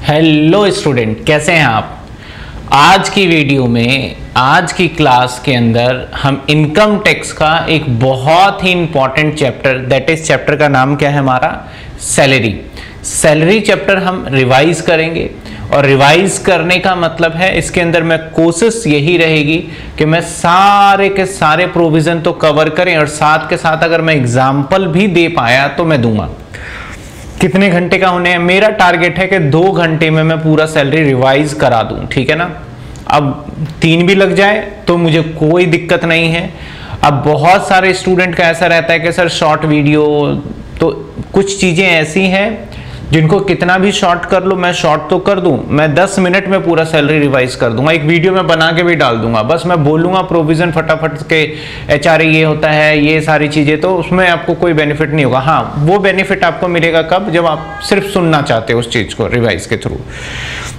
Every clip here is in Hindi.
हेलो स्टूडेंट, कैसे हैं आप। आज की वीडियो में, आज की क्लास के अंदर हम इनकम टैक्स का एक बहुत ही important chapter, that is chapter का नाम क्या है हमारा, सैलरी चैप्टर हम रिवाइज करेंगे। और रिवाइज करने का मतलब है इसके अंदर मैं कोशिश यही रहेगी कि मैं सारे के सारे प्रोविजन तो कवर करें और साथ के साथ अगर मैं एग्जाम्पल भी दे पाया तो मैं दूंगा। कितने घंटे का होने हैं, मेरा टारगेट है कि 2 घंटे में मैं पूरा सैलरी रिवाइज करा दूं, ठीक है ना। अब 3 भी लग जाए तो मुझे कोई दिक्कत नहीं है। अब बहुत सारे स्टूडेंट का ऐसा रहता है कि सर शॉर्ट वीडियो, तो कुछ चीजें ऐसी हैं जिनको कितना भी शॉर्ट कर लो, मैं शॉर्ट तो कर दूं, मैं 10 मिनट में पूरा सैलरी रिवाइज कर दूंगा, एक वीडियो में बना के भी डाल दूंगा। बस मैं बोलूंगा प्रोविजन फटाफट के एचआरए ये होता है, ये सारी चीजें, तो उसमें आपको कोई बेनिफिट नहीं होगा। हाँ, वो बेनिफिट आपको मिलेगा कब, जब आप सिर्फ सुनना चाहते हो उस चीज को रिवाइज के थ्रू।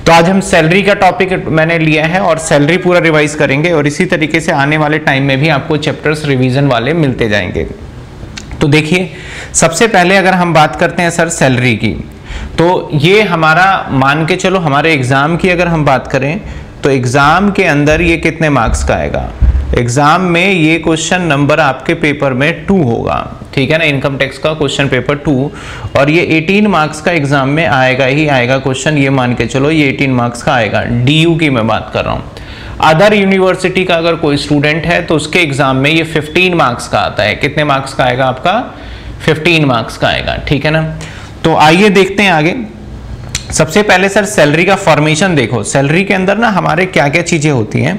तो आज हम सैलरी का टॉपिक मैंने लिया है और सैलरी पूरा रिवाइज करेंगे और इसी तरीके से आने वाले टाइम में भी आपको चैप्टर्स रिवीजन वाले मिलते जाएंगे। तो देखिए, सबसे पहले अगर हम बात करते हैं सर सैलरी की, तो ये हमारा मान के चलो, हमारे एग्जाम की अगर हम बात करें तो एग्जाम के अंदर ये कितने मार्क्स का आएगा। एग्जाम में ये क्वेश्चन नंबर आपके पेपर में 2 होगा, ठीक है ना, इनकम टैक्स का क्वेश्चन पेपर 2, और ये 18 मार्क्स का एग्जाम में आएगा ही आएगा क्वेश्चन। ये मान के चलो ये 18 मार्क्स का आएगा। डीयू की मैं बात कर रहा हूँ। अदर यूनिवर्सिटी का अगर कोई स्टूडेंट है तो उसके एग्जाम में ये 15 मार्क्स का आता है। कितने मार्क्स का आएगा आपका, 15 मार्क्स का आएगा, ठीक है ना। तो आइए देखते हैं आगे। सबसे पहले सर सैलरी का फॉर्मेशन देखो। सैलरी के अंदर ना हमारे क्या क्या चीजें होती हैं।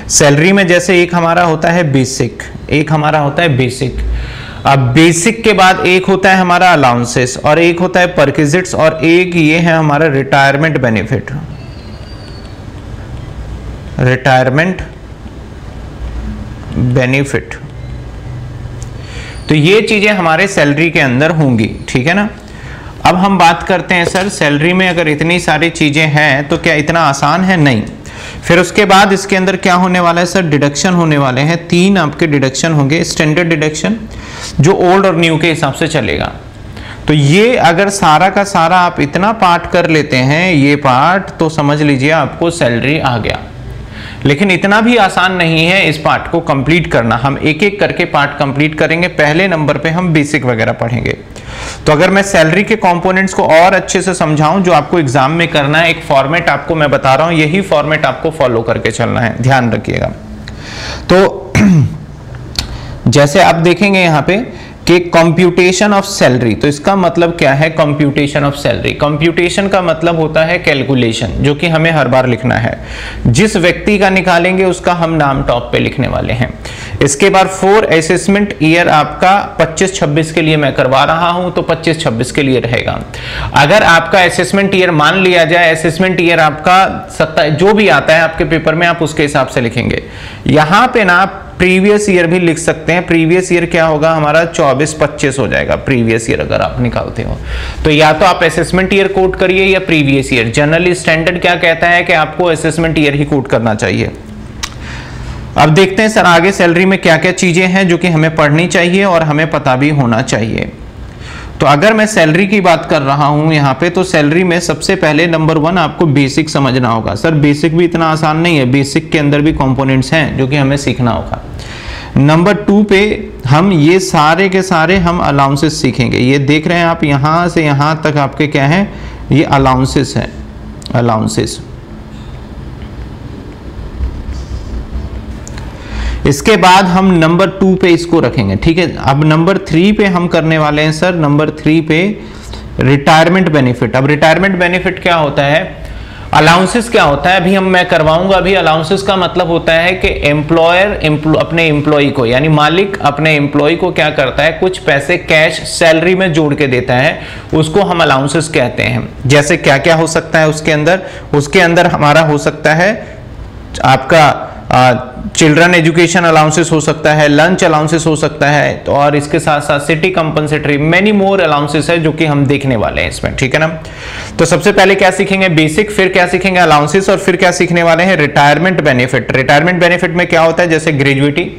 सैलरी में जैसे एक हमारा होता है बेसिक, एक हमारा होता है बेसिक। अब बेसिक के बाद एक होता है हमारा अलाउंसेस और एक होता है परक्विजिट्स और एक ये है हमारा रिटायरमेंट बेनिफिट। रिटायरमेंट बेनिफिट, तो ये चीजें हमारे सैलरी के अंदर होंगी, ठीक है ना। अब हम बात करते हैं सर सैलरी में अगर इतनी सारी चीजें हैं तो क्या इतना आसान है, नहीं। फिर उसके बाद इसके अंदर क्या होने वाला है सर, डिडक्शन होने वाले हैं। 3 आपके डिडक्शन होंगे। स्टैंडर्ड डिडक्शन जो ओल्ड और न्यू के हिसाब से चलेगा। तो ये अगर सारा का सारा आप इतना पार्ट कर लेते हैं, ये पार्ट, तो समझ लीजिए आपको सैलरी आ गया। लेकिन इतना भी आसान नहीं है इस पार्ट को कंप्लीट करना। हम एक एक करके पार्ट कंप्लीट करेंगे। पहले नंबर पे हम बेसिक वगैरह पढ़ेंगे। तो अगर मैं सैलरी के कंपोनेंट्स को और अच्छे से समझाऊं जो आपको एग्जाम में करना है, एक फॉर्मेट आपको मैं बता रहा हूं, यही फॉर्मेट आपको फॉलो करके चलना है, ध्यान रखिएगा। तो जैसे आप देखेंगे यहां पे कि कंप्यूटेशन ऑफ सैलरी, तो इसका मतलब क्या है कंप्यूटेशन ऑफ सैलरी। कंप्यूटेशन का मतलब होता है कैलकुलेशन, जो कि हमें हर बार लिखना है। जिस व्यक्ति का निकालेंगे उसका हम नाम टॉप पे लिखने वाले हैं। इसके बाद 4 असेसमेंट ईयर आपका 25-26 के लिए मैं करवा रहा हूं, तो 25-26 के लिए रहेगा। अगर आपका असेसमेंट ईयर मान लिया जाए, असेसमेंट ईयर आपका 27 जो भी आता है आपके पेपर में, आप उसके हिसाब से लिखेंगे। यहां पे ना प्रीवियस ईयर भी लिख सकते हैं। प्रीवियस ईयर क्या होगा हमारा, 24-25 हो जाएगा प्रीवियस ईयर अगर आप निकालते हो। तो या तो आप असेसमेंट ईयर कोट करिए या प्रीवियस ईयर। जनरली स्टैंडर्ड क्या कहता है कि आपको असेसमेंट ईयर ही कोट करना चाहिए। अब देखते हैं सर आगे सैलरी में क्या क्या चीजें हैं जो कि हमें पढ़नी चाहिए और हमें पता भी होना चाहिए। तो अगर मैं सैलरी की बात कर रहा हूं यहां पे, तो सैलरी में सबसे पहले नंबर 1 आपको बेसिक समझना होगा। सर बेसिक भी इतना आसान नहीं है, बेसिक के अंदर भी कंपोनेंट्स हैं जो कि हमें सीखना होगा। नंबर 2 पे हम ये सारे के सारे हम अलाउंसेस सीखेंगे। ये देख रहे हैं आप, यहां से यहां तक आपके क्या है, ये अलाउंसेस हैं, अलाउंसेस। इसके बाद हम नंबर 2 पे इसको रखेंगे, ठीक है। अब नंबर 3 पे हम करने वाले हैं सर, नंबर 3 पे रिटायरमेंट बेनिफिट। अब रिटायरमेंट बेनिफिट क्या होता है, अलाउंसेस क्या होता है, अभी मैं करवाऊंगा। अभी अलाउंसेस का मतलब होता है कि एम्प्लॉयर अपने एम्प्लॉय को, यानी मालिक अपने एम्प्लॉय को क्या करता है, कुछ पैसे कैश सैलरी में जोड़ के देता है, उसको हम अलाउंसेस कहते हैं। जैसे क्या क्या हो सकता है उसके अंदर हमारा हो सकता है आपका चिल्ड्रन एजुकेशन अलाउंसेस हो सकता है, लंच अलाउंसेस हो सकता है, तो और इसके साथ साथ city compensatory, many more allowances है जो कि हम देखने वाले हैं इसमें, ठीक है ना। तो सबसे पहले क्या सीखेंगे, बेसिक, फिर क्या सीखेंगे अलाउंसेस, और फिर क्या सीखने वाले हैं, रिटायरमेंट बेनिफिट। रिटायरमेंट बेनिफिट में क्या होता है, जैसे ग्रेजुएटी,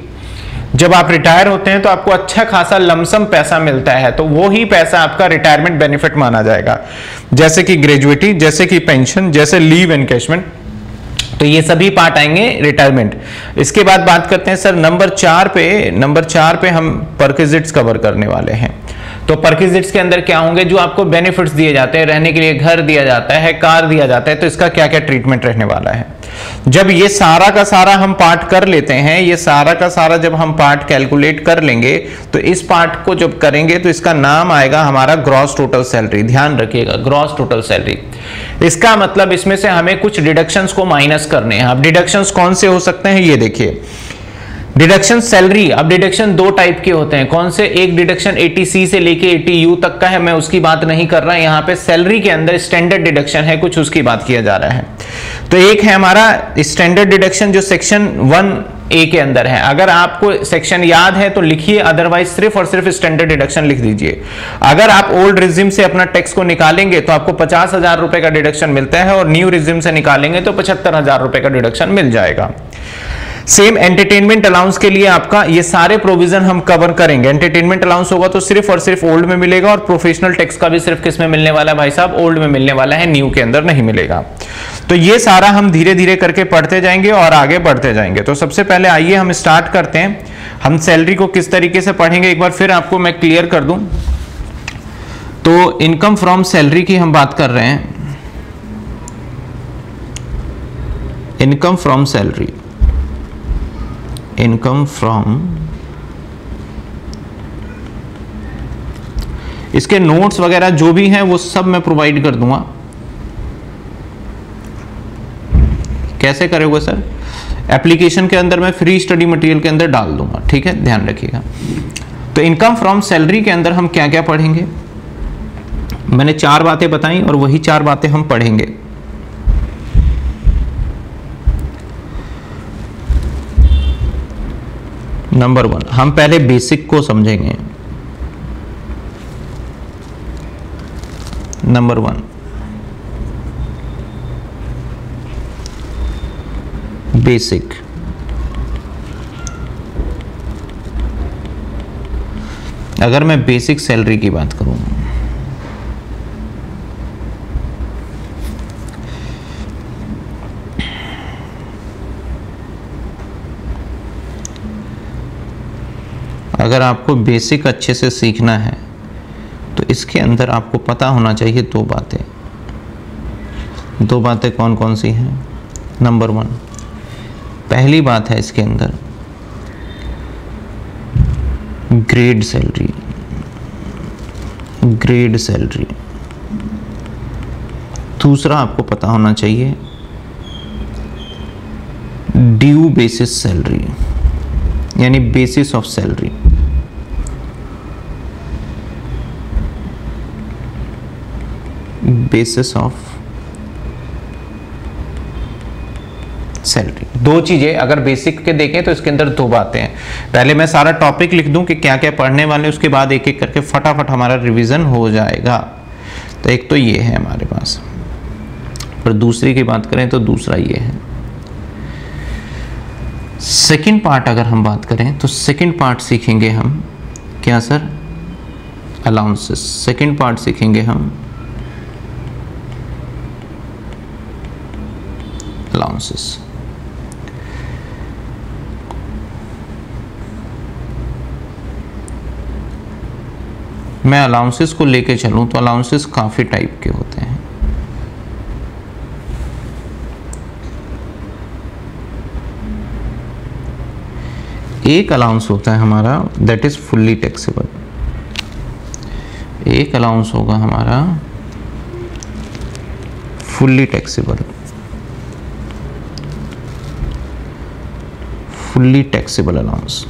जब आप रिटायर होते हैं तो आपको अच्छा खासा लमसम पैसा मिलता है, तो वो ही पैसा आपका रिटायरमेंट बेनिफिट माना जाएगा, जैसे कि ग्रेजुएटी, जैसे कि पेंशन, जैसे लीव एनकैशमेंट। तो ये सभी पार्ट आएंगे रिटायरमेंट। इसके बाद बात करते हैं सर नंबर 4 पे हम परक्विजिट्स कवर करने वाले हैं। तो परक्विजिट्स के अंदर क्या होंगे, जो आपको बेनिफिट्स दिए जाते हैं, रहने के लिए घर दिया जाता है, कार दिया जाता है, तो इसका क्या क्या ट्रीटमेंट रहने वाला है। जब ये सारा का सारा हम पार्ट कर लेते हैं, ये सारा का सारा जब हम पार्ट कैलकुलेट कर लेंगे, तो इस पार्ट को जब करेंगे तो इसका नाम आएगा हमारा ग्रॉस टोटल सैलरी। ध्यान रखिएगा, ग्रॉस टोटल सैलरी। इसका मतलब इसमें से हमें कुछ डिडक्शंस को माइनस करने हैं। अब डिडक्शंस कौन से हो सकते हैं, ये देखिए। डिडक्शन सैलरी, अब डिडक्शन दो टाइप के होते हैं। कौन से, एक डिडक्शन 80C से लेके 80U तक का है, मैं उसकी बात नहीं कर रहा। यहाँ पे सैलरी के अंदर स्टैंडर्ड डिडक्शन है कुछ, उसकी बात किया जा रहा है। तो एक है हमारा स्टैंडर्ड डिडक्शन जो सेक्शन 1A के अंदर है। अगर आपको सेक्शन याद है तो लिखिए, अदरवाइज सिर्फ और सिर्फ स्टैंडर्ड डिडक्शन लिख दीजिए। अगर आप ओल्ड रिजिम से अपना टैक्स को निकालेंगे तो आपको 50,000 रुपए का डिडक्शन मिलता है, और न्यू रिजिम से निकालेंगे तो 75,000 रुपए का डिडक्शन मिल जाएगा। सेम एंटरटेनमेंट अलाउंस के लिए आपका ये सारे प्रोविजन हम कवर करेंगे। एंटरटेनमेंट अलाउंस होगा तो सिर्फ और सिर्फ ओल्ड में मिलेगा, और प्रोफेशनल टैक्स का भी सिर्फ किस में मिलने वाला है भाई साहब, ओल्ड में मिलने वाला है, न्यू के अंदर नहीं मिलेगा। तो ये सारा हम धीरे धीरे करके पढ़ते जाएंगे और आगे बढ़ते जाएंगे। तो सबसे पहले आइए हम स्टार्ट करते हैं। हम सैलरी को किस तरीके से पढ़ेंगे एक बार फिर आपको मैं क्लियर कर दूं। तो इनकम फ्रॉम सैलरी की हम बात कर रहे हैं। Income from salary, income from, इसके नोट्स वगैरह जो भी हैं वो सब मैं प्रोवाइड कर दूंगा। कैसे करोगे सर, एप्लीकेशन के अंदर मैं फ्री स्टडी मटेरियल के अंदर डाल दूंगा, ठीक है, ध्यान रखिएगा। तो इनकम फ्रॉम सैलरी के अंदर हम क्या क्या पढ़ेंगे, मैंने 4 बातें बताई और वही 4 बातें हम पढ़ेंगे। नंबर 1, हम पहले बेसिक को समझेंगे। Number 1, basic. अगर मैं बेसिक सैलरी की बात करूं, अगर आपको बेसिक अच्छे से सीखना है तो इसके अंदर आपको पता होना चाहिए 2 बातें। 2 बातें कौन कौन सी हैं। नंबर 1, पहली बात है इसके अंदर ग्रेड सैलरी। Grade salary. दूसरा आपको पता होना चाहिए ड्यू बेसिस सैलरी, यानी basis of salary. Basis of salary. 2 चीजें अगर बेसिक के देखें तो इसके अंदर 2 बातें हैं। पहले मैं सारा टॉपिक लिख दूं कि क्या क्या पढ़ने वाले, उसके बाद एक एक करके फटाफट हमारा रिवीजन हो जाएगा। तो एक तो ये है हमारे पास, और दूसरी की बात करें तो दूसरा ये है। सेकंड पार्ट अगर हम बात करें तो सेकंड पार्ट सीखेंगे हम क्या सर, अलाउंसेस। सेकंड पार्ट सीखेंगे हम अलाउंसेस। मैं अलाउंसेस को लेके चलूं तो अलाउंसेस काफी टाइप के होते हैं। एक अलाउंस होता है हमारा दैट इज फुल्ली टैक्सेबल। एक अलाउंस होगा हमारा fully taxable, fully taxable allowance.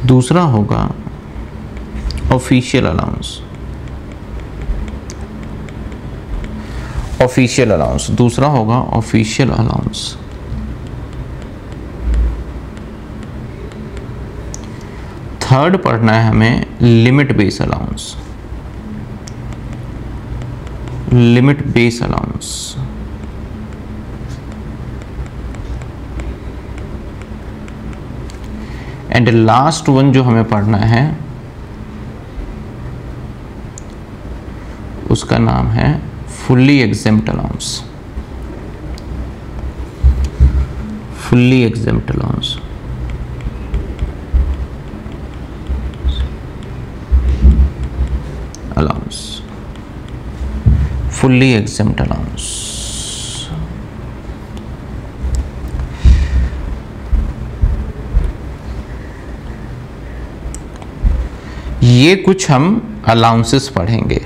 दूसरा होगा ऑफिशियल अलाउंस। ऑफिशियल अलाउंस, दूसरा होगा ऑफिशियल अलाउंस। थर्ड पढ़ना है हमें limit base allowance. Limit base allowance, and last one जो हमें पढ़ना है उसका नाम है fully exempt allowance. Fully exempt allowance, fully exempt allowance. ये कुछ हम अलाउंसेस पढ़ेंगे,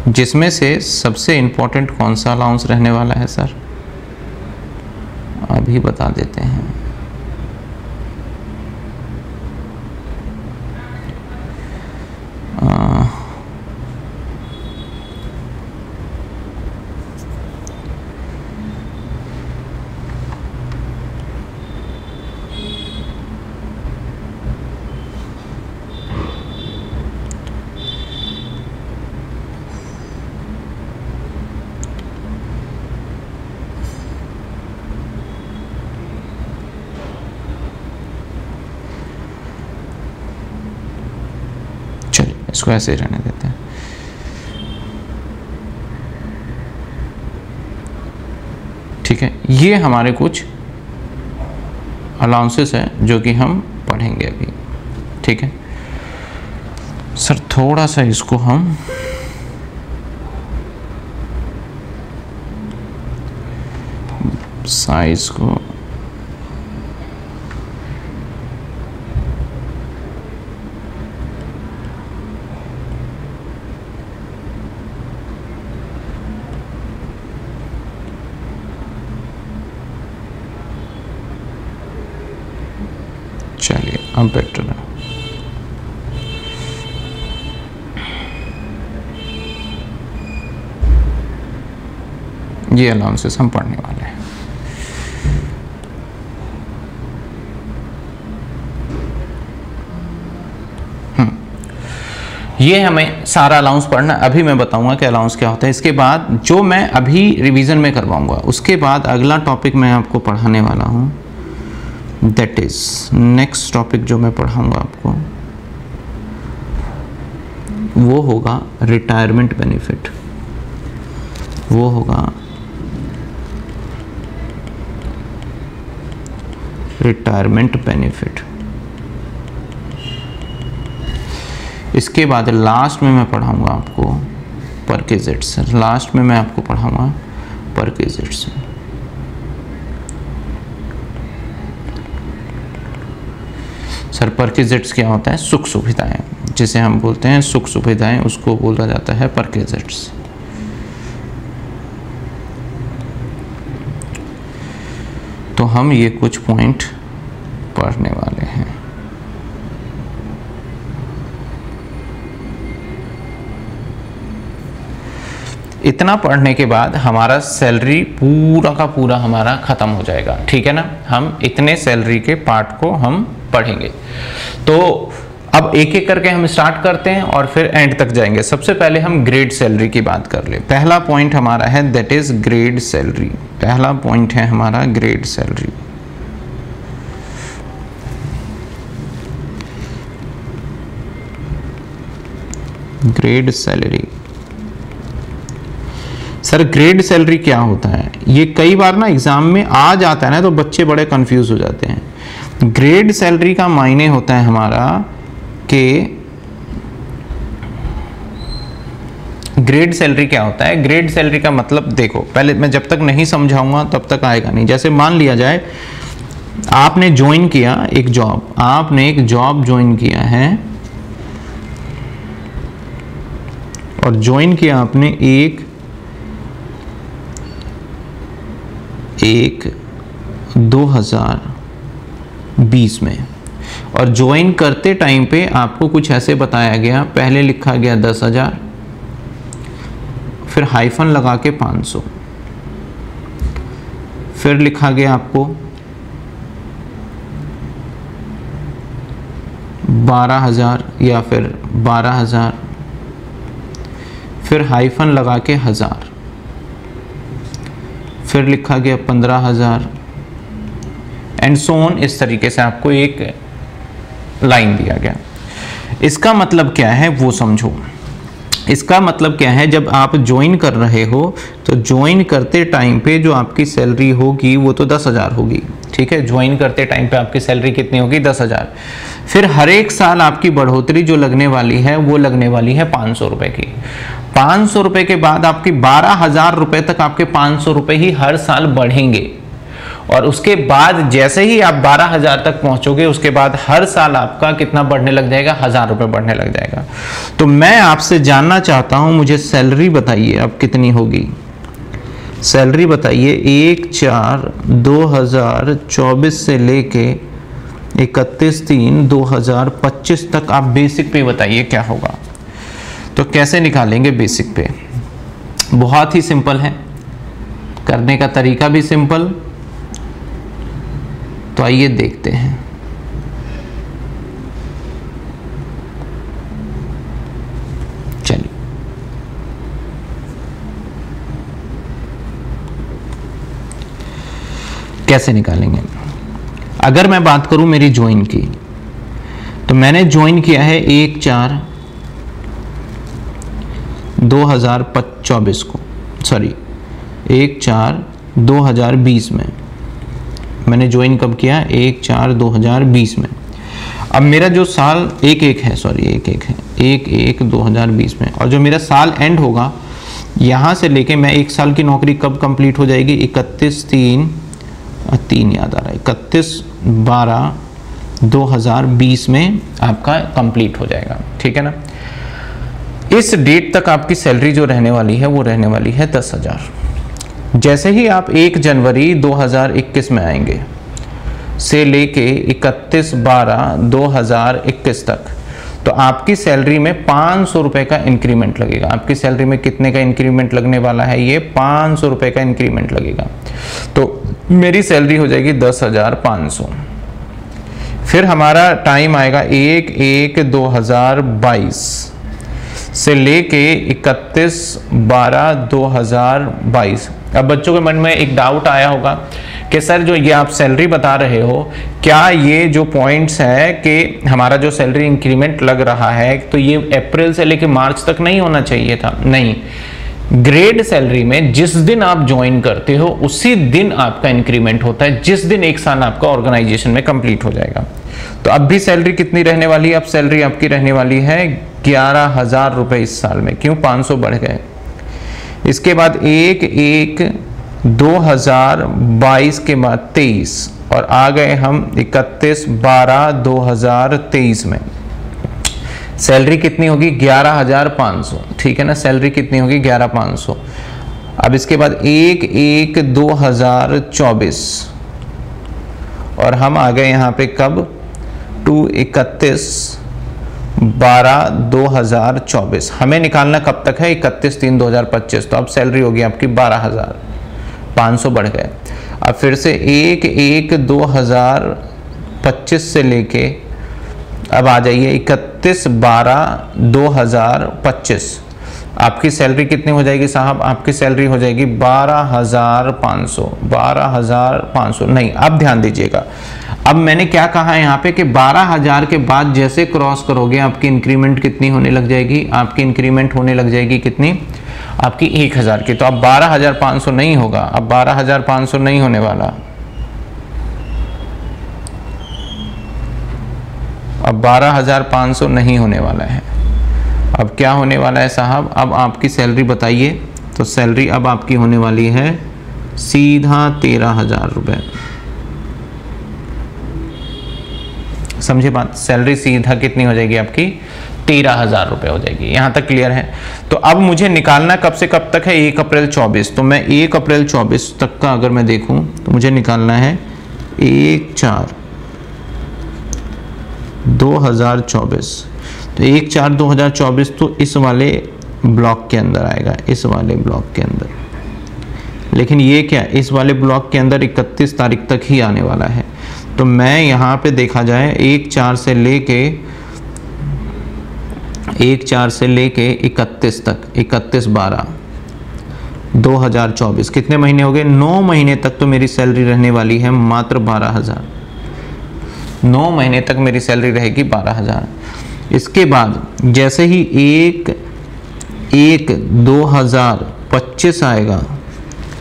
जिसमें से सबसे इंपॉर्टेंट कौन सा अलाउंस रहने वाला है सर, अभी बता देते हैं। इसको ऐसे ही रहने देते हैं। ठीक है, ये हमारे कुछ अलाउंसेस हैं जो कि हम पढ़ेंगे अभी। ठीक है सर, थोड़ा सा इसको हम साइज को अब बेटर है। ये अलाउंसेस हम पढ़ने वाले हैं। ये हमें सारा अलाउंस पढ़ना। अभी मैं बताऊंगा कि अलाउंस क्या होता है। इसके बाद जो मैं अभी रिवीजन में करवाऊंगा, उसके बाद अगला टॉपिक मैं आपको पढ़ाने वाला हूं, दैट इज नेक्स्ट टॉपिक जो मैं पढ़ाऊंगा आपको वो होगा रिटायरमेंट बेनिफिट। वो होगा रिटायरमेंट बेनिफिट। इसके बाद लास्ट में मैं पढ़ाऊंगा आपको परक्विजिट्स। लास्ट में मैं आपको पढ़ाऊंगा परक्विजिट्स। सर परक्विजिट्स क्या होता है? सुख सुविधाएं, जिसे हम बोलते हैं सुख सुविधाएं, उसको बोला जाता है परक्विजिट्स। तो हम ये कुछ पॉइंट पढ़ने वाले हैं। इतना पढ़ने के बाद हमारा सैलरी पूरा का पूरा हमारा खत्म हो जाएगा। ठीक है ना, हम इतने सैलरी के पार्ट को हम पढ़ेंगे। तो अब एक एक करके हम स्टार्ट करते हैं और फिर एंड तक जाएंगे। सबसे पहले हम ग्रेड सैलरी की बात कर ले। पहला पॉइंट हमारा है दैट इज ग्रेड सैलरी। पहला पॉइंट है हमारा grade salary. Grade salary. Sir grade salary क्या होता है? ये कई बार ना एग्जाम में आ जाता है ना, तो बच्चे बड़े कंफ्यूज हो जाते हैं। ग्रेड सैलरी का मायने होता है हमारा कि ग्रेड सैलरी क्या होता है? ग्रेड सैलरी का मतलब देखो, पहले मैं जब तक नहीं समझाऊंगा तब तक आएगा नहीं। जैसे मान लिया जाए आपने ज्वाइन किया एक जॉब, आपने एक जॉब ज्वाइन किया है और ज्वाइन किया आपने एक 2020 में, और ज्वाइन करते टाइम पे आपको कुछ ऐसे बताया गया, पहले लिखा गया 10,000, फिर हाइफन लगा के 500, फिर लिखा गया आपको 12,000 या फिर 12,000, फिर हाइफन लगा के 1000, फिर लिखा गया 15,000 एंड सो ऑन। इस तरीके से आपको एक लाइन दिया गया। इसका मतलब क्या है वो समझो। इसका मतलब क्या है, जब आप ज्वाइन कर रहे हो तो ज्वाइन करते टाइम पे जो आपकी सैलरी होगी वो तो 10,000 होगी, ठीक है। ज्वाइन करते टाइम पे आपकी सैलरी कितनी होगी? 10,000। फिर हर एक साल आपकी बढ़ोतरी जो लगने वाली है वो लगने वाली है 500 रुपए की। 500 रुपए के बाद आपकी 12,000 रुपए तक आपके 500 रुपए ही हर साल बढ़ेंगे, और उसके बाद जैसे ही आप 12,000 तक पहुंचोगे उसके बाद हर साल आपका कितना बढ़ने लग जाएगा? 1,000 रुपए बढ़ने लग जाएगा। तो मैं आपसे जानना चाहता हूं, मुझे सैलरी बताइए अब कितनी होगी। सैलरी बताइए 1/4/2024 से लेके 31/3/2025 तक आप बेसिक पे बताइए क्या होगा। तो कैसे निकालेंगे बेसिक पे? बहुत ही सिंपल है, करने का तरीका भी सिंपल। तो आइए देखते हैं। चलिए, कैसे निकालेंगे? अगर मैं बात करूं मेरी ज्वाइन की, तो मैंने ज्वाइन किया है 1/4/2024 को, सॉरी 1/4/2020 में मैंने ज्वाइन कब किया? 1/4/2020 में। अब मेरा जो साल 1/1 है, सॉरी 1/1 है, 1/1/2020 में, और जो मेरा साल एंड होगा यहाँ से लेके मैं एक साल की नौकरी कब कंप्लीट हो जाएगी? 31/3 याद आ रहा है, 31/12/2020 में आपका कंप्लीट हो जाएगा, ठीक है ना। इस डेट तक आपकी सैलरी जो रहने वाली है वो रहने वाली है 10,000। जैसे ही आप 1 जनवरी 2021 में आएंगे से लेके 31/12/2021 तक, तो आपकी सैलरी में 500 रुपए का इंक्रीमेंट लगेगा। आपकी सैलरी में कितने का इंक्रीमेंट लगने वाला है? ये 500 रुपए का इंक्रीमेंट लगेगा। तो मेरी सैलरी हो जाएगी 10,500। फिर हमारा टाइम आएगा 1/1/2022 से लेके 31/12/2022। अब बच्चों के मन में एक डाउट आया होगा कि सर जो ये आप सैलरी बता रहे हो, क्या ये जो पॉइंट्स है कि हमारा जो सैलरी इंक्रीमेंट लग रहा है तो ये अप्रैल से लेके मार्च तक नहीं होना चाहिए था? नहीं, ग्रेड सैलरी में जिस दिन आप ज्वाइन करते हो उसी दिन आपका इंक्रीमेंट होता है, जिस दिन एक साल आपका ऑर्गेनाइजेशन में कंप्लीट हो जाएगा। तो अब भी सैलरी कितनी रहने वाली है? अब सैलरी आपकी रहने वाली है 11,000 रुपए इस साल में। क्यों? 500 बढ़ गए। इसके बाद 1/1/2022 के बाद 23, और आ गए हम 31/12/2023 में। सैलरी कितनी होगी? 11,500, ठीक है ना। सैलरी कितनी होगी? 11,500। अब इसके बाद 1/1/2024, और हम आ गए यहाँ पे कब? 31/12/2024। हमें निकालना कब तक है? 31/3/2025। तो अब सैलरी होगी आपकी 12,500 बढ़ गए। अब फिर से 1/1/2025 से लेके अब आ जाइए 31/12/2025। आपकी सैलरी कितनी हो जाएगी साहब? आपकी सैलरी हो जाएगी 12,500। 12,500 नहीं, अब ध्यान दीजिएगा। अब मैंने क्या कहा है यहाँ पे कि 12,000 के बाद जैसे क्रॉस करोगे आपकी इंक्रीमेंट कितनी होने लग जाएगी? आपकी इंक्रीमेंट होने लग जाएगी कितनी? आपकी 1,000 की। तो अब 12,500 नहीं होगा, अब 12,500 नहीं होने वाला, अब 12,500 नहीं होने वाला है। अब क्या होने वाला है साहब? अब आपकी सैलरी बताइए। तो सैलरी अब आपकी होने वाली है सीधा 13,000 रुपये। समझे बात? सैलरी सीधा कितनी हो जाएगी आपकी? 13,000 रुपये हो जाएगी। यहाँ तक क्लियर है? तो अब मुझे निकालना कब से कब तक है? 1 अप्रैल 24। तो मैं 1 अप्रैल 24 तक का अगर मैं देखूँ तो मुझे निकालना है 1/4/2024। तो 1/4/2024 तो इस वाले ब्लॉक के अंदर आएगा, इस वाले ब्लॉक के अंदर। लेकिन ये क्या? इस वाले ब्लॉक के अंदर 31 तारीख तक ही आने वाला है। तो मैं यहाँ पे देखा जाए 1/4 से लेके 1/4 से लेके 31 तक, 31/12/2024 कितने महीने हो गए? 9 महीने तक तो मेरी सैलरी रहने वाली है मात्र 12,000। 9 महीने तक मेरी सैलरी रहेगी 12,000। इसके बाद जैसे ही 1/1/2025 आएगा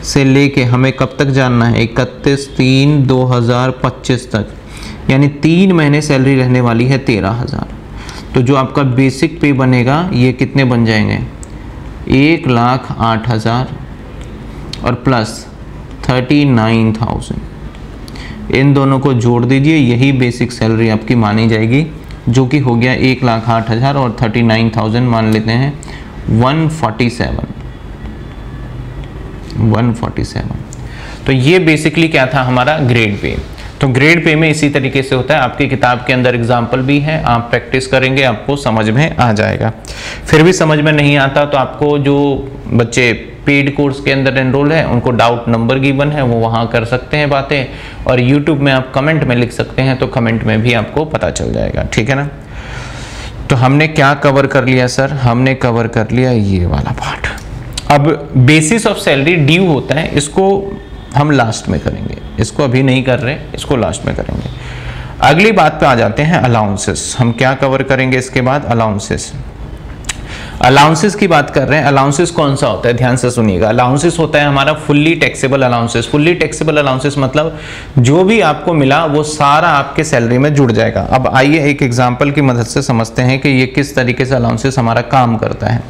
से लेके हमें कब तक जानना है? 31/3/2025 तक, यानी 3 महीने सैलरी रहने वाली है 13,000। तो जो आपका बेसिक पे बनेगा ये कितने बन जाएंगे? 1,08,000 और प्लस 39,000। इन दोनों को जोड़ दीजिए, यही बेसिक सैलरी आपकी मानी जाएगी, जो कि हो गया 1,08,000 और 39,000 मान लेते हैं 147। तो ये बेसिकली क्या था? हमारा ग्रेड पे। तो ग्रेड पे में इसी तरीके से होता है। आपकी किताब के अंदर एग्जाम्पल भी है, आप प्रैक्टिस करेंगे आपको समझ में आ जाएगा। फिर भी समझ में नहीं आता तो आपको जो बच्चे पेड कोर्स के अंदर एनरोल है उनको डाउट नंबर गिवन है, वो वहाँ कर सकते हैं बातें, और यूट्यूब में आप कमेंट में लिख सकते हैं, तो कमेंट में भी आपको पता चल जाएगा। ठीक है ना? तो हमने क्या कवर कर लिया सर? हमने कवर कर लिया ये वाला पार्ट। अब बेसिस ऑफ सैलरी ड्यू होता है, इसको हम लास्ट में करेंगे, इसको अभी नहीं कर रहे, इसको लास्ट में करेंगे। अगली बात पे आ जाते हैं अलाउंसेस। हम क्या कवर करेंगे इसके बाद? अलाउंसेस। अलाउंसेस की बात कर रहे हैं। अलाउंसेस कौन सा होता है? ध्यान से सुनिएगा। अलाउंसेस होता है हमारा fully taxable allowances. Fully taxable allowances मतलब जो भी आपको मिला वो सारा आपके सैलरी में जुड़ जाएगा। अब आइए एक एग्जांपल की मदद से समझते हैं कि ये किस तरीके से अलाउंसेस हमारा काम करता है।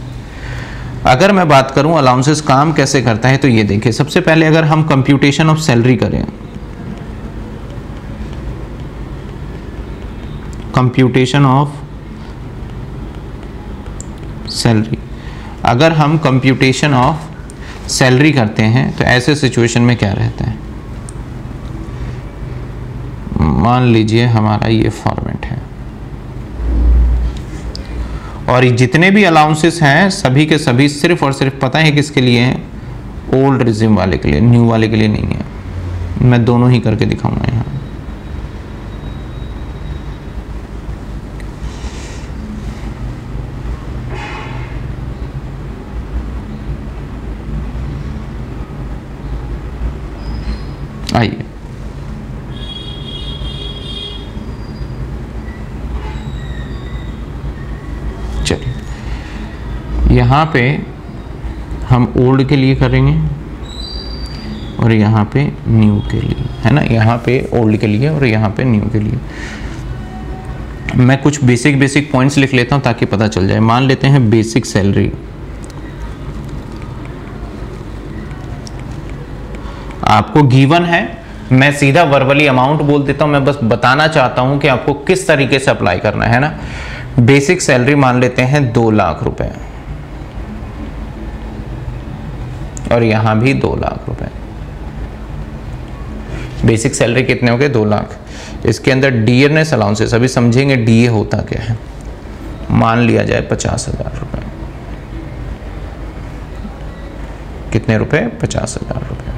अगर मैं बात करूं अलाउंसेस काम कैसे करता है, तो ये देखिए, सबसे पहले अगर हम कंप्यूटेशन ऑफ सैलरी करें, कंप्यूटेशन ऑफ सैलरी, अगर हम कंप्यूटेशन ऑफ सैलरी करते हैं तो ऐसे सिचुएशन में क्या रहता है? मान लीजिए हमारा ये फॉर्मेट है और जितने भी अलाउंसेस हैं सभी के सभी सिर्फ और सिर्फ पता है किसके लिए हैं? ओल्ड रिज्यूम वाले के लिए, न्यू वाले के लिए नहीं है। मैं दोनों ही करके दिखाऊंगा यहाँ। आइए, चलिए यहाँ पे हम ओल्ड के लिए करेंगे और यहाँ पे न्यू के लिए, है ना? यहाँ पे ओल्ड के लिए और यहाँ पे न्यू के लिए। मैं कुछ बेसिक पॉइंट्स लिख लेता हूँ ताकि पता चल जाए। मान लेते हैं बेसिक सैलरी आपको गिवन है, मैं सीधा वर्बली अमाउंट बोल देता हूं, मैं बस बताना चाहता हूं कि आपको किस तरीके से अप्लाई करना है ना। बेसिक सैलरी मान लेते हैं 2 लाख रुपए और यहां भी 2 लाख रुपए। बेसिक सैलरी कितने हो गए? 2 लाख। इसके अंदर डियरनेस अलाउंसेस, अभी समझेंगे डीए होता क्या है। मान लिया जाए 50,000 रुपए। कितने रुपए? 50,000 रुपए।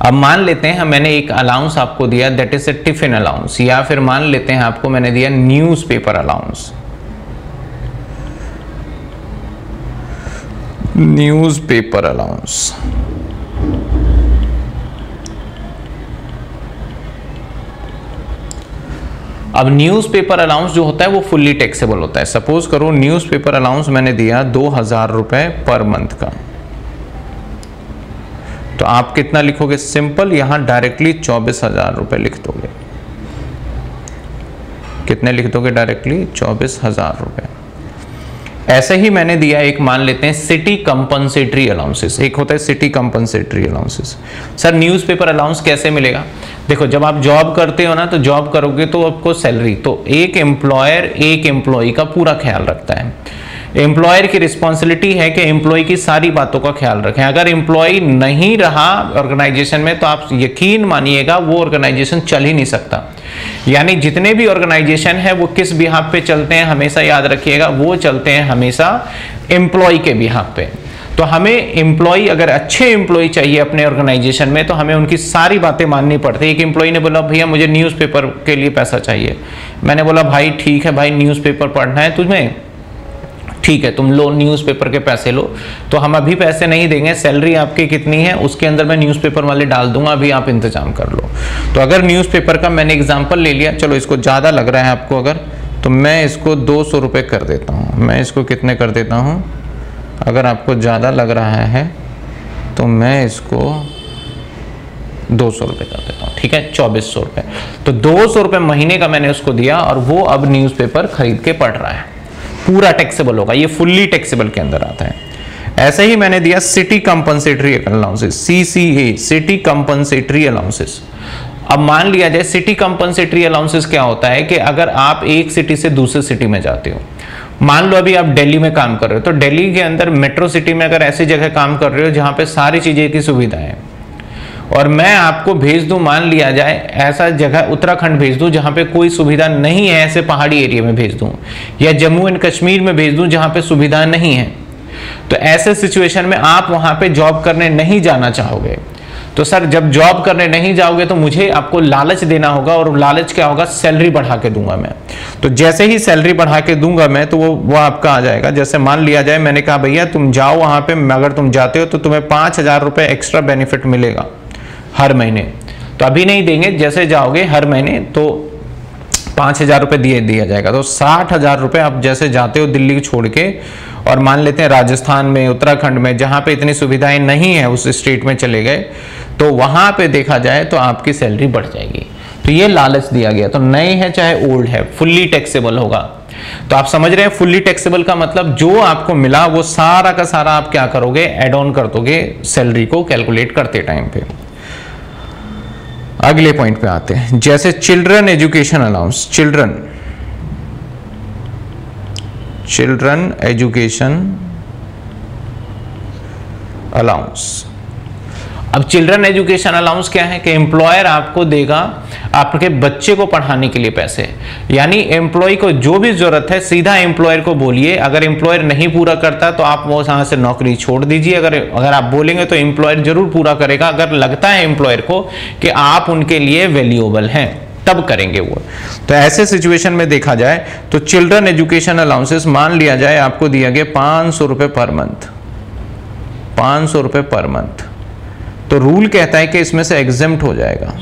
अब मान लेते हैं मैंने एक अलाउंस आपको दिया, that is a tiffin allowance, या फिर मान लेते हैं आपको मैंने दिया न्यूज़पेपर अलाउंस। न्यूज़पेपर अलाउंस अब न्यूज़पेपर अलाउंस जो होता है वो फुल्ली टैक्सेबल होता है। सपोज करो न्यूज़पेपर अलाउंस मैंने दिया 2,000 रुपए पर मंथ का, तो आप कितना लिखोगे? सिंपल यहां डायरेक्टली 24,000 रुपए लिख दोगे। कितने लिख दोगे? डायरेक्टली 24,000 रुपए। ऐसे ही मैंने दिया एक, मान लेते हैं सिटी कंपनसेटरी अलाउंसेस। एक होता है city compensatory allowances. Sir newspaper allowance कैसे मिलेगा? देखो, जब आप जॉब करते हो ना, तो जॉब करोगे तो आपको सैलरी, तो एक एम्प्लॉयर एक एम्प्लॉय का पूरा ख्याल रखता है। एम्प्लॉयर की रिस्पॉन्सिबिलिटी है कि एम्प्लॉय की सारी बातों का ख्याल रखें। अगर एम्प्लॉय नहीं रहा ऑर्गेनाइजेशन में तो आप यकीन मानिएगा वो ऑर्गेनाइजेशन चल ही नहीं सकता। यानी जितने भी ऑर्गेनाइजेशन है वो किस बिहाफ पे चलते हैं, हमेशा याद रखिएगा, वो चलते हैं हमेशा एम्प्लॉय के बिहाफ पे। तो हमें एम्प्लॉय, अगर अच्छे एम्प्लॉय चाहिए अपने ऑर्गेनाइजेशन में, तो हमें उनकी सारी बातें माननी पड़ती है। एक एम्प्लॉय ने बोला भैया मुझे न्यूज़पेपर के लिए पैसा चाहिए, मैंने बोला भाई ठीक है भाई न्यूज़पेपर पढ़ना है तुम्हें, ठीक है तुम लो न्यूज़पेपर के पैसे लो, तो हम अभी पैसे नहीं देंगे, सैलरी आपकी कितनी है उसके अंदर मैं न्यूज़पेपर वाले डाल दूंगा, अभी आप इंतजाम कर लो। तो अगर न्यूज़पेपर का मैंने एग्जांपल ले लिया, चलो इसको ज़्यादा लग रहा है आपको अगर, तो मैं इसको 200 रुपये कर देता हूँ। मैं इसको कितने कर देता हूँ, अगर आपको ज़्यादा लग रहा है तो मैं इसको 200 रुपये कर देता हूँ, ठीक है 2400 रुपये। तो 200 रुपये महीने का मैंने उसको दिया और वो अब न्यूज़पेपर खरीद के पढ़ रहा है, पूरा टैक्सेबल होगा, ये फुल्ली टैक्सेबल के अंदर आता है। ऐसे ही मैंने दिया city compensatory allowances, CCA, city compensatory allowances. अब मान लिया जाए सिटी कंपनसेटरी अलाउंसेस क्या होता है कि अगर आप एक सिटी से दूसरे सिटी में जाते हो, मान लो अभी आप दिल्ली में काम कर रहे हो, तो दिल्ली के अंदर मेट्रो सिटी में अगर ऐसी जगह काम कर रहे हो जहां पे सारी चीजें की सुविधा है, और मैं आपको भेज दूं, मान लिया जाए ऐसा जगह उत्तराखंड भेज दूं जहां पे कोई सुविधा नहीं है, ऐसे पहाड़ी एरिया में भेज दूं, या जम्मू एंड कश्मीर में भेज दूं जहां पे सुविधा नहीं है, तो ऐसे सिचुएशन में आप वहां पे जॉब करने नहीं जाना चाहोगे। तो सर जब जॉब करने नहीं जाओगे तो मुझे आपको लालच देना होगा, और लालच क्या होगा, सैलरी बढ़ा के दूंगा मैं। तो जैसे ही सैलरी बढ़ा के दूंगा मैं, तो वो आपका आ जाएगा। जैसे मान लिया जाए मैंने कहा भैया तुम जाओ वहां पे, अगर तुम जाते हो तो तुम्हें 5000 रुपये एक्स्ट्रा बेनिफिट मिलेगा हर महीने। तो अभी नहीं देंगे, जैसे जाओगे हर महीने तो 5000 रुपये दिया जाएगा। तो 60,000 रुपये आप जैसे जाते हो दिल्ली को छोड़ के, और मान लेते हैं राजस्थान में, उत्तराखंड में, जहां पे इतनी सुविधाएं नहीं है उस स्टेट में चले गए, तो वहां पे देखा जाए तो आपकी सैलरी बढ़ जाएगी। तो ये लालच दिया गया। तो नए है चाहे ओल्ड है, फुल्ली टैक्सेबल होगा। तो आप समझ रहे हैं फुल्ली टैक्सेबल का मतलब, जो आपको मिला वो सारा का सारा आप क्या करोगे, एड ऑन कर दोगे सैलरी को कैलकुलेट करते टाइम पे। अगले पॉइंट पे आते हैं, जैसे children education allowance, children education allowance. अब चिल्ड्रन एजुकेशन अलाउंस क्या है कि एम्प्लॉयर आपको देगा आपके बच्चे को पढ़ाने के लिए पैसे, यानी एम्प्लॉय को जो भी जरूरत है सीधा एम्प्लॉयर को बोलिए। अगर एम्प्लॉयर नहीं पूरा करता तो आप वो यहाँ से नौकरी छोड़ दीजिए। अगर आप बोलेंगे तो एम्प्लॉयर जरूर पूरा करेगा। अगर लगता है एम्प्लॉयर को कि आप उनके लिए वैल्यूएबल हैं, तब करेंगे वो। तो ऐसे सिचुएशन में देखा जाए तो चिल्ड्रन एजुकेशन अलाउंसेस मान लिया जाए आपको दिया गया 500 रुपये पर मंथ, 500 रुपये पर मंथ। तो रूल कहता है कि इसमें से एग्जेम्प्ट हो जाएगा।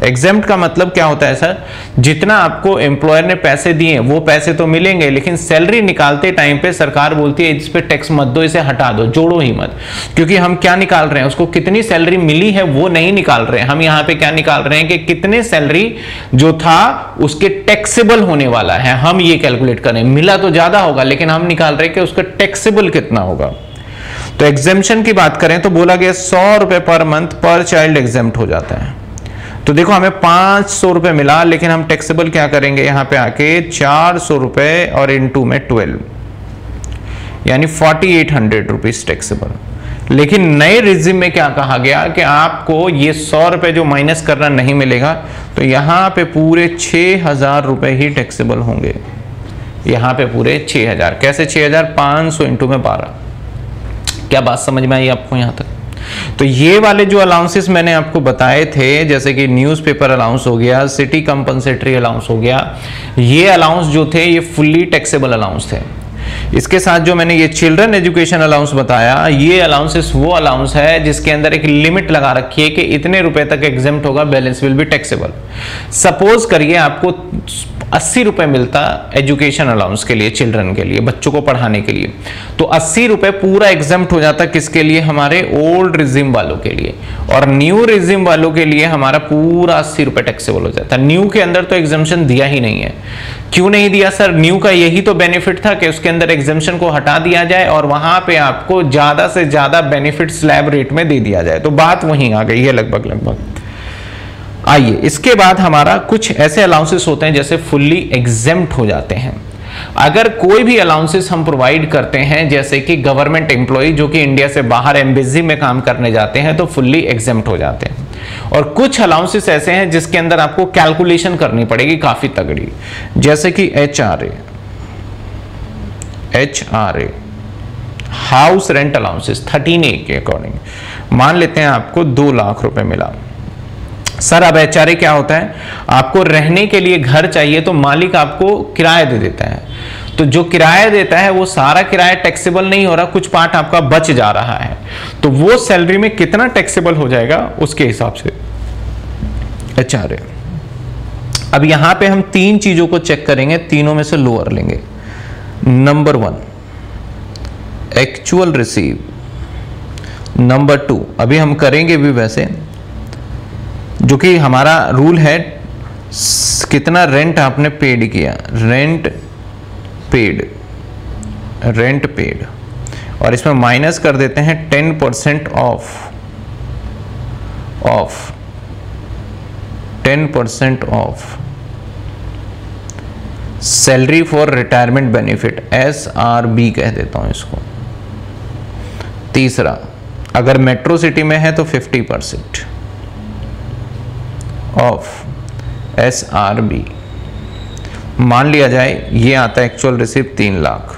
एग्जेम्प्ट का मतलब क्या होता है सर, जितना आपको एम्प्लॉयर ने पैसे दिए वो पैसे तो मिलेंगे, लेकिन सैलरी निकालते टाइम पे सरकार बोलती है इस पे टैक्स मत दो, इसे हटा दो, जोड़ो ही मत। क्योंकि हम क्या निकाल रहे हैं, उसको कितनी सैलरी मिली है वो नहीं निकाल रहे हैं। हम यहाँ पे क्या निकाल रहे हैं कि कितने सैलरी जो था उसके टैक्सेबल होने वाला है, हम ये कैलकुलेट करें। मिला तो ज्यादा होगा लेकिन हम निकाल रहे हैं कि उसका टैक्सेबल कितना होगा। तो एग्जेम्पशन की बात करें तो बोला गया 100 रुपए पर मंथ पर चाइल्ड एग्जेम्प्ट हो जाता है। तो देखो हमें 500 रुपए मिला, लेकिन हम टैक्सेबल क्या करेंगे यहां पे आके 400 रुपए और इनटू में 12, यानी 4800 रुपीज टैक्सेबल। लेकिन नए रिजिम में क्या कहा गया कि आपको ये 100 रुपए जो माइनस करना नहीं मिलेगा, तो यहां पे पूरे 6000 रुपए ही टैक्सेबल होंगे। यहां पे पूरे 6000, कैसे 6000, 500 इंटू में 12। क्या बात समझ में आई आपको यहां तक? तो ये वाले जो अलाउंसेस मैंने आपको बताए थे, जैसे कि न्यूज़पेपर अलाउंस हो गया, सिटी कंपनसेटरी अलाउंस हो गया, ये अलाउंस जो थे ये फुल्ली टैक्सेबल अलाउंस थे। इसके साथ जो मैंने ये चिल्ड्रन एजुकेशन अलाउंस बताया, ये अलाउंसेस वो अलाउंस है जिसके अंदर एक लिमिट लगा रखी है कि इतने रुपए तक एग्जेम्प्ट होगा, balance will be taxable. Suppose करिए आपको 80 रुपए मिलता एजुकेशन अलाउंस के लिए, चिल्ड्रन के लिए, बच्चों को पढ़ाने के लिए, तो 80 रुपए पूरा एग्जेम्प्ट हो जाता किसके लिए, हमारे ओल्ड रिजिम वालों के लिए, और न्यू रिजिम वालों के लिए हमारा पूरा 80 रुपए टैक्सेबल हो जाता। न्यू के अंदर तो एग्जेम्पशन दिया ही नहीं है। क्यों नहीं दिया सर? न्यू का यही तो बेनिफिट था कि उसके अंदर एग्जेम्पशन को हटा दिया जाए और वहां पे आपको ज्यादा से ज्यादा बेनिफिट स्लैब रेट में दे दिया जाए। तो बात वहीं आ गई है लगभग। आइए इसके बाद हमारा कुछ ऐसे अलाउंसेस होते हैं जैसे फुल्ली एग्जेम्प्ट हो जाते हैं। अगर कोई भी अलाउंसेस हम प्रोवाइड करते हैं, जैसे कि गवर्नमेंट एम्प्लॉय जो कि इंडिया से बाहर एम्बेसी में काम करने जाते हैं, तो फुल्ली एग्जेम्प्ट हो जाते हैं। और कुछ अलाउंसेस ऐसे हैं जिसके अंदर आपको कैलकुलेशन करनी पड़ेगी काफी तगड़ी, जैसे कि HRA, HRA house rent allowances 13A के अकॉर्डिंग मान लेते हैं आपको 2 लाख रुपए मिला। सर अब HRA क्या होता है, आपको रहने के लिए घर चाहिए तो मालिक आपको किराया दे देता है, तो जो किराया देता है वो सारा किराया टैक्सेबल नहीं हो रहा, कुछ पार्ट आपका बच जा रहा है, तो वो सैलरी में कितना टैक्सेबल हो जाएगा उसके हिसाब से HRA। अब यहां पे हम 3 चीजों को चेक करेंगे, तीनों में से लोअर लेंगे। नंबर 1 एक्चुअल रिसीव, नंबर 2 अभी हम करेंगे भी वैसे, जो कि हमारा रूल है कितना रेंट आपने पेड किया, रेंट पेड, और इसमें माइनस कर देते हैं 10% of 10% of salary for retirement benefit, SRB कह देता हूं इसको। तीसरा, अगर मेट्रो सिटी में है तो 50% ऑफ SRB। मान लिया जाए ये आता है actual receive 3 lakh,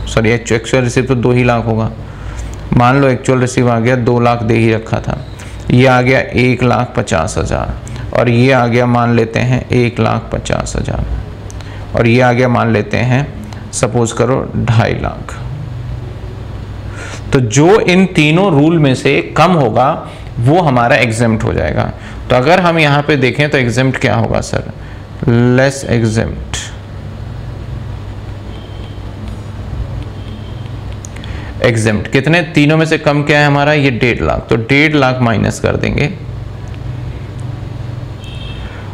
sorry actual receive तो 2 ही लाख होगा, मान लो एक्चुअल रिसीव आ गया 2 लाख दे ही रखा था, ये आ गया 1,50,000, और ये आ गया मान लेते हैं 1,50,000, और ये आ गया मान लेते हैं सपोज करो 2.5 लाख। तो जो इन तीनों रूल में से कम होगा वो हमारा एग्जेम्प्ट हो जाएगा। तो अगर हम यहां पे देखें तो एग्जेम्प्ट क्या होगा सर, लेस एग्जेम्प्ट, एग्जेम्प्ट कितने, तीनों में से कम क्या है हमारा, ये 1.5 लाख, तो 1.5 लाख माइनस कर देंगे,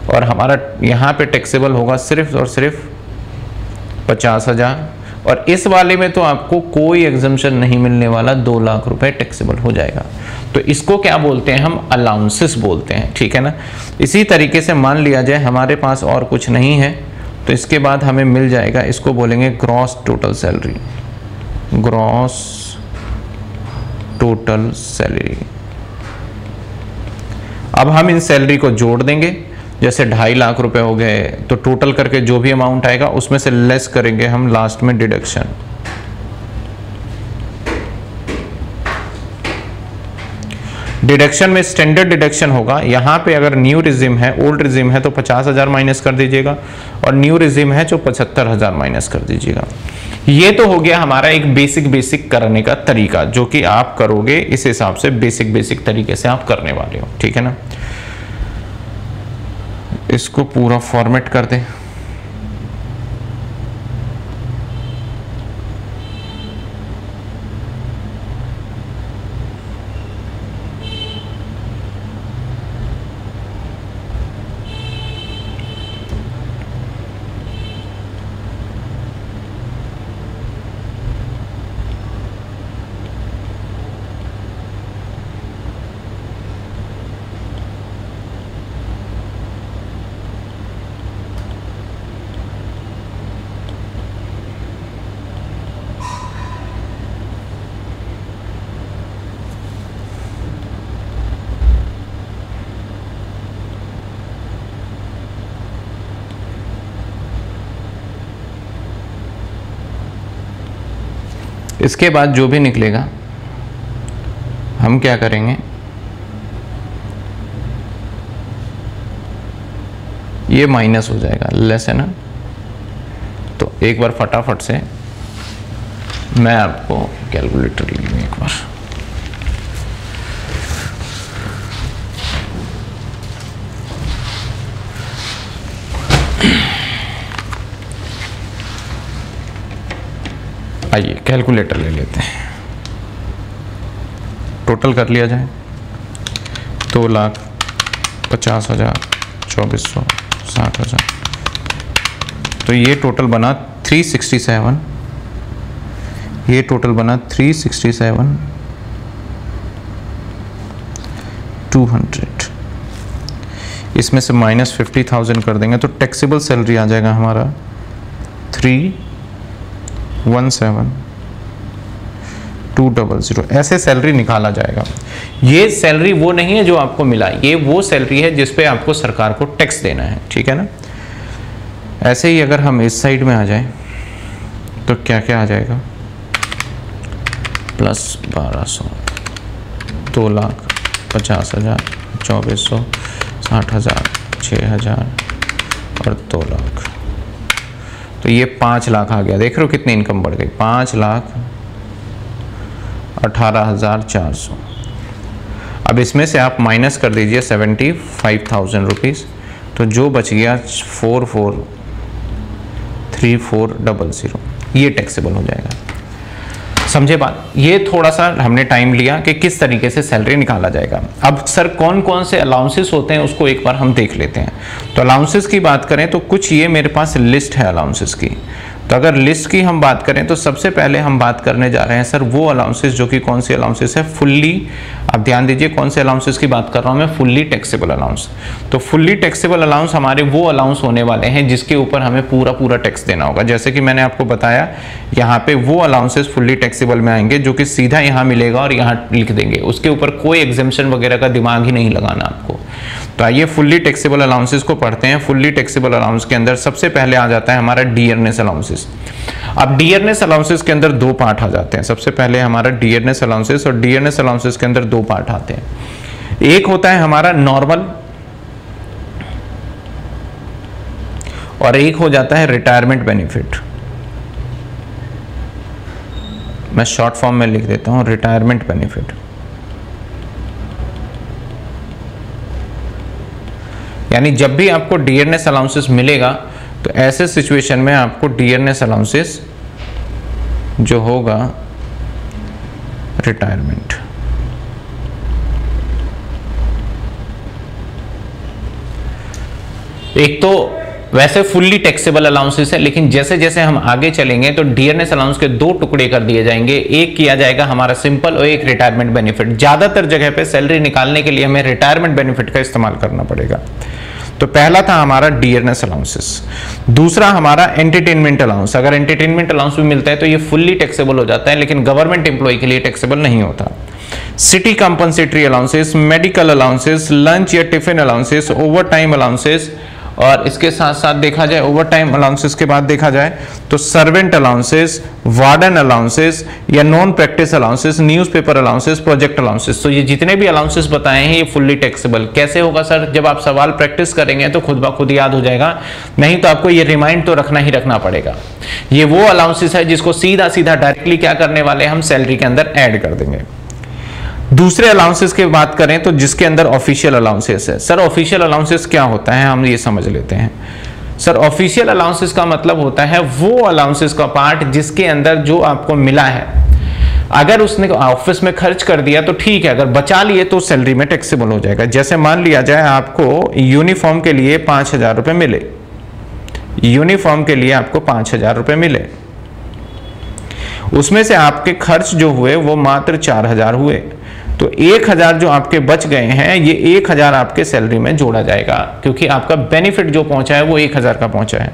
और हमारा यहां पे टैक्सेबल होगा सिर्फ और सिर्फ 50,000, और इस वाले में तो आपको कोई एग्जम्पशन नहीं मिलने वाला, 2 लाख रुपए टैक्सेबल हो जाएगा। तो इसको क्या बोलते हैं हम, अलाउंसेस बोलते हैं, ठीक है ना। इसी तरीके से मान लिया जाए हमारे पास और कुछ नहीं है, तो इसके बाद हमें मिल जाएगा, इसको बोलेंगे gross total salary, gross total salary. अब हम इन सैलरी को जोड़ देंगे, जैसे 2.5 लाख रुपए हो गए तो टोटल करके जो भी अमाउंट आएगा उसमें से लेस करेंगे हम लास्ट में डिडक्शन। डिडक्शन में स्टैंडर्ड डिडक्शन होगा, यहां पे अगर न्यू रिजिम है, ओल्ड रिजिम है तो 50,000 माइनस कर दीजिएगा, और न्यू रिजिम है तो 75,000 माइनस कर दीजिएगा। ये तो हो गया हमारा एक बेसिक करने का तरीका, जो कि आप करोगे इस हिसाब से बेसिक तरीके से आप करने वाले हो, ठीक है ना। इसको पूरा फॉर्मेट कर दें, इसके बाद जो भी निकलेगा हम क्या करेंगे, ये माइनस हो जाएगा, लेस है ना। तो एक बार फटाफट से मैं आपको कैलकुलेटर ले लूँ एक बार, आइए कैलकुलेटर ले लेते हैं, टोटल कर लिया जाए। 2,50,000, 2,400, 60,000, तो ये टोटल बना 367, ये टोटल बना 367,200। इसमें से माइनस 50,000 कर देंगे तो टैक्सेबल सैलरी आ जाएगा हमारा 317,200। ऐसे सैलरी निकाला जाएगा। ये सैलरी वो नहीं है जो आपको मिला, ये वो सैलरी है जिस पे आपको सरकार को टैक्स देना है, ठीक है ना। ऐसे ही अगर हम इस साइड में आ जाएं तो क्या क्या आ जाएगा, प्लस 1200, 2,50,000, 2,400, 60,000, 6,000 और 2 लाख। तो ये 5 लाख आ गया। देख रहे हो कितनी इनकम बढ़ गई, 5,18,400। अब इसमें से आप माइनस कर दीजिए 75,000 रुपीज़, तो जो बच गया 443400, ये टैक्सेबल हो जाएगा। समझे बात? ये थोड़ा सा हमने टाइम लिया कि किस तरीके से सैलरी निकाला जाएगा। अब सर कौन कौन से अलाउंसेस होते हैं उसको एक बार हम देख लेते हैं। तो अलाउंसेस की बात करें तो कुछ ये मेरे पास लिस्ट है अलाउंसेस की। तो अगर लिस्ट की हम बात करें तो सबसे पहले हम बात करने जा रहे हैं सर वो अलाउंसेस जो कि कौन सी अलाउंसेस है, फुल्ली, आप ध्यान दीजिए कौन से अलाउंसेस की बात कर रहा हूं मैं, फुल्ली टैक्सेबल अलाउंस। तो फुल्ली टैक्सेबल अलाउंस हमारे वो अलाउंस होने वाले हैं जिसके ऊपर हमें पूरा टैक्स देना होगा। जैसे कि मैंने आपको बताया यहाँ पे वो अलाउंसेस फुल्ली टैक्सेबल में आएंगे जो कि सीधा यहाँ मिलेगा और यहाँ लिख देंगे, उसके ऊपर कोई एग्जेम्पशन वगैरह का दिमाग ही नहीं लगाना आपको। तो आइए फुल्ली टैक्सेबल अलाउंसेस को पढ़ते हैं। फुल्ली टैक्सेबल अलाउंस के अंदर सबसे पहले आ जाता है हमारा डियरनेस अलाउंसेस। अब डियरनेस अलाउंसेस के अंदर 2 पार्ट आ जाते हैं। सबसे पहले हमारा डियरनेस अलाउंसेस, और डियरनेस अलाउंसेस के अंदर 2 पार्ट आते हैं। एक होता है हमारा नॉर्मल और एक हो जाता है रिटायरमेंट बेनिफिट। मैं शॉर्ट फॉर्म में लिख देता हूं, रिटायरमेंट बेनिफिट। यानी जब भी आपको डियरनेस अलाउंसेस मिलेगा तो ऐसे सिचुएशन में आपको डियरनेस अलाउंसेस जो होगा रिटायरमेंट, एक तो वैसे फुल्ली टैक्सेबल अलाउंसेस है, लेकिन जैसे जैसे हम आगे चलेंगे तो डियरनेस अलाउंस के 2 टुकड़े कर दिए जाएंगे। एक किया जाएगा हमारा सिंपल और एक रिटायरमेंट बेनिफिट। ज्यादातर जगह पे सैलरी निकालने के लिए हमें रिटायरमेंट बेनिफिट का इस्तेमाल करना पड़ेगा। तो पहला था हमारा डियरनेस अलाउंसेस। दूसरा हमारा एंटरटेनमेंट अलाउंस। अगर एंटरटेनमेंट अलाउंस भी मिलता है तो ये फुल्ली टैक्सेबल हो जाता है, लेकिन गवर्नमेंट एम्प्लॉय के लिए टैक्सेबल नहीं होता। City compensatory allowances, medical allowances, lunch या tiffin allowances, overtime allowances, और इसके साथ साथ देखा जाए ओवर टाइम अलाउंसेस के बाद देखा जाए तो सर्वेंट अलाउंसेस, वार्डन अलाउंसेस या non practice allowances, newspaper allowances, project allowances. तो ये जितने भी अलाउंसेस बताए हैं ये फुल्ली टैक्सेबल। कैसे होगा सर? जब आप सवाल प्रैक्टिस करेंगे तो खुद ब खुद याद हो जाएगा, नहीं तो आपको ये रिमाइंड तो रखना ही रखना पड़ेगा। ये वो अलाउंसेस है जिसको सीधा सीधा डायरेक्टली क्या करने वाले हम सैलरी के अंदर ऐड कर देंगे। दूसरे अलाउंसेस की बात करें तो जिसके अंदर ऑफिशियल अलाउंसेस है। सर ऑफिशियल अलाउंसेस क्या होता है, हम ये समझ लेते हैं। सर ऑफिशियल अलाउंसेस का मतलब होता है वो अलाउंसेस का पार्ट जिसके अंदर जो आपको मिला है, अगर उसने ऑफिस में खर्च कर दिया तो ठीक है, अगर बचा लिए तो सैलरी में टैक्सेबल हो जाएगा। जैसे मान लिया जाए आपको यूनिफॉर्म के लिए 5,000 रुपए मिले, यूनिफॉर्म के लिए आपको 5,000 रुपए मिले, उसमें से आपके खर्च जो हुए वो मात्र 4,000 हुए, तो 1,000 जो आपके बच गए हैं ये 1,000 आपके सैलरी में जोड़ा जाएगा, क्योंकि आपका बेनिफिट जो पहुंचा है वो 1,000 का पहुंचा है।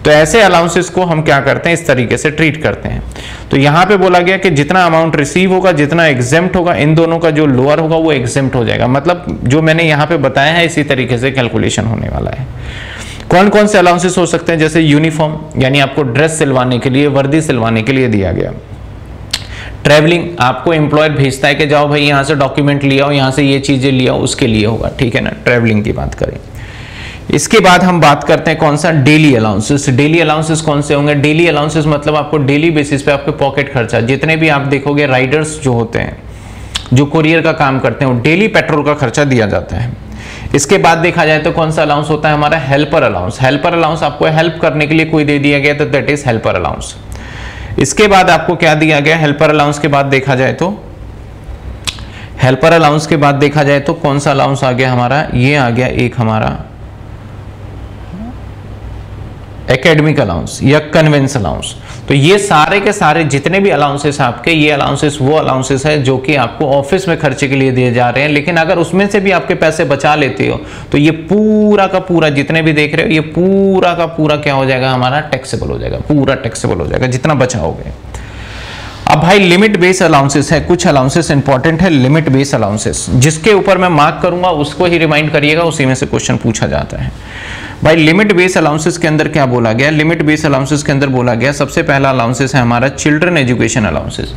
तो ऐसे अलाउंसेस को हम क्या करते हैं, इस तरीके से ट्रीट करते हैं। तो यहां पे बोला गया कि जितना अमाउंट रिसीव होगा, जितना एग्जेम्प्ट होगा, इन दोनों का जो लोअर होगा वो एग्जेम्प्ट हो जाएगा। मतलब जो मैंने यहाँ पे बताया है इसी तरीके से कैलकुलेशन होने वाला है। कौन कौन से अलाउंसेस हो सकते हैं? जैसे यूनिफॉर्म, यानी आपको ड्रेस सिलवाने के लिए, वर्दी सिलवाने के लिए दिया गया। ट्रैवलिंग, आपको एम्प्लॉयर भेजता है कि जाओ भाई यहाँ से डॉक्यूमेंट लिया हो, यहाँ से ये चीजें लिया हो, उसके लिए होगा, ठीक है ना, ट्रैवलिंग की बात करें। इसके बाद हम बात करते हैं कौन सा, डेली अलाउंसेस। डेली अलाउंसेस कौन से होंगे? डेली अलाउंसेस मतलब आपको डेली बेसिस पे आपके पॉकेट खर्चा, जितने भी आप देखोगे राइडर्स जो होते हैं, जो कुरियर का काम करते हैं, डेली पेट्रोल का खर्चा दिया जाता है। इसके बाद देखा जाए तो कौन सा अलाउंस होता है हमारा, हेल्पर अलाउंस। हेल्पर अलाउंस आपको हेल्प करने के लिए कोई दे दिया गया तो दैट इज हेल्पर अलाउंस। इसके बाद आपको क्या दिया गया, हेल्पर अलाउंस के बाद देखा जाए तो, हेल्पर अलाउंस के बाद देखा जाए तो कौन सा अलाउंस आ गया हमारा, ये आ गया एक हमारा एकेडमिक अलाउंस या कन्वेंस अलाउंस। तो ये सारे के सारे जितने भी अलाउंसेस आपके, ये अलाउंसेस वो अलाउंसेस है जो कि आपको ऑफिस में खर्चे के लिए दिए जा रहे हैं। लेकिन अगर उसमें से भी आपके पैसे बचा लेते हो तो ये पूरा का पूरा जितने भी देख रहे हो, ये पूरा का पूरा क्या हो जाएगा हमारा, टैक्सेबल हो जाएगा, पूरा टैक्सेबल हो जाएगा जितना बचाओगे। अब भाई लिमिट बेस अलाउंसेस है, कुछ अलाउंसेस इंपॉर्टेंट है, लिमिट बेस अलाउंसेस जिसके ऊपर मैं मार्क करूंगा उसको ही रिमाइंड करिएगा, उसी में से क्वेश्चन पूछा जाता है। भाई लिमिट बेस अलाउंसेस के अंदर क्या बोला गया, लिमिट बेस अलाउंसेस के अंदर बोला गया सबसे पहला अलाउंसेस है हमारा children education allowances.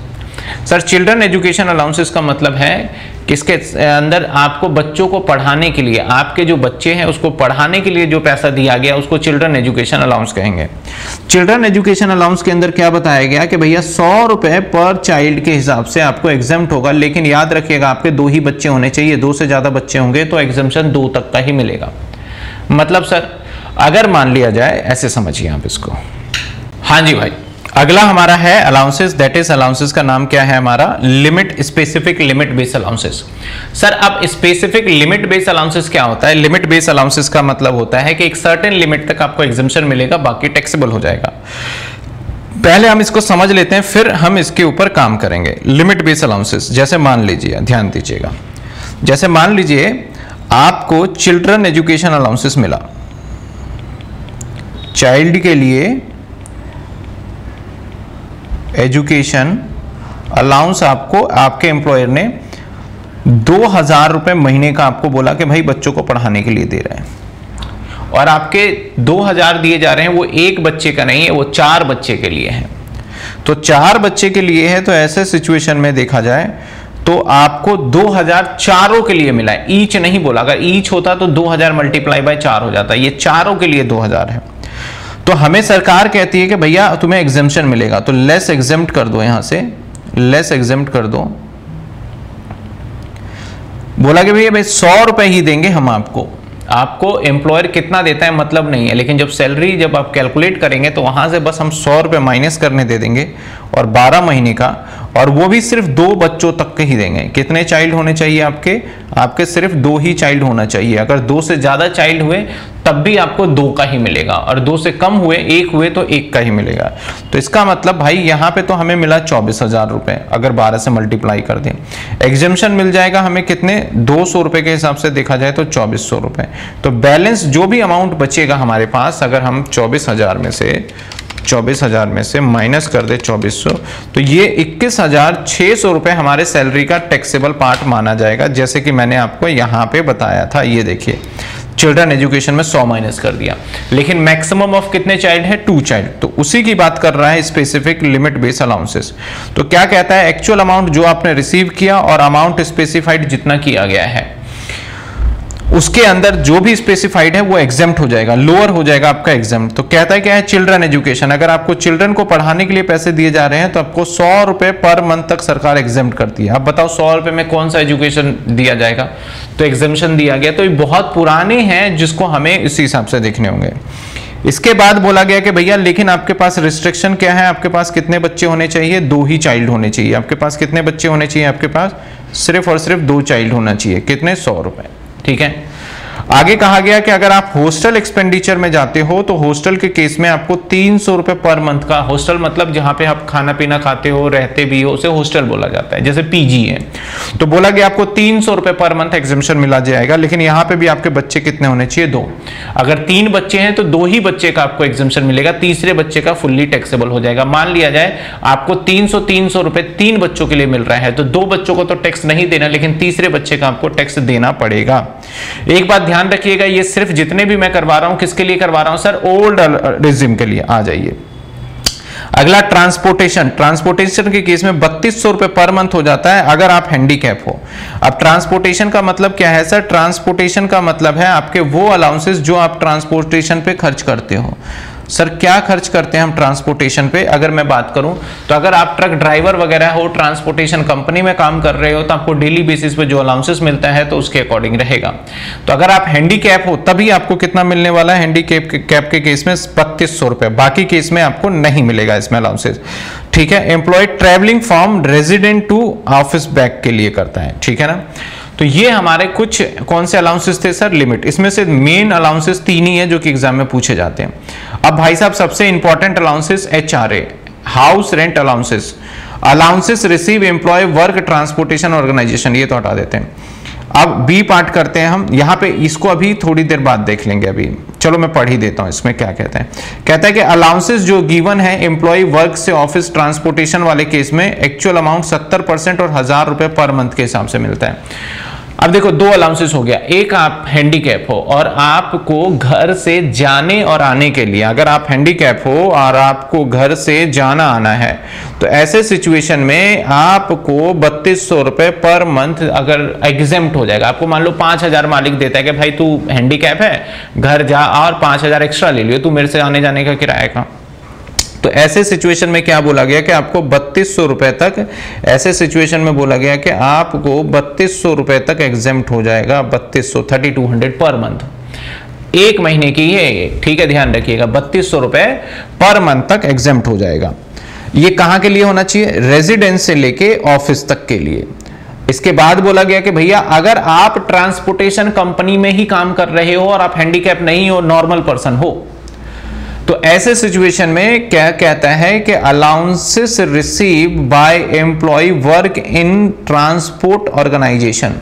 Sir children education allowances का मतलब है किसके अंदर आपको बच्चों को पढ़ाने के लिए, आपके जो बच्चे हैं उसको पढ़ाने के लिए जो पैसा दिया गया उसको चिल्ड्रन एजुकेशन अलाउंस कहेंगे। चिल्ड्रन एजुकेशन अलाउंस के अंदर क्या बताया गया कि भैया 100 रुपए पर चाइल्ड के हिसाब से आपको एग्जाम्प्ट होगा, लेकिन याद रखिएगा आपके 2 ही बच्चे होने चाहिए, 2 से ज्यादा बच्चे होंगे तो एग्जाम्पशन 2 तक का ही मिलेगा। मतलब सर अगर मान लिया जाए, ऐसे समझिए आप इसको। हाँ जी भाई, अगला हमारा है अलाउंसेस, दैट इज अलाउंसेस का नाम क्या है हमारा, limit specific limit base allowances. Sir अब स्पेसिफिक लिमिट बेस अलाउंसेस क्या होता है, लिमिट बेस अलाउंसेस का मतलब होता है कि एक सर्टेन लिमिट तक आपको एग्जम्पशन मिलेगा, बाकी टैक्सेबल हो जाएगा। पहले हम इसको समझ लेते हैं फिर हम इसके ऊपर काम करेंगे। लिमिट बेस अलाउंसेस जैसे मान लीजिए, ध्यान दीजिएगा, जैसे मान लीजिए आपको चिल्ड्रन एजुकेशन अलाउंसेस मिला, चाइल्ड के लिए एजुकेशन अलाउंस आपको आपके एम्प्लॉयर ने 2000 रुपए महीने का आपको बोला कि भाई बच्चों को पढ़ाने के लिए दे रहे हैं, और आपके 2000 दिए जा रहे हैं वो एक बच्चे का नहीं है, वो 4 बच्चे के लिए है। तो 4 बच्चे के लिए है, तो ऐसे सिचुएशन में देखा जाए तो आपको 2000 चारों के लिए मिला है, ईच नहीं बोला, अगर ईच होता तो 2000 मल्टीप्लाई बाय 4 हो जाता, ये चारों के लिए 2000 है। तो हमें सरकार कहती है कि भैया तुम्हें एग्जेम्पशन मिलेगा, तो लेस एग्जेम्प्ट कर दो, यहां से लेस एग्जेम्प्ट कर दो। बोला कि भैया भाई 100 रुपए ही देंगे हम आपको एम्प्लॉयर कितना देता है मतलब नहीं है, लेकिन जब सैलरी जब आप कैलकुलेट करेंगे तो वहां से बस हम 100 रुपए माइनस करने दे देंगे, और 12 महीने का, और वो भी सिर्फ 2 बच्चों तक के ही देंगे। कितने चाइल्ड होने चाहिए आपके सिर्फ 2 ही चाइल्ड होना चाहिए। अगर 2 से ज्यादा चाइल्ड हुए तब भी आपको 2 का ही मिलेगा, और 2 से कम हुए, 1 हुए तो 1 का ही मिलेगा। तो इसका मतलब भाई यहाँ पे तो हमें मिला 24,000 रुपए, अगर 12 से मल्टीप्लाई कर दें। एग्जेम्पशन मिल जाएगा हमें कितने, 200 रुपए के हिसाब से देखा जाए तो 2400 रुपए। तो बैलेंस जो भी अमाउंट बचेगा हमारे पास, अगर हम 24,000 में से माइनस कर दे 2400, तो ये 21,600 रुपए हमारे सैलरी का टैक्सेबल पार्ट माना जाएगा, जैसे कि मैंने आपको यहां पे बताया था। ये देखिए चिल्ड्रन एजुकेशन में 100 माइनस कर दिया, लेकिन मैक्सिमम ऑफ कितने चाइल्ड है, 2 चाइल्ड, तो उसी की बात कर रहा है स्पेसिफिक लिमिट बेस अलाउंसेस। तो क्या कहता है, एक्चुअल अमाउंट जो आपने रिसीव किया और अमाउंट स्पेसिफाइड जितना किया गया है उसके अंदर जो भी स्पेसिफाइड है वो एग्जेम्प्ट हो जाएगा, लोअर हो जाएगा आपका एग्जेम्प्ट। तो कहता है क्या है, चिल्ड्रन एजुकेशन, अगर आपको चिल्ड्रन को पढ़ाने के लिए पैसे दिए जा रहे हैं तो आपको 100 रुपए पर मंथ तक सरकार एग्जेम्प्ट करती है। अब बताओ 100 रुपए में कौन सा एजुकेशन दिया जाएगा, तो एग्जेम्पशन दिया गया। तो ये बहुत पुराने हैं जिसको हमें इसी हिसाब से देखने होंगे। इसके बाद बोला गया कि भैया लेकिन आपके पास रिस्ट्रिक्शन क्या है, आपके पास कितने बच्चे होने चाहिए, 2 ही चाइल्ड होने चाहिए। आपके पास कितने बच्चे होने चाहिए, आपके पास सिर्फ और सिर्फ 2 चाइल्ड होना चाहिए। कितने, 100 रुपए। ठीक है, आगे कहा गया कि अगर आप हॉस्टल एक्सपेंडिचर में जाते हो तो हॉस्टल के केस में आपको 300 रुपए पर मंथ का, हॉस्टल मतलब जहां पे आप खाना पीना खाते हो, रहते भी हो, उसे हॉस्टल बोला जाता है, जैसे पीजी है। तो बोला गया आपको 300 रुपए पर मंथ एग्जेम्पशन मिला जाएगा, लेकिन यहां पे भी आपके बच्चे कितने होने चाहिए, 2। अगर 3 बच्चे हैं तो 2 ही बच्चे का आपको एग्जेम्पशन मिलेगा, तीसरे बच्चे का फुल्ली टैक्सेबल हो जाएगा। मान लिया जाए आपको 300 रुपए 3 बच्चों के लिए मिल रहा है, तो 2 बच्चों को तो टैक्स नहीं देना, लेकिन तीसरे बच्चे का आपको टैक्स देना पड़ेगा। एक बात ध्यान रखिएगा, ये सिर्फ जितने भी मैं करवा रहा हूं किसके लिए करवा रहा हूं सर, ओल्ड रिजिम के लिए। आ जाइए अगला, ट्रांसपोर्टेशन। ट्रांसपोर्टेशन के केस में 3200 रुपए पर मंथ हो जाता है अगर आप हैंडीकैप हो। अब ट्रांसपोर्टेशन का मतलब क्या है सर, ट्रांसपोर्टेशन का मतलब है आपके वो अलाउंसेस जो आप ट्रांसपोर्टेशन पे खर्च करते हो। सर क्या खर्च करते हैं हम ट्रांसपोर्टेशन पे, अगर मैं बात करूं तो अगर आप ट्रक ड्राइवर वगैरह हो, ट्रांसपोर्टेशन कंपनी में काम कर रहे हो, तो आपको डेली बेसिस पे जो अलाउंसेस मिलता है तो उसके अकॉर्डिंग रहेगा। तो अगर आप हैंडीकैप हो तभी आपको कितना मिलने वाला है, हैंडीकैप के केस में 3200 रुपए, बाकी केस में आपको नहीं मिलेगा इसमें अलाउंसेस। ठीक है, employ travelling from resident to office back के लिए करता है। ठीक है ना, तो ये हमारे कुछ कौन से अलाउंसेस थे सर, लिमिट। इसमें से मेन अलाउंसेस 3 ही है जो कि एग्जाम में पूछे जाते हैं। अब भाई साहब सबसे important allowances HRA, house rent allowances, allowances receive employ work transportation organisation, ये तो हटा देते हैं। अब बी पार्ट करते हैं हम। यहां पे इसको अभी थोड़ी देर बाद देख लेंगे, अभी चलो मैं पढ़ ही देता हूं इसमें क्या कहते हैं। कहता है कि अलाउंसेस जो गिवन है एम्प्लॉय वर्क से ऑफिस ट्रांसपोर्टेशन वाले केस में एक्चुअल अमाउंट 70% और 1000 रुपए पर मंथ के हिसाब से मिलता है। अब देखो दो अलाउंसेस हो गया, एक आप हैंडीकैप हो और आपको घर से जाने और आने के लिए, अगर आप हैंडीकैप हो और आपको घर से जाना आना है तो ऐसे सिचुएशन में आपको 3200 रुपए पर मंथ अगर एग्जेम्प्ट हो जाएगा। आपको मान लो 5000 मालिक देता है कि भाई तू हैंडीकैप है, घर जा और 5000 एक्स्ट्रा ले लियो तू मेरे से आने जाने का किराया का। तो ऐसे सिचुएशन में क्या बोला गया कि आपको 3200 रुपए तक, ऐसे सिचुएशन में बोला गया कि आपको 3200 रुपए तक एग्जेम्प्ट हो जाएगा। 3200 पर मंथ, एक महीने की है, ठीक है, ध्यान रखिएगा 3200 रुपए पर मंथ तक एग्जेम्प्ट हो जाएगा। ये कहां के लिए होना चाहिए? रेजिडेंस से लेके ऑफिस तक के लिए। इसके बाद बोला गया कि भैया अगर आप ट्रांसपोर्टेशन कंपनी में ही काम कर रहे हो और आप हैंडीकैप नहीं हो, नॉर्मल पर्सन हो, तो ऐसे सिचुएशन में क्या कहता है कि allowances receive by employ work in transport organisation,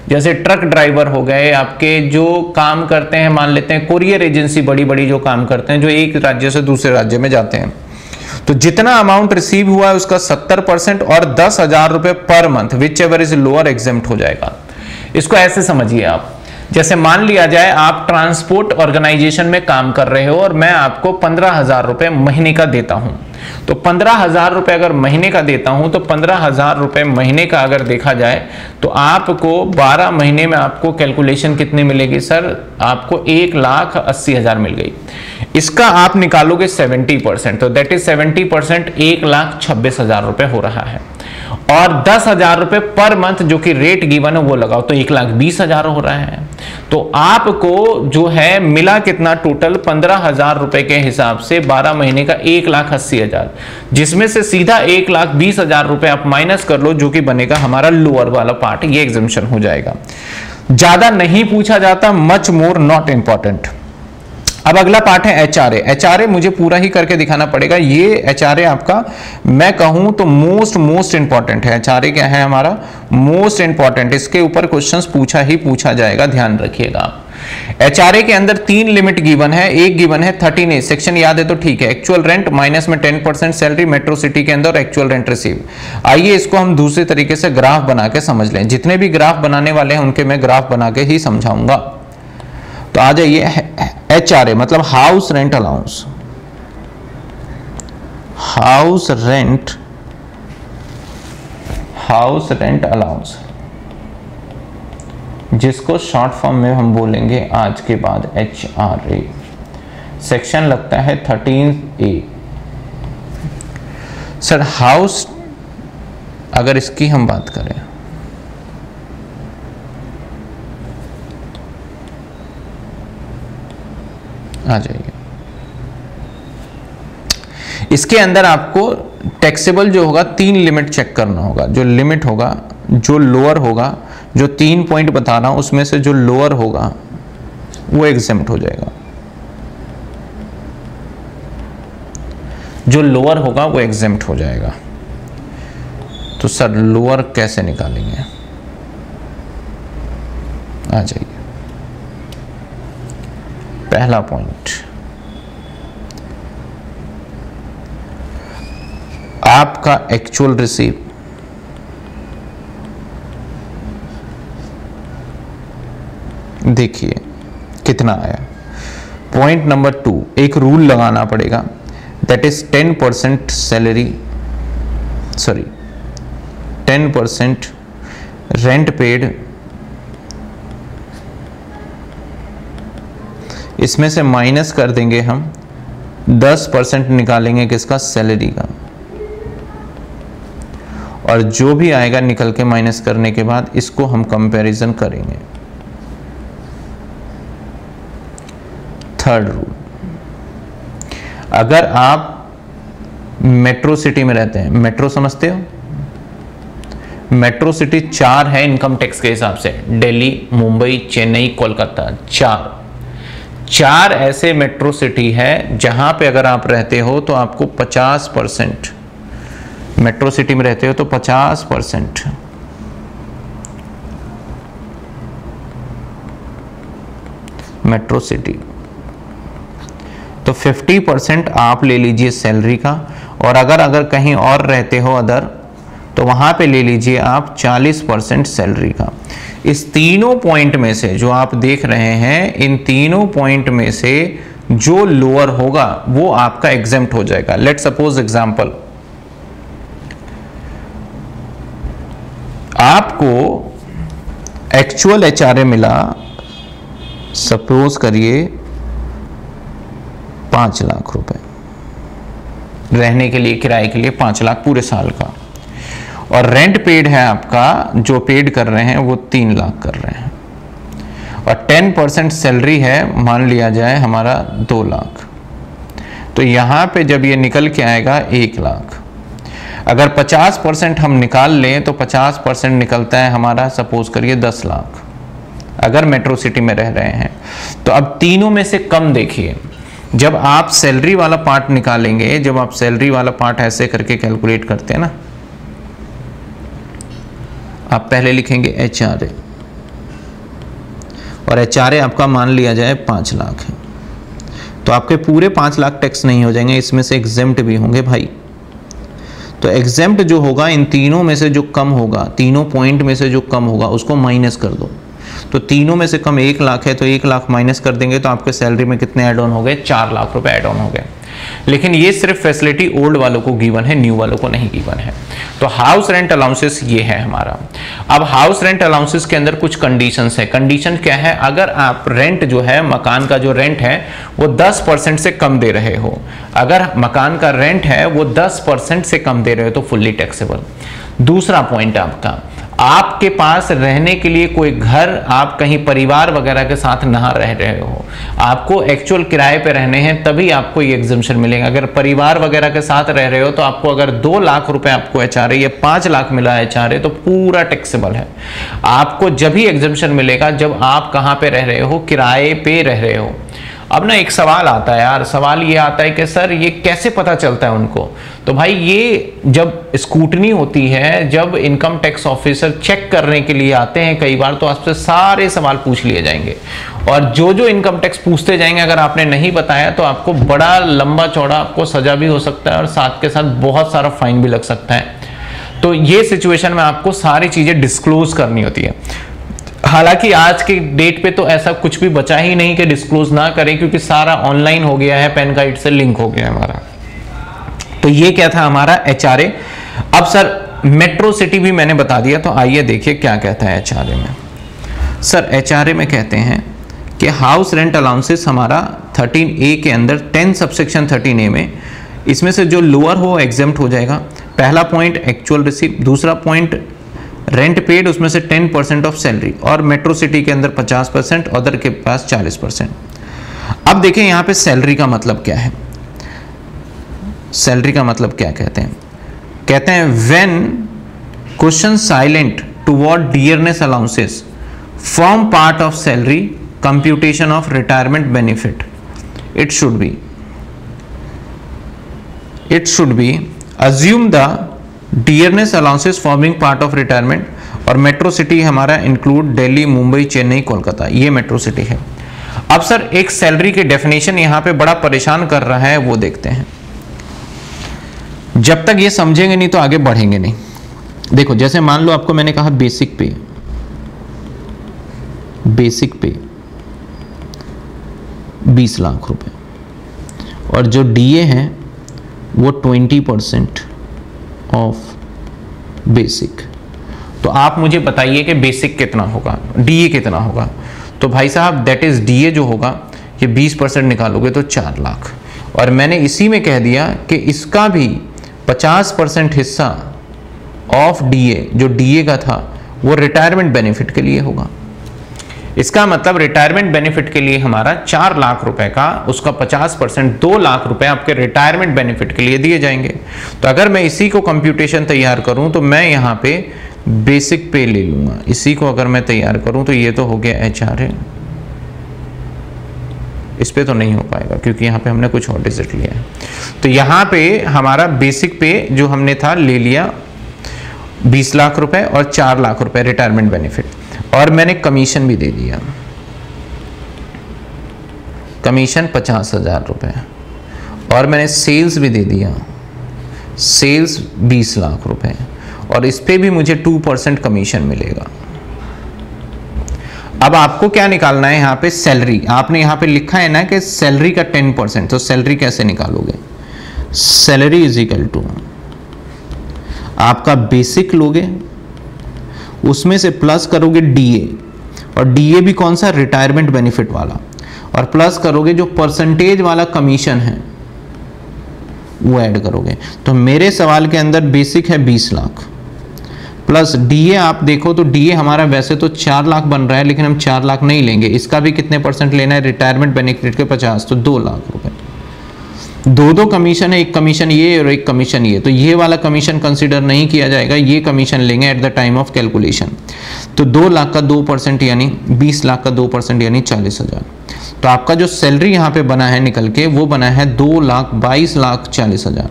जैसे ट्रक ड्राइवर हो गए आपके जो काम करते हैं, मान लेते हैं कोरियर एजेंसी, बड़ी बड़ी जो काम करते हैं, जो एक राज्य से दूसरे राज्य में जाते हैं, तो जितना अमाउंट रिसीव हुआ है उसका 70% और 10,000 रुपए per month which ever is lower exempt हो जाएगा। इसको ऐसे समझिए आप, जैसे मान लिया जाए आप ट्रांसपोर्ट ऑर्गेनाइजेशन में काम कर रहे हो और मैं आपको 15,000 रुपए महीने का देता हूं, तो 15,000 रुपए अगर महीने का देता हूं तो 15,000 रुपए महीने का अगर देखा जाए तो आपको 12 महीने में आपको कैलकुलेशन कितनी मिलेगी सर? आपको 1,80,000 मिल गई। इसका आप निकालोगे 70%, तो दैट इज 70% 1,26,000 रुपए हो रहा है। और 10,000 रुपए पर मंथ जो कि रेट गिवन है वो लगाओ तो 1,20,000 हो रहा है। तो आपको जो है मिला कितना टोटल? 15,000 रुपए के हिसाब से 12 महीने का 1,80,000, जिसमें से सीधा 1,20,000 रुपए आप माइनस कर लो जो कि बनेगा हमारा लोअर वाला पार्ट, ये एग्जम्पशन हो जाएगा। ज्यादा नहीं पूछा जाता, मच मोर नॉट इंपॉर्टेंट। अब अगला पार्ट है एचआरए। एचआरए मुझे पूरा ही करके दिखाना पड़ेगा। ये एचआरए आपका मैं कहूं तो मोस्ट इंपॉर्टेंट है। एचआरए क्या है हमारा? Most important. इसके ऊपर क्वेश्चंस पूछा ही पूछा जाएगा, ध्यान रखिएगा आप। एचआरए के अंदर 3 लिमिट गिवन है। एक गिवन है 13A, सेक्शन याद है तो ठीक है, एक्चुअल रेंट माइनस में 10% सैलरी मेट्रो सिटी के अंदर एक्चुअल रेंट रिसीव। आइए इसको हम दूसरे तरीके से ग्राफ बना के समझ लें। जितने भी ग्राफ बनाने वाले हैं उनके मैं ग्राफ बना के ही समझाऊंगा। तो आ जाइए, एचआरए मतलब house rent allowance, house rent allowance, जिसको शॉर्ट फॉर्म में हम बोलेंगे आज के बाद एचआरए। सेक्शन लगता है 13A। सर हाउस, अगर इसकी हम बात करें, आ जाइए, इसके अंदर आपको टैक्सेबल जो होगा 3 लिमिट चेक करना होगा। जो लिमिट होगा, जो लोअर होगा, जो 3 पॉइंट बता रहा हूं उसमें से जो लोअर होगा वो एग्जेम्प्ट हो जाएगा। जो लोअर होगा वो एग्जेम्प्ट हो जाएगा। तो सर लोअर कैसे निकालेंगे? आ जाइए, पहला पॉइंट, आपका एक्चुअल रिसीव, देखिए कितना आया। पॉइंट नंबर 2, एक रूल लगाना पड़ेगा, that is 10% salary, sorry 10% rent paid, इसमें से माइनस कर देंगे हम 10% निकालेंगे किसका? सैलरी का, और जो भी आएगा निकल के माइनस करने के बाद इसको हम कंपैरिजन करेंगे। थर्ड रूल, अगर आप मेट्रो सिटी में रहते हैं, मेट्रो समझते हो? मेट्रो सिटी 4 है इनकम टैक्स के हिसाब से, दिल्ली, मुंबई, चेन्नई, कोलकाता, 4 ऐसे मेट्रो सिटी है जहां पे अगर आप रहते हो तो आपको 50%, मेट्रो सिटी में रहते हो तो 50% मेट्रो सिटी। तो 50% आप ले लीजिए सैलरी का, और अगर कहीं और रहते हो अदर, तो वहां पे ले लीजिए आप 40% सैलरी का। इस तीनों पॉइंट में से जो आप देख रहे हैं, इन तीनों पॉइंट में से जो लोअर होगा वो आपका एग्जेम्प्ट हो जाएगा। लेट सपोज एग्जांपल, आपको एक्चुअल एचआरए मिला, सपोज करिए 5 लाख रुपए, रहने के लिए, किराए के लिए 5 लाख पूरे साल का, और रेंट पेड है आपका, जो पेड कर रहे हैं वो 3 लाख कर रहे हैं, और 10% सैलरी है, मान लिया जाए हमारा 2 लाख। तो यहां पे जब ये निकल के आएगा 1 लाख, अगर 50% हम निकाल लें तो 50% निकलता है हमारा, सपोज करिए 10 लाख, अगर मेट्रो सिटी में रह रहे हैं। तो अब तीनों में से कम देखिए, जब आप सैलरी वाला पार्ट निकालेंगे, जब आप सैलरी वाला पार्ट ऐसे करके कैलकुलेट करते हैं ना, आप पहले लिखेंगे एचआरए, और एचआरए आपका मान लिया जाए 5 लाख है, तो आपके पूरे 5 लाख टैक्स नहीं हो जाएंगे, इसमें से एग्जेम्प्ट भी होंगे भाई। तो एग्जेम्प्ट जो होगा, इन तीनों में से जो कम होगा, तीनों पॉइंट में से जो कम होगा उसको माइनस कर दो। तो तीनों में से कम 1 लाख है, तो 1 लाख माइनस कर देंगे, तो आपके सैलरी में कितने ऐड ऑन हो गए? 4 लाख रुपए ऐड ऑन हो गए। लेकिन ये सिर्फ फैसिलिटी ओल्ड वालों को गिवन है, न्यू वालों को नहीं गिवन है। तो हाउस रेंट अलाउंसेस ये है हमारा। अब हाउस रेंट अलाउंसेस के अंदर कुछ कंडीशंस है। कंडीशन क्या है? अगर आप रेंट जो है, मकान का जो रेंट है वो 10% से कम दे रहे हो, अगर मकान का रेंट है वो 10% से कम दे रहे हो तो फुल्ली टैक्सेबल। दूसरा पॉइंट आपका, आपके पास रहने के लिए कोई घर, आप कहीं परिवार वगैरह के साथ ना रह रहे हो, आपको एक्चुअल किराए पे रहने हैं, तभी आपको ये एग्जम्पशन मिलेगा। अगर परिवार वगैरह के साथ रह रहे हो तो आपको अगर 2 लाख रुपए आपको एचआरए या 5 लाख मिला एचआरए तो पूरा टैक्सेबल है। आपको जब ही एग्जम्पशन मिलेगा जब आप कहां पे रह रहे हो, किराए पे रह रहे हो। अब ना एक सवाल आता है यार, सवाल ये आता है कि सर ये कैसे पता चलता है उनको? तो भाई ये जब स्कूटनी होती है, जब इनकम टैक्स ऑफिसर चेक करने के लिए आते हैं कई बार, तो आपसे सारे सवाल पूछ लिए जाएंगे, और जो जो इनकम टैक्स पूछते जाएंगे, अगर आपने नहीं बताया तो आपको बड़ा लंबा चौड़ा आपको सजा भी हो सकता है और साथ के साथ बहुत सारा फाइन भी लग सकता है। तो ये सिचुएशन में आपको सारी चीजें डिस्क्लोज करनी होती है। हालांकि आज के डेट पे तो ऐसा कुछ भी बचा ही नहीं कि डिस्क्लोज ना करें, क्योंकि सारा ऑनलाइन हो गया है, पैन कार्ड से लिंक हो गया है हमारा। तो ये क्या था हमारा एचआरए। अब सर मेट्रो सिटी भी मैंने बता दिया, तो आइए देखिए क्या कहता है एचआरए में। सर एचआरए में कहते हैं कि हाउस रेंट अलाउंसेस हमारा 13A के अंदर 10 सबसेक्शन 13A में, इसमें से जो लोअर हो एग्जेम्प्ट हो जाएगा। पहला पॉइंट एक्चुअल रिसीव, दूसरा पॉइंट रेंट पेड, उसमें से 10% ऑफ सैलरी, और मेट्रो सिटी के अंदर 50%, अदर के पास 40%। अब देखें यहां पे सैलरी का मतलब क्या है। सैलरी का मतलब क्या कहते हैं? कहते हैं when question silent toward dearness allowances form part of salary computation of retirement benefit, it should be assume the dearness allowances forming part of retirement, और मेट्रो सिटी हमारा इंक्लूड दिल्ली, मुंबई, चेन्नई, कोलकाता, ये मेट्रो सिटी है। अब सर एक सैलरी के डेफिनेशन यहां पे बड़ा परेशान कर रहा है, वो देखते हैं। जब तक ये समझेंगे नहीं तो आगे बढ़ेंगे नहीं। देखो जैसे मान लो आपको मैंने कहा बेसिक पे 20 लाख रुपए, और जो डीए है वो 20% ऑफ बेसिक। तो आप मुझे बताइए कि बेसिक कितना होगा, डीए कितना होगा? तो भाई साहब दैट इज डीए जो होगा, ये 20% निकालोगे तो 4 लाख, और मैंने इसी में कह दिया कि इसका भी 50% हिस्सा ऑफ डीए, जो डीए का था वो रिटायरमेंट बेनिफिट के लिए होगा। इसका मतलब रिटायरमेंट बेनिफिट के लिए हमारा 4 लाख रुपए का, उसका 50% 2 लाख रुपए आपके रिटायरमेंट बेनिफिट के लिए दिए जाएंगे। तो अगर मैं इसी को कंप्यूटेशन तैयार करूं तो मैं यहां पे बेसिक पे ले लूंगा, इसी को अगर मैं तैयार करूं तो ये तो हो गया एचआरए। इस पे तो नहीं हो पाएगा क्योंकि यहाँ पे हमने कुछ और डिजिट लिया है। तो यहाँ पे हमारा बेसिक पे जो हमने था ले लिया 20 लाख रुपए और 4 लाख रुपए रिटायरमेंट बेनिफिट, और मैंने कमीशन भी दे दिया। कमीशन 50,000 रुपये, और मैंने सेल्स भी दे दिया, सेल्स 20 लाख रुपए, और इस पे भी मुझे 2% कमीशन मिलेगा। अब आपको क्या निकालना है यहाँ पे? सैलरी। आपने यहाँ पे लिखा है ना कि सैलरी का 10%, तो सैलरी कैसे निकालोगे? सैलरी इज इक्वल टू आपका बेसिक लोगे, उसमें से प्लस करोगे डीए, और डीए भी कौन सा? रिटायरमेंट बेनिफिट वाला, और प्लस करोगे जो परसेंटेज वाला कमीशन है वो ऐड करोगे। तो मेरे सवाल के अंदर बेसिक है 20 लाख प्लस डीए। आप देखो तो डीए हमारा वैसे तो 4 लाख बन रहा है, लेकिन हम 4 लाख नहीं लेंगे, इसका भी कितने परसेंट लेना है? रिटायरमेंट बेनिफिट के 50, तो 2 लाख रुपए। दो कमीशन है, एक कमीशन ये और एक कमीशन ये, तो ये वाला कमीशन कंसीडर नहीं किया जाएगा, ये कमीशन लेंगे at the time of calculation. तो 2 लाख का 2% यानी 20 लाख का 2% यानी 40,000। तो आपका जो सैलरी यहाँ पे बना है निकल के, वो बना है 2,22,40,000।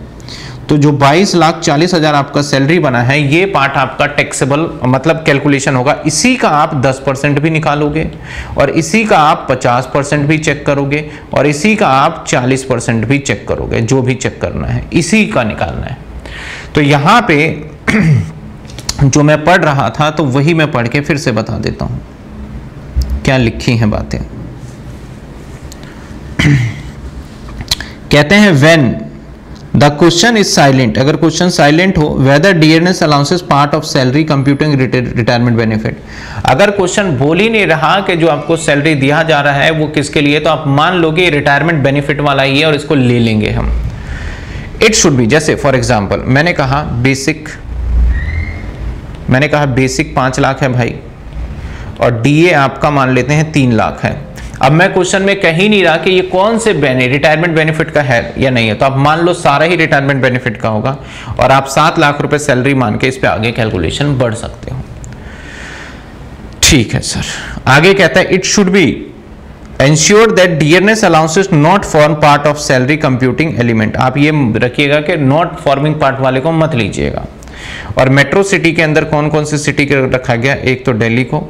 तो जो 22,40,000 आपका सैलरी बना है, ये पार्ट आपका टैक्सेबल मतलब कैलकुलेशन होगा। इसी का आप 10% भी निकालोगे, और इसी का आप 50% भी चेक करोगे, और इसी का आप 40% भी चेक करोगे। जो भी चेक करना है इसी का निकालना है। तो यहाँ पे जो मैं पढ़ रहा था, तो वही मैं पढ़ के फिर से बता देता हूँ क्या लिखी हैं बातें। कहते हैं when the question is silent, अगर क्वेश्चन साइलेंट हो, whether dearness allowances part of salary computing retirement benefit. अगर क्वेश्चन बोल ही नहीं रहा कि जो आपको सैलरी दिया जा रहा है वो किसके लिए, तो आप मान लोगे रिटायरमेंट बेनिफिट वाला ही है और इसको ले लेंगे हम। इट शुड बी, जैसे फॉर एग्जाम्पल मैंने कहा बेसिक 5 लाख है भाई, और डीए आपका मान लेते हैं 3 लाख है। अब मैं क्वेश्चन में कह ही नहीं रहा कि ये कौन से रिटायरमेंट बेनिफिट का है या नहीं है, तो आप मान लो सारा ही रिटायरमेंट बेनिफिट का होगा, और आप 7 लाख रुपए सैलरी मान के इस पे आगे कैलकुलेशन बढ़ सकते हो। ठीक है सर। आगे कहता है it should be ensure that dearness allowances not form part of salary computing element. आप ये रखिएगा कि नॉट फॉर्मिंग पार्ट वाले को मत लीजिएगा। और मेट्रो सिटी के अंदर कौन कौन सी सिटी को रखा गया? एक तो दिल्ली को,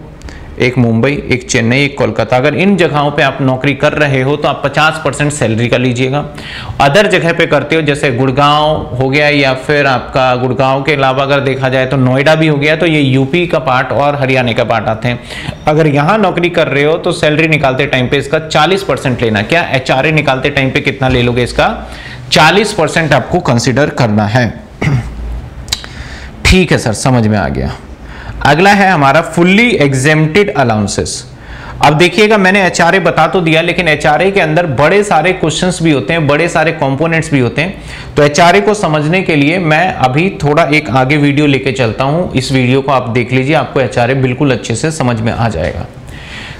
एक मुंबई, एक चेन्नई, एक कोलकाता। अगर इन जगहों पे आप नौकरी कर रहे हो तो आप 50% सैलरी का लीजिएगा। अदर जगह पे करते हो, जैसे गुड़गांव हो गया, या फिर आपका गुड़गांव के अलावा अगर देखा जाए तो नोएडा भी हो गया, तो ये यूपी का पार्ट और हरियाणा का पार्ट आते हैं। अगर यहाँ नौकरी कर रहे हो तो सैलरी निकालते टाइम पे इसका 40% लेना। क्या एचआरए निकालते टाइम पे कितना ले लोगे? इसका 40% आपको कंसिडर करना है। ठीक है सर, समझ में आ गया। अगला है हमारा फुल्ली एग्जेम्प्टेड अलाउंसेस। अब देखिएगा, मैंने एचआरए बता तो दिया, लेकिन एचआरए के अंदर बड़े सारे क्वेश्चंस भी होते हैं, बड़े सारे कंपोनेंट्स भी होते हैं। तो एचआरए को समझने के लिए मैं अभी थोड़ा एक आगे वीडियो लेके चलता हूं। इस वीडियो को आप देख लीजिए, आपको एचआरए बिल्कुल अच्छे से समझ में आ जाएगा।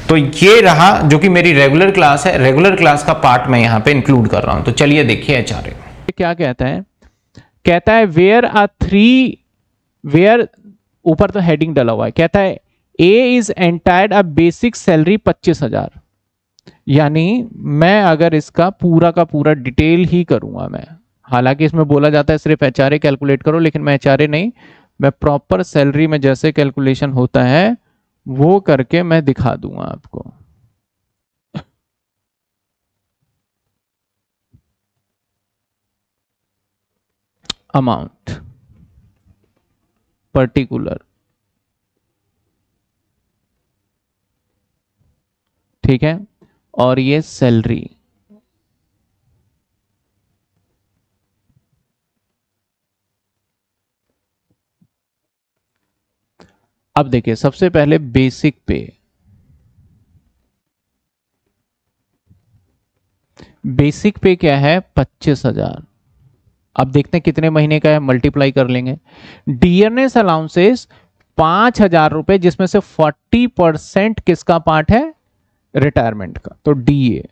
तो ये रहा जो कि मेरी रेगुलर क्लास है, रेगुलर क्लास का पार्ट मैं यहाँ पे इंक्लूड कर रहा हूं। तो चलिए देखिए एचआरए क्या कहता है। कहता है वेयर ऊपर तो हेडिंग डला हुआ है। कहता है ए इज एंटायर्ड अ बेसिक सैलरी 25,000। यानी मैं अगर इसका पूरा का पूरा डिटेल ही करूंगा मैं, हालांकि इसमें बोला जाता है सिर्फ एचआरए कैलकुलेट करो, लेकिन मैं एचआरए नहीं, मैं प्रॉपर सैलरी में जैसे कैलकुलेशन होता है वो करके मैं दिखा दूंगा आपको। अमाउंट पर्टिकुलर, ठीक है, और ये सैलरी। अब देखिए, सबसे पहले बेसिक पे, बेसिक पे क्या है? 25,000। अब देखते हैं कितने महीने का है, मल्टीप्लाई कर लेंगे। डियरनेस अलाउंसेस 5,000 रुपए, जिसमें से 40% किसका पार्ट है? रिटायरमेंट का। तो डीए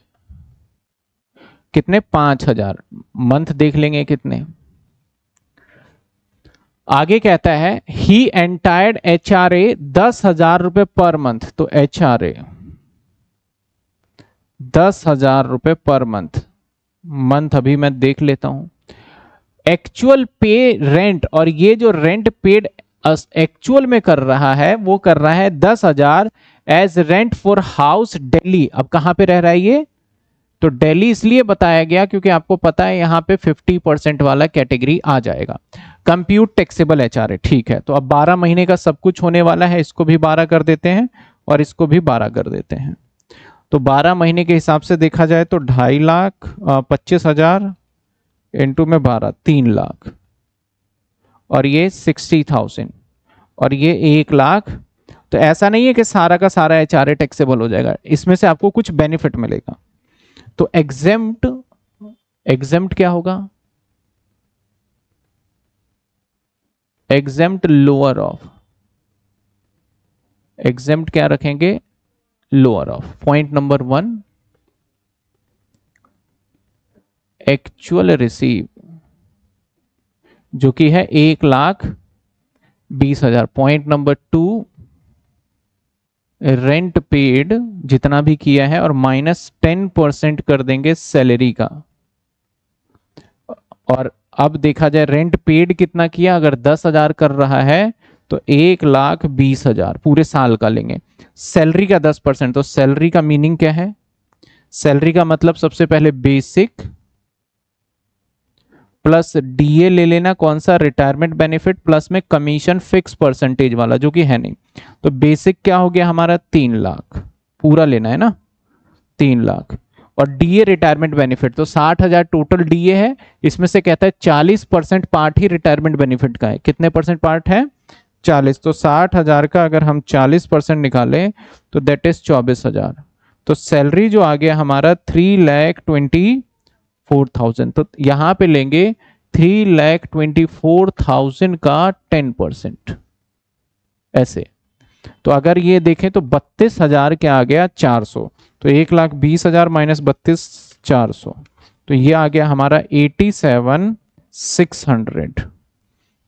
कितने? 5,000। मंथ देख लेंगे कितने। आगे कहता है ही एंटायर्ड एचआरए 10,000 रुपए पर मंथ। तो एचआरए 10,000 रुपए पर मंथ। मंथ अभी मैं देख लेता हूं। एक्चुअल पे रेंट, और ये जो रेंट पेड एक्चुअल में कर रहा है वो कर रहा है 10,000 as rent for house Delhi. अब कहां पे रह रहा है ये? तो दिल्ली इसलिए बताया गया क्योंकि आपको पता है यहाँ पे 50% वाला कैटेगरी आ जाएगा। कंप्यूट टैक्सेबल एचआरए, ठीक है। तो अब 12 महीने का सब कुछ होने वाला है, इसको भी 12 कर देते हैं और इसको भी 12 कर देते हैं। तो 12 महीने के हिसाब से देखा जाए तो 2,25,000 इंटू में 12 3 लाख, और ये 60,000 और ये 1 लाख। तो ऐसा नहीं है कि सारा का सारा एचआरए टैक्सेबल हो जाएगा, इसमें से आपको कुछ बेनिफिट मिलेगा। तो एग्जेम्प्ट क्या होगा? एग्जेम्प्ट लोअर ऑफ, एग्जेम्प्ट क्या रखेंगे? Lower of. Point number 1, actual receive जो कि है 1,20,000। पॉइंट नंबर 2, रेंट पेड जितना भी किया है और -10% कर देंगे सैलरी का। और अब देखा जाए रेंट पेड कितना किया, अगर 10,000 कर रहा है तो 1,20,000 पूरे साल का लेंगे। सैलरी का 10%, तो सैलरी का मीनिंग क्या है? सैलरी का मतलब सबसे पहले बेसिक प्लस डीए ले लेना, कौन सा? रिटायरमेंट बेनिफिट, प्लस में कमीशन फिक्स परसेंटेज वाला जो कि है नहीं। तो बेसिक क्या हो गया हमारा? 3 लाख पूरा लेना है ना, 3 लाख। और डीए रिटायरमेंट बेनिफिट तो 60,000 टोटल डीए है, इसमें से कहता है 40% पार्ट ही रिटायरमेंट बेनिफिट का है। कितने परसेंट पार्ट है? 40। तो 60,000 का अगर हम 40% निकालें तो दैट इज 24,000। तो सैलरी जो आ गया हमारा 3,24,000। तो यहां पे लेंगे 3,24,000 का 10% ऐसे। तो अगर ये देखें तो 32,000 क्या आ गया? 400। तो 1,20,000 माइनस 32,400, तो ये आ गया हमारा 87,600।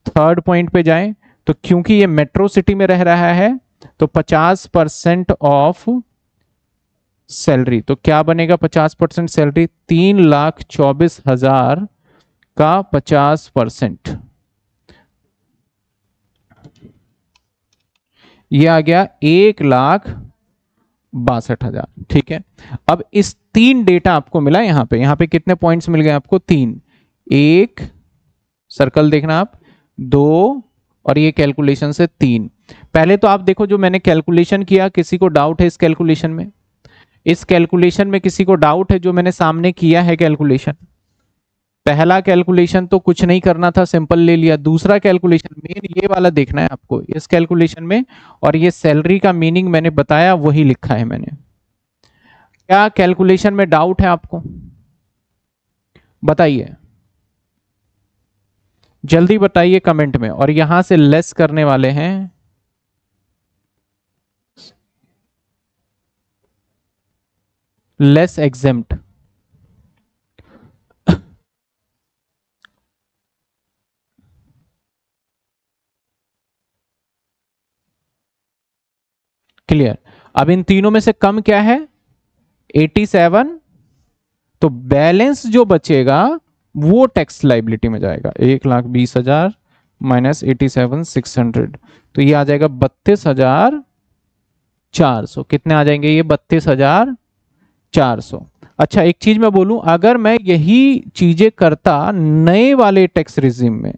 थर्ड पॉइंट पे जाएं तो क्योंकि ये मेट्रो सिटी में रह रहा है तो 50% ऑफ सैलरी, तो क्या बनेगा 50% सैलरी? 3,24,000 का 50%, ये आ गया 1,62,000। ठीक है। अब इस 3 डेटा आपको मिला यहां पे कितने पॉइंट्स मिल गए आपको? 3। 1 सर्कल देखना आप, 2 और ये कैलकुलेशन से 3। पहले तो आप देखो जो मैंने कैलकुलेशन किया, किसी को डाउट है इस कैलकुलेशन में? इस कैलकुलेशन में किसी को डाउट है जो मैंने सामने किया है कैलकुलेशन? पहला कैलकुलेशन तो कुछ नहीं करना था, सिंपल ले लिया। दूसरा कैलकुलेशन मेन ये वाला देखना है आपको इस कैलकुलेशन में, और ये सैलरी का मीनिंग मैंने बताया वही लिखा है मैंने। क्या कैलकुलेशन में डाउट है आपको? बताइए, जल्दी बताइए कमेंट में। और यहां से लेस करने वाले हैं, लेस एग्जेम्प्ट। क्लियर? अब इन तीनों में से कम क्या है? 87। तो बैलेंस जो बचेगा वो टैक्स लाइबिलिटी में जाएगा। 1,20,000 माइनस 87,600, तो ये आ जाएगा 32,400। कितने आ जाएंगे ये? 32,400। अच्छा एक चीज मैं बोलूं, अगर मैं यही चीजें करता नए वाले टैक्स रिजिम में,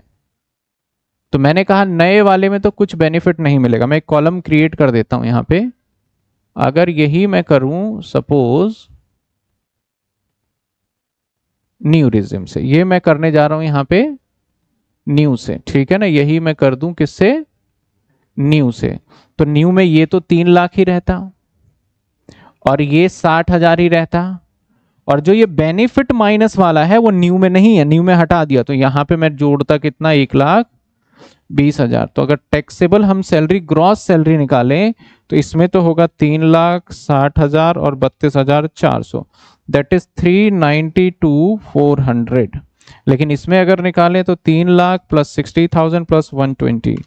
तो मैंने कहा नए वाले में तो कुछ बेनिफिट नहीं मिलेगा। मैं एक कॉलम क्रिएट कर देता हूं यहां पे। अगर यही मैं करूं सपोज न्यू रिजिम से, ये मैं करने जा रहा हूं यहां पे न्यू से, ठीक है ना? यही मैं कर दूं किससे? न्यू से। तो न्यू में ये तो 3 लाख ही रहता और ये 60,000 ही रहता, और जो ये बेनिफिट माइनस वाला है वो न्यू में नहीं है, न्यू में हटा दिया। तो यहां पे मैं जोड़ता कितना? 1,20,000। तो अगर टैक्सेबल हम सैलरी ग्रॉस सैलरी निकालें तो इसमें तो होगा 3,60,000 और 32,400, दैट इज 3,92,400। लेकिन इसमें अगर निकालें तो 3 लाख प्लस 60,000 प्लस 120,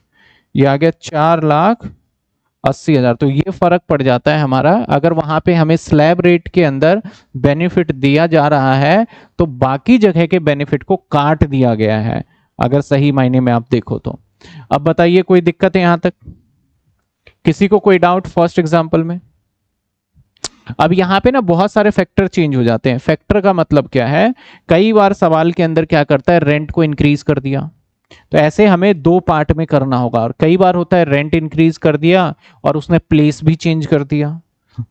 ये आ गया 4,80,000। तो ये फर्क पड़ जाता है हमारा। अगर वहां पे हमें स्लैब रेट के अंदर बेनिफिट दिया जा रहा है तो बाकी जगह के बेनिफिट को काट दिया गया है, अगर सही मायने में आप देखो तो। अब बताइए कोई दिक्कत है यहां तक? किसी को कोई डाउट फर्स्ट एग्जांपल में? अब यहाँ पे ना बहुत सारे फैक्टर चेंज हो जाते हैं। फैक्टर का मतलब क्या है, कई बार सवाल के अंदर क्या करता है, रेंट को इंक्रीज कर दिया, तो ऐसे हमें दो पार्ट में करना होगा। और कई बार होता है रेंट इंक्रीज कर दिया और उसने प्लेस भी चेंज कर दिया,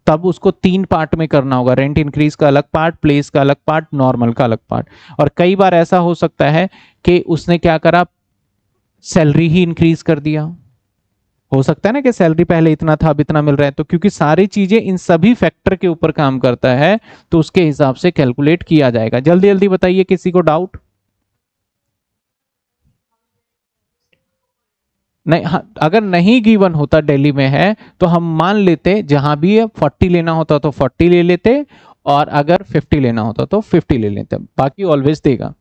तब उसको तीन पार्ट में करना होगा, रेंट इंक्रीज का अलग पार्ट, प्लेस का अलग पार्ट, नॉर्मल का अलग पार्ट। और कई बार ऐसा हो सकता है कि उसने क्या करा, सैलरी ही इंक्रीज कर दिया। हो सकता है ना कि सैलरी पहले इतना था अब इतना मिल रहा है, तो क्योंकि सारी चीजें इन सभी फैक्टर के ऊपर काम करता है तो उसके हिसाब से कैलकुलेट किया जाएगा। जल्दी जल्दी बताइए, किसी को डाउट नहीं? हाँ, अगर नहीं गिवन होता दिल्ली में है तो हम मान लेते जहां भी 40 लेना होता तो 40 ले लेते, और अगर 50 लेना होता तो 50 ले लेते, बाकी ऑलवेज देगा।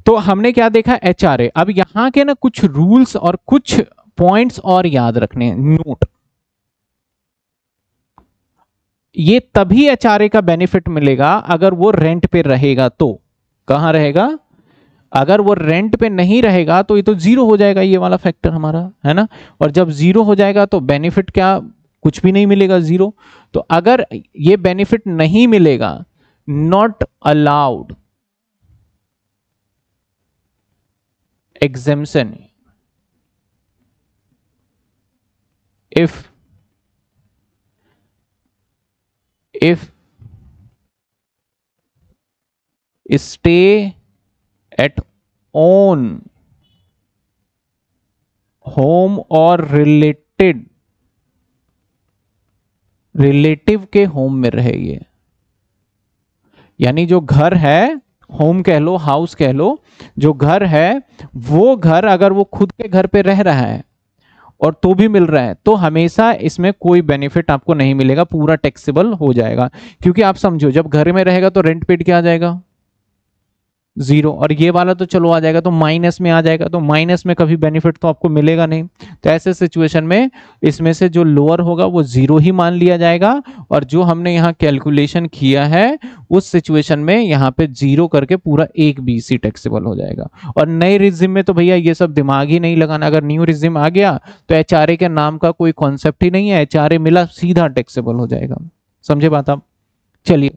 तो हमने क्या देखा, एचआरए। अब यहां के ना कुछ रूल्स और कुछ पॉइंट्स और याद रखने, नोट। ये तभी एचआरए का बेनिफिट मिलेगा अगर वो रेंट पे रहेगा। तो कहां रहेगा, अगर वो रेंट पे नहीं रहेगा तो ये तो जीरो हो जाएगा, ये वाला फैक्टर हमारा, है ना। और जब जीरो हो जाएगा तो बेनिफिट क्या, कुछ भी नहीं मिलेगा, जीरो। तो अगर ये बेनिफिट नहीं मिलेगा, not allowed exemption if stay at own home और रिलेटिव के होम में रहे। ये यानी जो घर है, होम कह लो, हाउस कह लो, जो घर है वो घर अगर वो खुद के घर पे रह रहा है और तो भी मिल रहा है तो हमेशा इसमें कोई बेनिफिट आपको नहीं मिलेगा, पूरा टैक्सेबल हो जाएगा। क्योंकि आप समझो, जब घर में रहेगा तो रेंट पेड क्या आ जाएगा, जीरो। और ये वाला तो चलो आ जाएगा तो माइनस में आ जाएगा, तो माइनस में कभी बेनिफिट तो आपको मिलेगा नहीं। तो ऐसे सिचुएशन में इसमें से जो लोअर होगा वो जीरो ही मान लिया जाएगा, और जो हमने यहाँ कैलकुलेशन किया है उस सिचुएशन में यहाँ पे जीरो करके पूरा एक बीसी टैक्सेबल हो जाएगा। और नए रिजिम में तो भैया ये सब दिमाग ही नहीं लगाना, अगर न्यू रिजिम आ गया तो एचआरए के नाम का कोई कॉन्सेप्ट ही नहीं है, एचआरए मिला सीधा टैक्सेबल हो जाएगा। समझे बात आप? चलिए,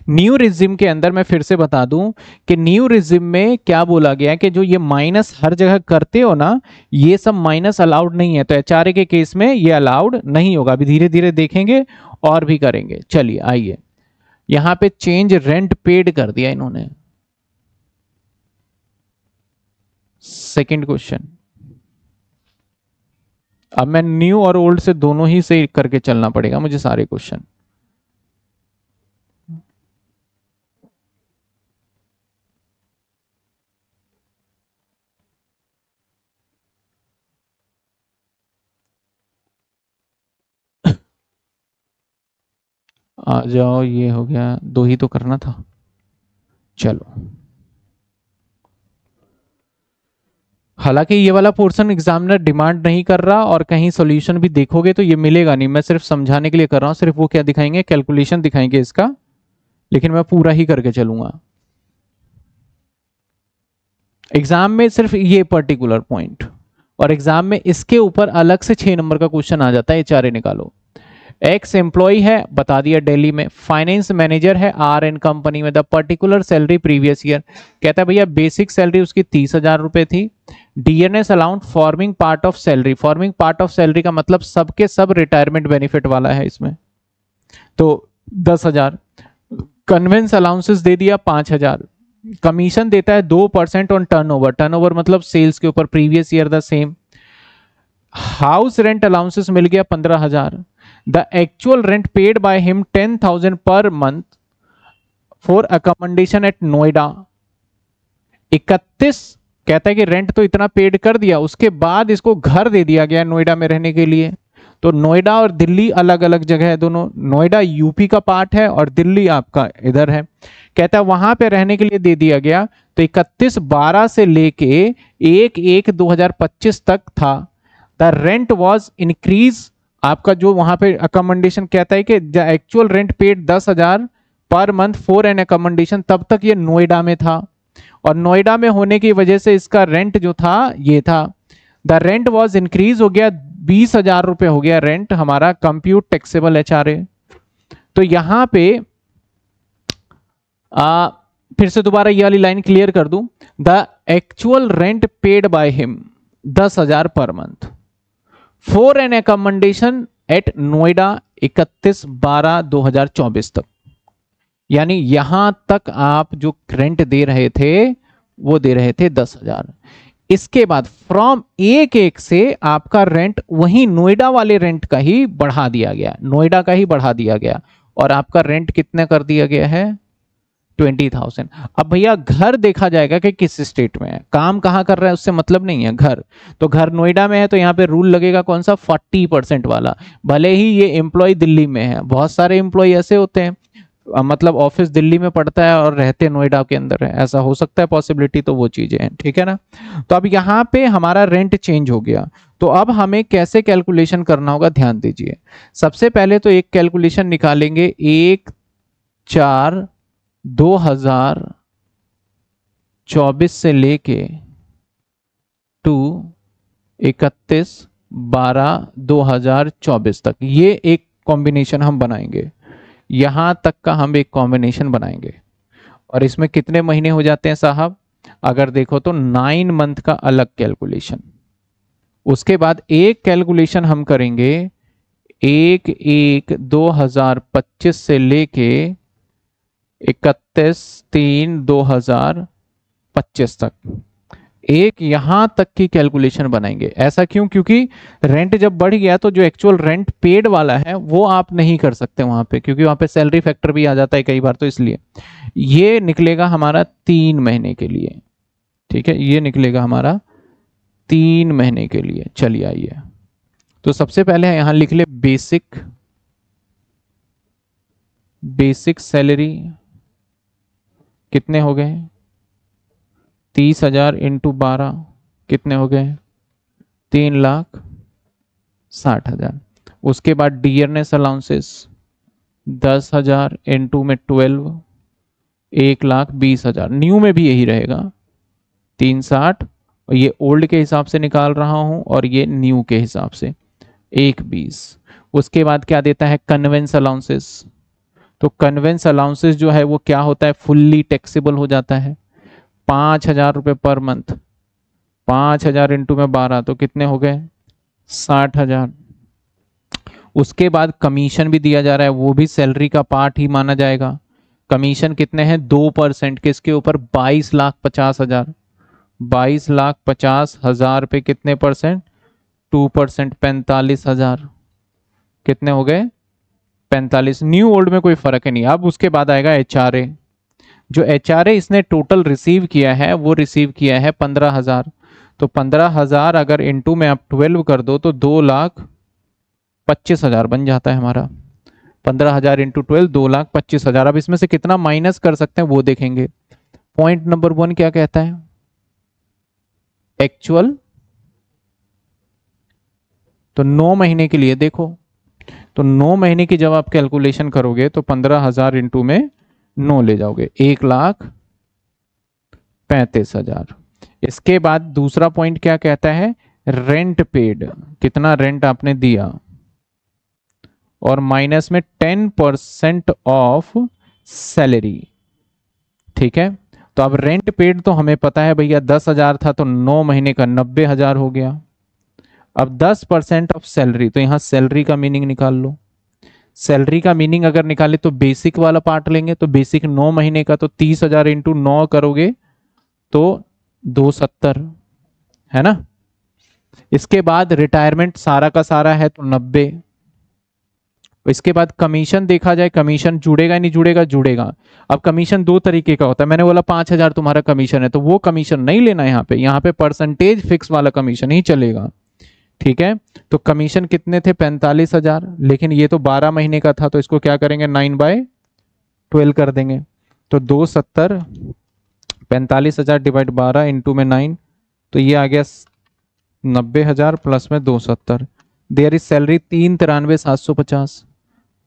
न्यू रिजिम के अंदर मैं फिर से बता दूं कि न्यू रिजिम में क्या बोला गया है कि जो ये माइनस हर जगह करते हो ना, ये सब माइनस अलाउड नहीं है। तो एचआरए के केस में ये अलाउड नहीं होगा। अभी धीरे धीरे देखेंगे और भी करेंगे। चलिए आइए, यहां पे चेंज रेंट पेड कर दिया इन्होंने। सेकंड क्वेश्चन, अब मैं न्यू और ओल्ड से दोनों ही से करके चलना पड़ेगा मुझे सारे क्वेश्चन। आ जाओ, ये हो गया, दो ही तो करना था। चलो, हालांकि ये वाला पोर्शन एग्जामिनर डिमांड नहीं कर रहा और कहीं सॉल्यूशन भी देखोगे तो ये मिलेगा नहीं, मैं सिर्फ समझाने के लिए कर रहा हूं। सिर्फ वो क्या दिखाएंगे, कैलकुलेशन दिखाएंगे इसका, लेकिन मैं पूरा ही करके चलूंगा। एग्जाम में सिर्फ ये पर्टिकुलर पॉइंट, और एग्जाम में इसके ऊपर अलग से 6 नंबर का क्वेश्चन आ जाता है, एचआरए निकालो। एक्स एम्प्लॉय है, बता दिया दिल्ली में, फाइनेंस मैनेजर है आर एन कंपनी में, the particular salary previous year, कहता है भैया बेसिक सैलरी उसकी 30,000 रुपए थी, dearness allowance forming part of salary, forming part of salary का मतलब सबके सब रिटायरमेंट बेनिफिट वाला है इसमें, तो 10,000, कन्वेंस अलाउंसेस दे दिया 5,000, कमीशन देता है 2% ऑन टर्नओवर, टर्नओवर मतलब सेल्स के ऊपर, previous year the same, house rent allowances मिल गया 15,000, the actual rent paid by him 10,000 per month for accommodation at Noida, 31 कहता है कि रेंट तो इतना पेड कर दिया, उसके बाद इसको घर दे दिया गया नोएडा में रहने के लिए। तो नोएडा और दिल्ली अलग अलग जगह है दोनों, नोएडा यूपी का पार्ट है और दिल्ली आपका इधर है, कहता है वहां पे रहने के लिए दे दिया गया। तो 31/12 से लेके 1/1/2025 तक था, द रेंट वॉज इंक्रीज, आपका जो वहां पे अकोमोडेशन कहता है कि actual rent paid 10,000 per month for N accommodation, तब तक ये नोएडा में था, और नोएडा में होने की वजह से इसका रेंट जो था ये था, द रेंट वॉज इंक्रीज हो गया 20,000 रुपए हो गया रेंट हमारा कंप्यूट टैक्सेबल HRA। तो यहां पे फिर से दोबारा ये वाली लाइन क्लियर कर दूं, the actual rent paid by him 10,000 per month for an accommodation at Noida 31/12/2024 तक। यानी यहां तक आप जो रेंट दे रहे थे वो दे रहे थे 10,000। इसके बाद फ्रॉम 1/1 से आपका रेंट वही नोएडा वाले रेंट का ही बढ़ा दिया गया, नोएडा का ही बढ़ा दिया गया, और आपका रेंट कितना कर दिया गया है 20,000। अब भैया घर देखा जाएगा कि किस स्टेट में है, काम कहां कर रहा है उससे मतलब नहीं है। घर तो घर नोएडा में है तो यहां पे रूल लगेगा कौन सा 40% वाला, भले ही ये एम्प्लॉय दिल्ली में है। बहुत सारे एम्प्लॉय ऐसे होते हैं मतलब ऑफिस दिल्ली में पड़ता है और रहते नोएडा के अंदर है, ऐसा हो सकता है पॉसिबिलिटी, तो वो चीजें हैं, ठीक है ना। तो अब यहाँ पे हमारा रेंट चेंज हो गया, तो अब हमें कैसे कैलकुलेशन करना होगा ध्यान दीजिए। सबसे पहले तो एक कैलकुलेशन निकालेंगे 1/4/2024 से लेके टू 31/12/2024 तक, ये एक कॉम्बिनेशन हम बनाएंगे, यहां तक का हम एक कॉम्बिनेशन बनाएंगे। और इसमें कितने महीने हो जाते हैं साहब, अगर देखो तो 9 मंथ का अलग कैलकुलेशन। उसके बाद एक कैलकुलेशन हम करेंगे 1/1/2025 से लेके 31/3/2025 तक, एक यहां तक की कैलकुलेशन बनाएंगे। ऐसा क्यों, क्योंकि रेंट जब बढ़ गया तो जो एक्चुअल रेंट पेड वाला है वो आप नहीं कर सकते वहां पे, क्योंकि वहां पे सैलरी फैक्टर भी आ जाता है कई बार, तो इसलिए ये निकलेगा हमारा 3 महीने के लिए, ठीक है, ये निकलेगा हमारा 3 महीने के लिए। चलिए आइए, तो सबसे पहले यहां लिख ले बेसिक सैलरी कितने हो गए 30,000 इंटू 12 कितने हो गए 3,60,000। उसके बाद डियरनेस अलाउंसेस 10,000 इंटू में 12 1,20,000। न्यू में भी यही रहेगा 360, और ये ओल्ड के हिसाब से निकाल रहा हूं और ये न्यू के हिसाब से 1,20। उसके बाद क्या देता है कन्वेंस अलाउंसेस, तो कन्वेंस अलाउंसेस जो है वो क्या होता है फुल्ली टैक्सेबल हो जाता है 5,000 रुपए पर मंथ, 5,000 इंटू में 12 तो कितने हो गए 60,000। उसके बाद कमीशन भी दिया जा रहा है, वो भी सैलरी का पार्ट ही माना जाएगा। कमीशन कितने हैं 2% किसके ऊपर 22,50,000, 22,50,000 पे कितने परसेंट 2%, 45,000 कितने हो गए 45। न्यू ओल्ड में कोई फर्क है नहीं। अब उसके बाद आएगा HRA, जो HRA इसने टोटल रिसीव किया है वो रिसीव किया है 15,000, तो 15,000 अगर इंटू में आप 12 कर दो तो 2,25,000 बन जाता है हमारा। 15,000 इंटू 12 2,25,000। अब इसमें से कितना माइनस कर सकते हैं वो देखेंगे। पॉइंट नंबर 1 क्या कहता है एक्चुअल, तो 9 महीने के लिए देखो, तो 9 महीने की जब आप कैलकुलेशन करोगे तो 15,000 इंटू में 9 ले जाओगे 1,35,000। इसके बाद दूसरा पॉइंट क्या कहता है रेंट पेड, कितना रेंट आपने दिया, और माइनस में 10% ऑफ सैलरी, ठीक है। तो अब रेंट पेड तो हमें पता है भैया 10,000 था, तो 9 महीने का 90,000 हो गया। अब 10% ऑफ सैलरी, तो यहां सैलरी का मीनिंग निकाल लो। सैलरी का मीनिंग अगर निकाले तो बेसिक वाला पार्ट लेंगे, तो बेसिक 9 महीने का, तो 30,000 इंटू 9 करोगे तो 270 है ना। इसके बाद रिटायरमेंट सारा का सारा है तो 90। इसके बाद कमीशन देखा जाए, कमीशन जुड़ेगा नहीं जुड़ेगा, जुड़ेगा। अब कमीशन 2 तरीके का होता है, मैंने बोला 5,000 तुम्हारा कमीशन है तो वो कमीशन नहीं लेना है यहाँ पे परसेंटेज फिक्स वाला कमीशन ही चलेगा, ठीक है। तो कमीशन कितने थे 45,000, लेकिन ये तो 12 महीने का था, तो इसको क्या करेंगे 9/12 कर देंगे, तो 270 45,000 डिवाइड 12 इंटू में 9, तो ये आ गया 90,000 प्लस में 270। There is salary 3,93,750,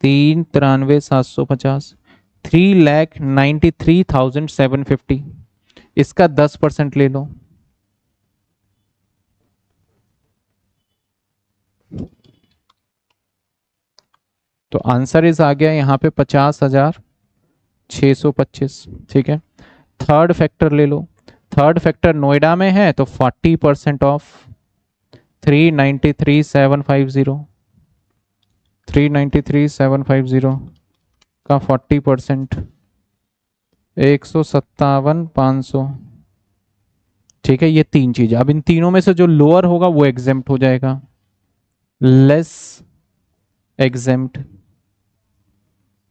3,93,750, 3,93,750। इसका 10% ले लो, तो आंसर इज आ गया यहाँ पे 50,625। ठीक है, थर्ड फैक्टर ले लो। थर्ड फैक्टर नोएडा में है तो 40% ऑफ 393,750, 393,750 का 40%, 157,500। ठीक है, ये तीन चीज। अब इन तीनों में से जो लोअर होगा वो एग्जेम्प्ट हो जाएगा, लेस एग्जेम्प्ट।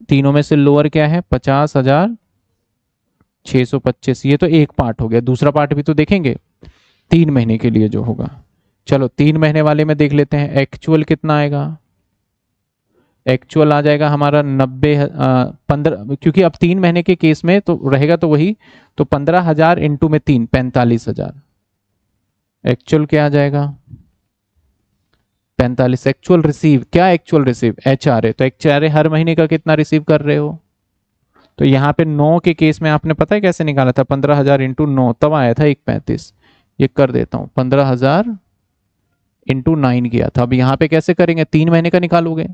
तीनों में से लोअर क्या है? 50,625। ये तो एक पार्ट हो गया, दूसरा पार्ट भी तो देखेंगे 3 महीने के लिए जो होगा। चलो 3 महीने वाले में देख लेते हैं, एक्चुअल कितना आएगा। एक्चुअल आ जाएगा हमारा 15, क्योंकि अब 3 महीने के केस में तो रहेगा तो वही, तो 15,000 इंटू में 3, 45,000। एक्चुअल क्या आ जाएगा? 45। एक्चुअल रिसीव, क्या एक्चुअल रिसीव? HRA। तो HRA हर महीने का कितना रिसीव कर रहे हो? तो यहाँ पे 9 के केस में आपने पता है कैसे निकाला था? 15,000 इंटू 9, तब आया था 135। ये कर देता हूं, 15,000 इंटू 9 किया था। अब यहाँ पे कैसे करेंगे? 3 महीने का निकालोगे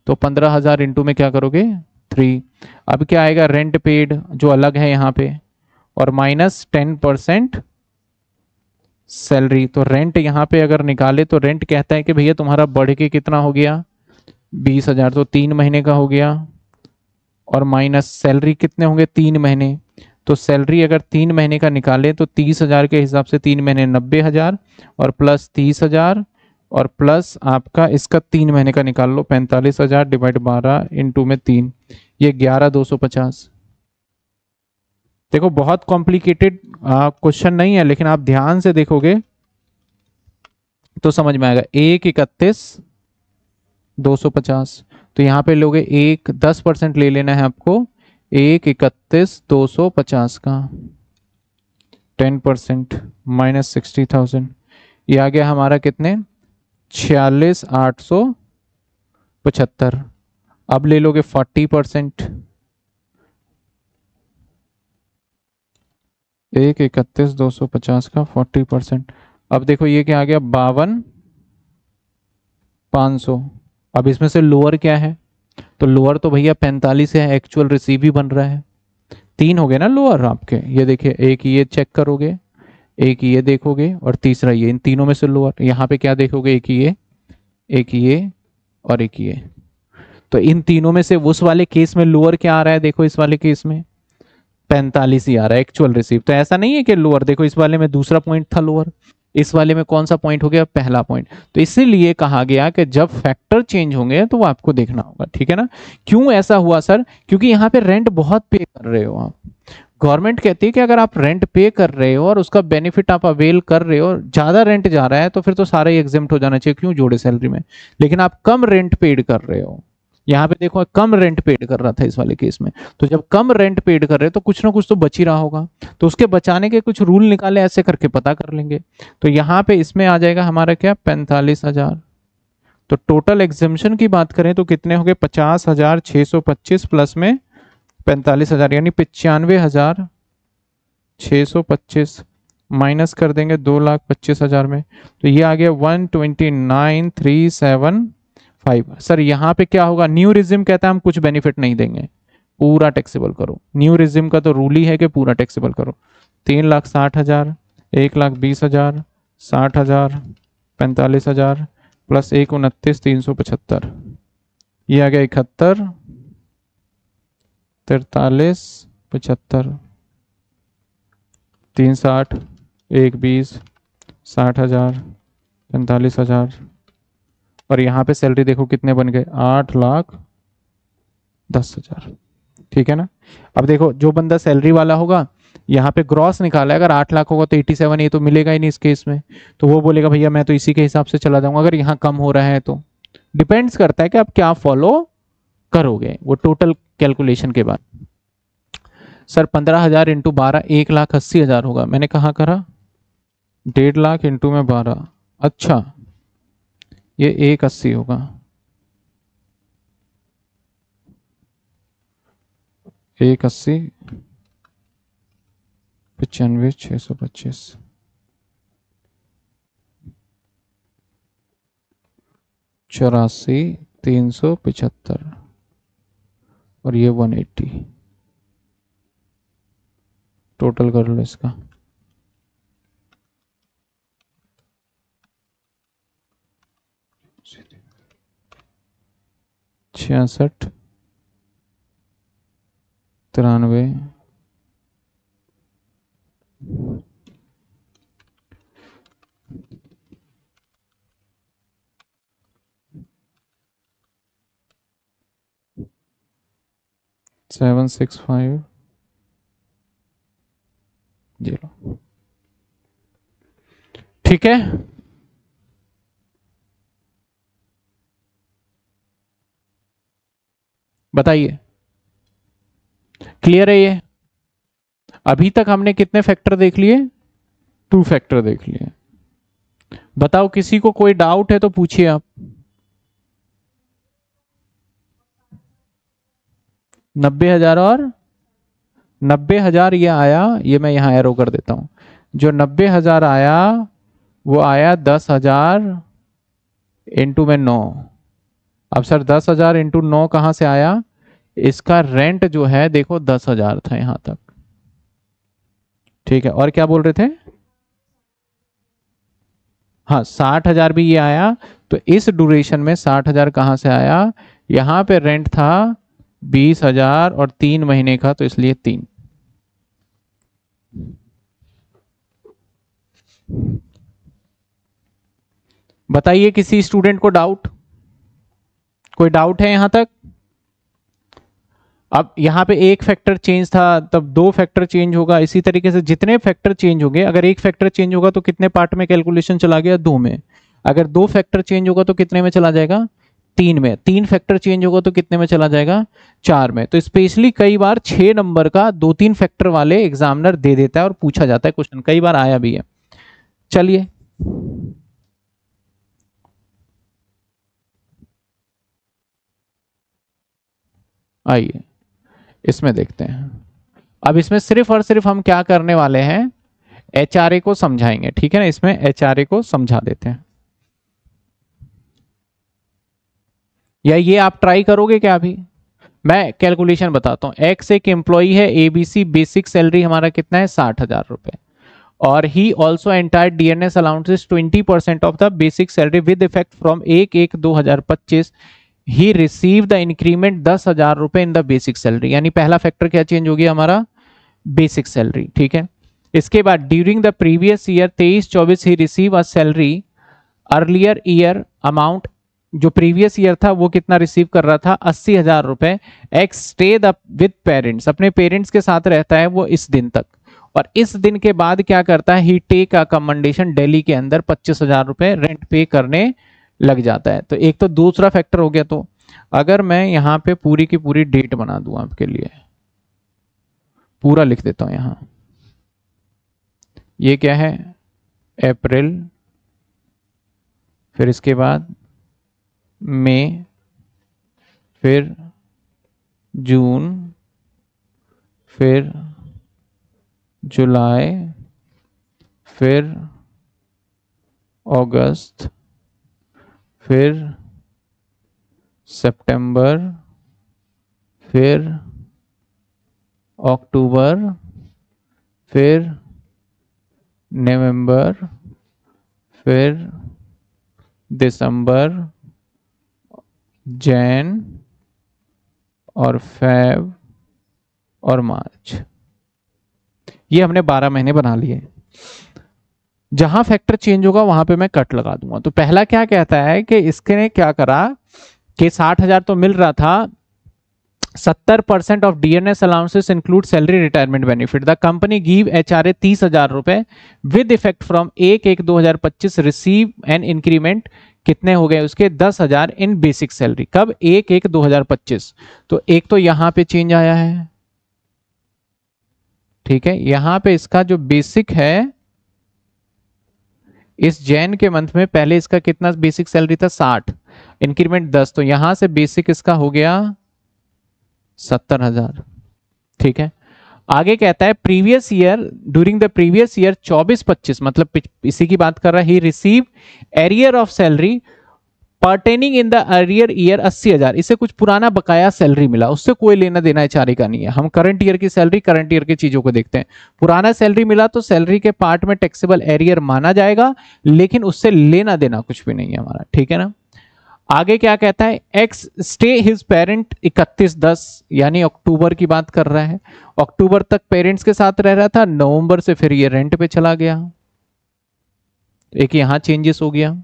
तो 15,000 इंटू में क्या करोगे? 3। अब क्या आएगा? रेंट पेड जो अलग है यहाँ पे, और माइनस 10% सैलरी। तो रेंट यहाँ पे अगर निकाले तो रेंट कहता है कि भैया तुम्हारा बढ़ के कितना हो गया? 20,000, तो 3 महीने का हो गया। और माइनस सैलरी कितने होंगे? 3 महीने। तो सैलरी अगर 3 महीने का निकाले तो 30,000 के हिसाब से 3 महीने 90,000, और प्लस 30,000, और प्लस आपका इसका 3 महीने का निकाल लो, 45,000 डिवाइड 12 इंटू में 3, ये 11,250। देखो बहुत कॉम्प्लिकेटेड क्वेश्चन नहीं है, लेकिन आप ध्यान से देखोगे तो समझ में आएगा। 1,31,250। तो यहाँ पे लोगे 10% ले लेना है आपको, 1,31,250 का 10% माइनस 60,000, ये आ गया हमारा कितने? 46,875। अब ले लोगे 40%, 1,31,250 का 40%। अब देखो ये क्या आ गया? 52,500। अब इसमें से लोअर क्या है? तो लोअर तो भैया 45 है, एक्चुअल रिसीव ही बन रहा है। 3 हो गए ना लोअर आपके, ये देखिए, एक ये चेक करोगे, एक ये देखोगे, और तीसरा ये। इन तीनों में से लोअर यहाँ पे क्या देखोगे? एक ये, एक ये, और एक ये। तो इन तीनों में से उस वाले केस में लोअर क्या आ रहा है? देखो इस वाले केस में 45 ही आ रहा है एक्चुअल रिसीव। तो ऐसा नहीं है कि लोअर, देखो इस वाले में दूसरा पॉइंट था लोअर, इस वाले में कौन सा पॉइंट हो गया? पहला पॉइंट। तो इसीलिए कहा गया कि जब फैक्टर चेंज होंगे तो वो आपको देखना होगा। ठीक है ना? क्यों ऐसा हुआ सर? क्योंकि यहाँ पे रेंट बहुत पे कर रहे हो आप। गवर्नमेंट कहती है कि अगर आप रेंट पे कर रहे हो और उसका बेनिफिट आप अवेल कर रहे हो, ज्यादा रेंट जा रहा है तो फिर तो सारा ही एग्जेम्प्ट हो जाना चाहिए, क्यों जोड़े सैलरी में। लेकिन आप कम रेंट पेड कर रहे हो, यहाँ पे देखो कम रेंट पेड कर रहा था इस वाले केस में, तो जब कम रेंट पेड कर रहे तो कुछ ना कुछ तो बच ही रहा होगा। तो उसके बचाने के कुछ रूल निकाले, ऐसे करके पता कर लेंगे। तो यहाँ पे इसमें आ जाएगा हमारा क्या? 45,000। तो टोटल एग्जेम्पशन की बात करें तो कितने हो गए? 50,625 प्लस में 45,000, यानी 95,625 माइनस कर देंगे 2,25,000 में, तो ये आ गया 129,375। सर यहाँ पे क्या होगा? न्यू रिजिम कहता है हम कुछ बेनिफिट नहीं देंगे, पूरा टैक्सेबल करो। न्यू रिजिम का तो रूल ही है कि पूरा टैक्सेबल करो। 3,60,000, 1,20,000, 60,000, 45,000 प्लस 129,375, ये आ गया 71, 43, 75, 360, 120, 60,000, 45,000, और यहाँ पे सैलरी देखो कितने बन गए? 8,10,000। ठीक है ना? अब देखो जो बंदा सैलरी वाला होगा, यहाँ पे ग्रॉस निकाला है, अगर 8 लाख होगा तो 87, ये तो मिलेगा ही नहीं इस केस में, तो वो बोलेगा भैया मैं तो इसी के हिसाब से चला जाऊंगा। अगर यहाँ कम हो रहा है तो डिपेंड्स करता है कि आप क्या फॉलो करोगे वो टोटल कैलकुलेशन के बाद। सर 15,000 इंटू 12 1,80,000 होगा, मैंने कहा करा 1.5 लाख इंटू में 12, अच्छा ये 1,80 होगा, 1,80, 95,625, 84,375, और ये 180, टोटल कर लो इसका। छियासठ, 93, 765 0। ठीक है, बताइए क्लियर है ये? अभी तक हमने कितने फैक्टर देख लिए? 2 फैक्टर देख लिए। बताओ किसी को कोई डाउट है तो पूछिए आप। 90,000 और 90,000 ये आया, ये मैं यहां एरो कर देता हूं। जो 90,000 आया वो आया 10,000 इंटू में 9। अब सर 10,000 इंटू 9 कहां से आया? इसका रेंट जो है देखो 10,000 था यहां तक। ठीक है, और क्या बोल रहे थे? हाँ 60,000 भी ये आया, तो इस ड्यूरेशन में 60,000 कहां से आया? यहां पे रेंट था 20,000 और 3 महीने का, तो इसलिए 3। बताइए किसी स्टूडेंट को डाउट? कोई डाउट है यहां तक? अब यहां पे एक फैक्टर चेंज था, तब 2 फैक्टर चेंज होगा। इसी तरीके से जितने फैक्टर चेंज होंगे, अगर एक फैक्टर चेंज होगा तो कितने पार्ट में कैलकुलेशन चला गया? 2 में। अगर 2 फैक्टर चेंज होगा तो कितने में चला जाएगा? 3 में। 3 फैक्टर चेंज होगा तो कितने में चला जाएगा? 4 में। तो स्पेशली कई बार 6 नंबर का 2-3 फैक्टर वाले एग्जामिनर दे देता है और पूछा जाता है क्वेश्चन, कई बार आया भी है। चलिए आइए इसमें देखते हैं। अब इसमें सिर्फ और सिर्फ हम क्या करने वाले हैं? एचआरए को समझाएंगे। ठीक है ना, इसमें एचआरए को समझा देते हैं। या ये आप ट्राई करोगे क्या? अभी मैं कैलकुलेशन बताता हूं। एक्स एक एम्प्लॉई है, एबीसी, बेसिक सैलरी हमारा कितना है? 60,000 रुपए। और he also entire DNS allowances 20% of the basic salary with effect from 1/1/2025। He receive the increment 10,000 रुपए इन द बेसिक सैलरी। यानी पहला फैक्टर क्या चेंज हो गया हमारा? Basic salary. ठीक है, इसके बाद during the previous year 23-24 he receive a salary earlier year amount. जो प्रीवियस ईयर था वो कितना रिसीव कर रहा था? 80,000 रुपए। X stay the with parents, अपने पेरेंट्स के साथ रहता है वो इस दिन तक। और इस दिन के बाद क्या करता है? ही टेक अकोमोडेशन दिल्ली के अंदर 25,000 रुपए रेंट पे करने लग जाता है। तो एक तो दूसरा फैक्टर हो गया। तो अगर मैं यहां पे पूरी की पूरी डेट बना दूं आपके लिए, पूरा लिख देता हूं यहां। ये क्या है? अप्रैल, फिर इसके बाद मई, फिर जून, फिर जुलाई, फिर अगस्त, फिर सितंबर, फिर अक्टूबर, फिर नवंबर, फिर दिसंबर, जैन और फेब और मार्च। ये हमने 12 महीने बना लिए। जहां फैक्टर चेंज होगा वहां पे मैं कट लगा दूंगा। तो पहला क्या कहता है कि इसने क्या करा कि 60,000 तो मिल रहा था, 70% of DNS allowances include salary retirement benefit. The company give HRA 30,000 रुपए with effect from 1/1/2025 receive an increment. कितने हो गए उसके? 10,000 इन बेसिक सैलरी। कब? 1/1/2025। तो एक तो यहां पे चेंज आया है। ठीक है, यहां पे इसका जो बेसिक है इस जैन के मंथ में, पहले इसका कितना बेसिक सैलरी था? 60, इंक्रीमेंट 10। तो यहां से बेसिक इसका हो गया 70,000। ठीक है, आगे कहता है previous year, during the previous year 24-25, मतलब इसी की बात कर रहा है। He receive arrear of salary pertaining in the earlier year 80,000, इसे कुछ पुराना बकाया सैलरी मिला, उससे कोई लेना देना एचआरए का नहीं है। हम करंट ईयर की सैलरी, करंट ईयर की चीजों को देखते हैं। पुराना सैलरी मिला तो सैलरी के पार्ट में टैक्सेबल एरियर माना जाएगा, लेकिन उससे लेना देना कुछ भी नहीं है हमारा, ठीक है ना। आगे क्या कहता है, एक्स स्टे हिज पेरेंट 31/10, यानी अक्टूबर की बात कर रहा है। अक्टूबर तक पेरेंट्स के साथ रह रहा था, नवंबर से फिर ये रेंट पे चला गया। एक यहां चेंजेस हो गया,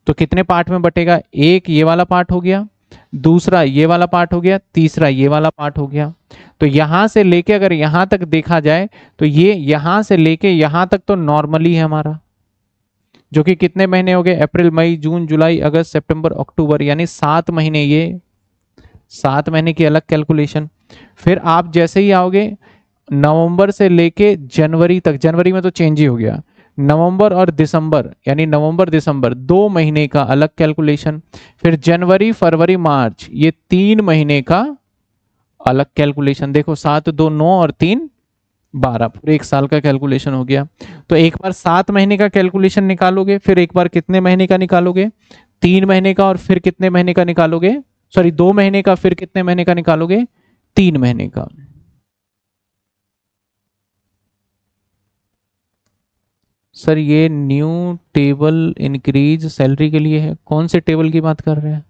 तो कितने पार्ट में बटेगा, एक ये वाला पार्ट हो गया, दूसरा ये वाला पार्ट हो गया, तीसरा ये वाला पार्ट हो गया। तो यहां से लेके अगर यहां तक देखा जाए तो ये यहां से लेके यहां तक तो नॉर्मली है हमारा, जो कि कितने महीने हो गए, अप्रैल मई जून जुलाई अगस्त सितंबर अक्टूबर, यानी 7 महीने, ये 7 महीने की अलग कैलकुलेशन। फिर आप जैसे ही आओगे नवंबर से लेके जनवरी तक, जनवरी में तो चेंज ही हो गया, नवंबर और दिसंबर, यानी नवंबर दिसंबर 2 महीने का अलग कैलकुलेशन। फिर जनवरी फरवरी मार्च, ये 3 महीने का अलग कैलकुलेशन। देखो 7 2 9 और 3 12, पूरे 1 साल का कैलकुलेशन हो गया। तो एक बार 7 महीने का कैलकुलेशन निकालोगे, फिर एक बार कितने महीने का निकालोगे, 3 महीने का, और फिर कितने महीने का निकालोगे, सॉरी 2 महीने का, फिर कितने महीने का निकालोगे, 3 महीने का। सर ये न्यू टेबल इंक्रीज सैलरी के लिए है, कौन से टेबल की बात कर रहे हैं,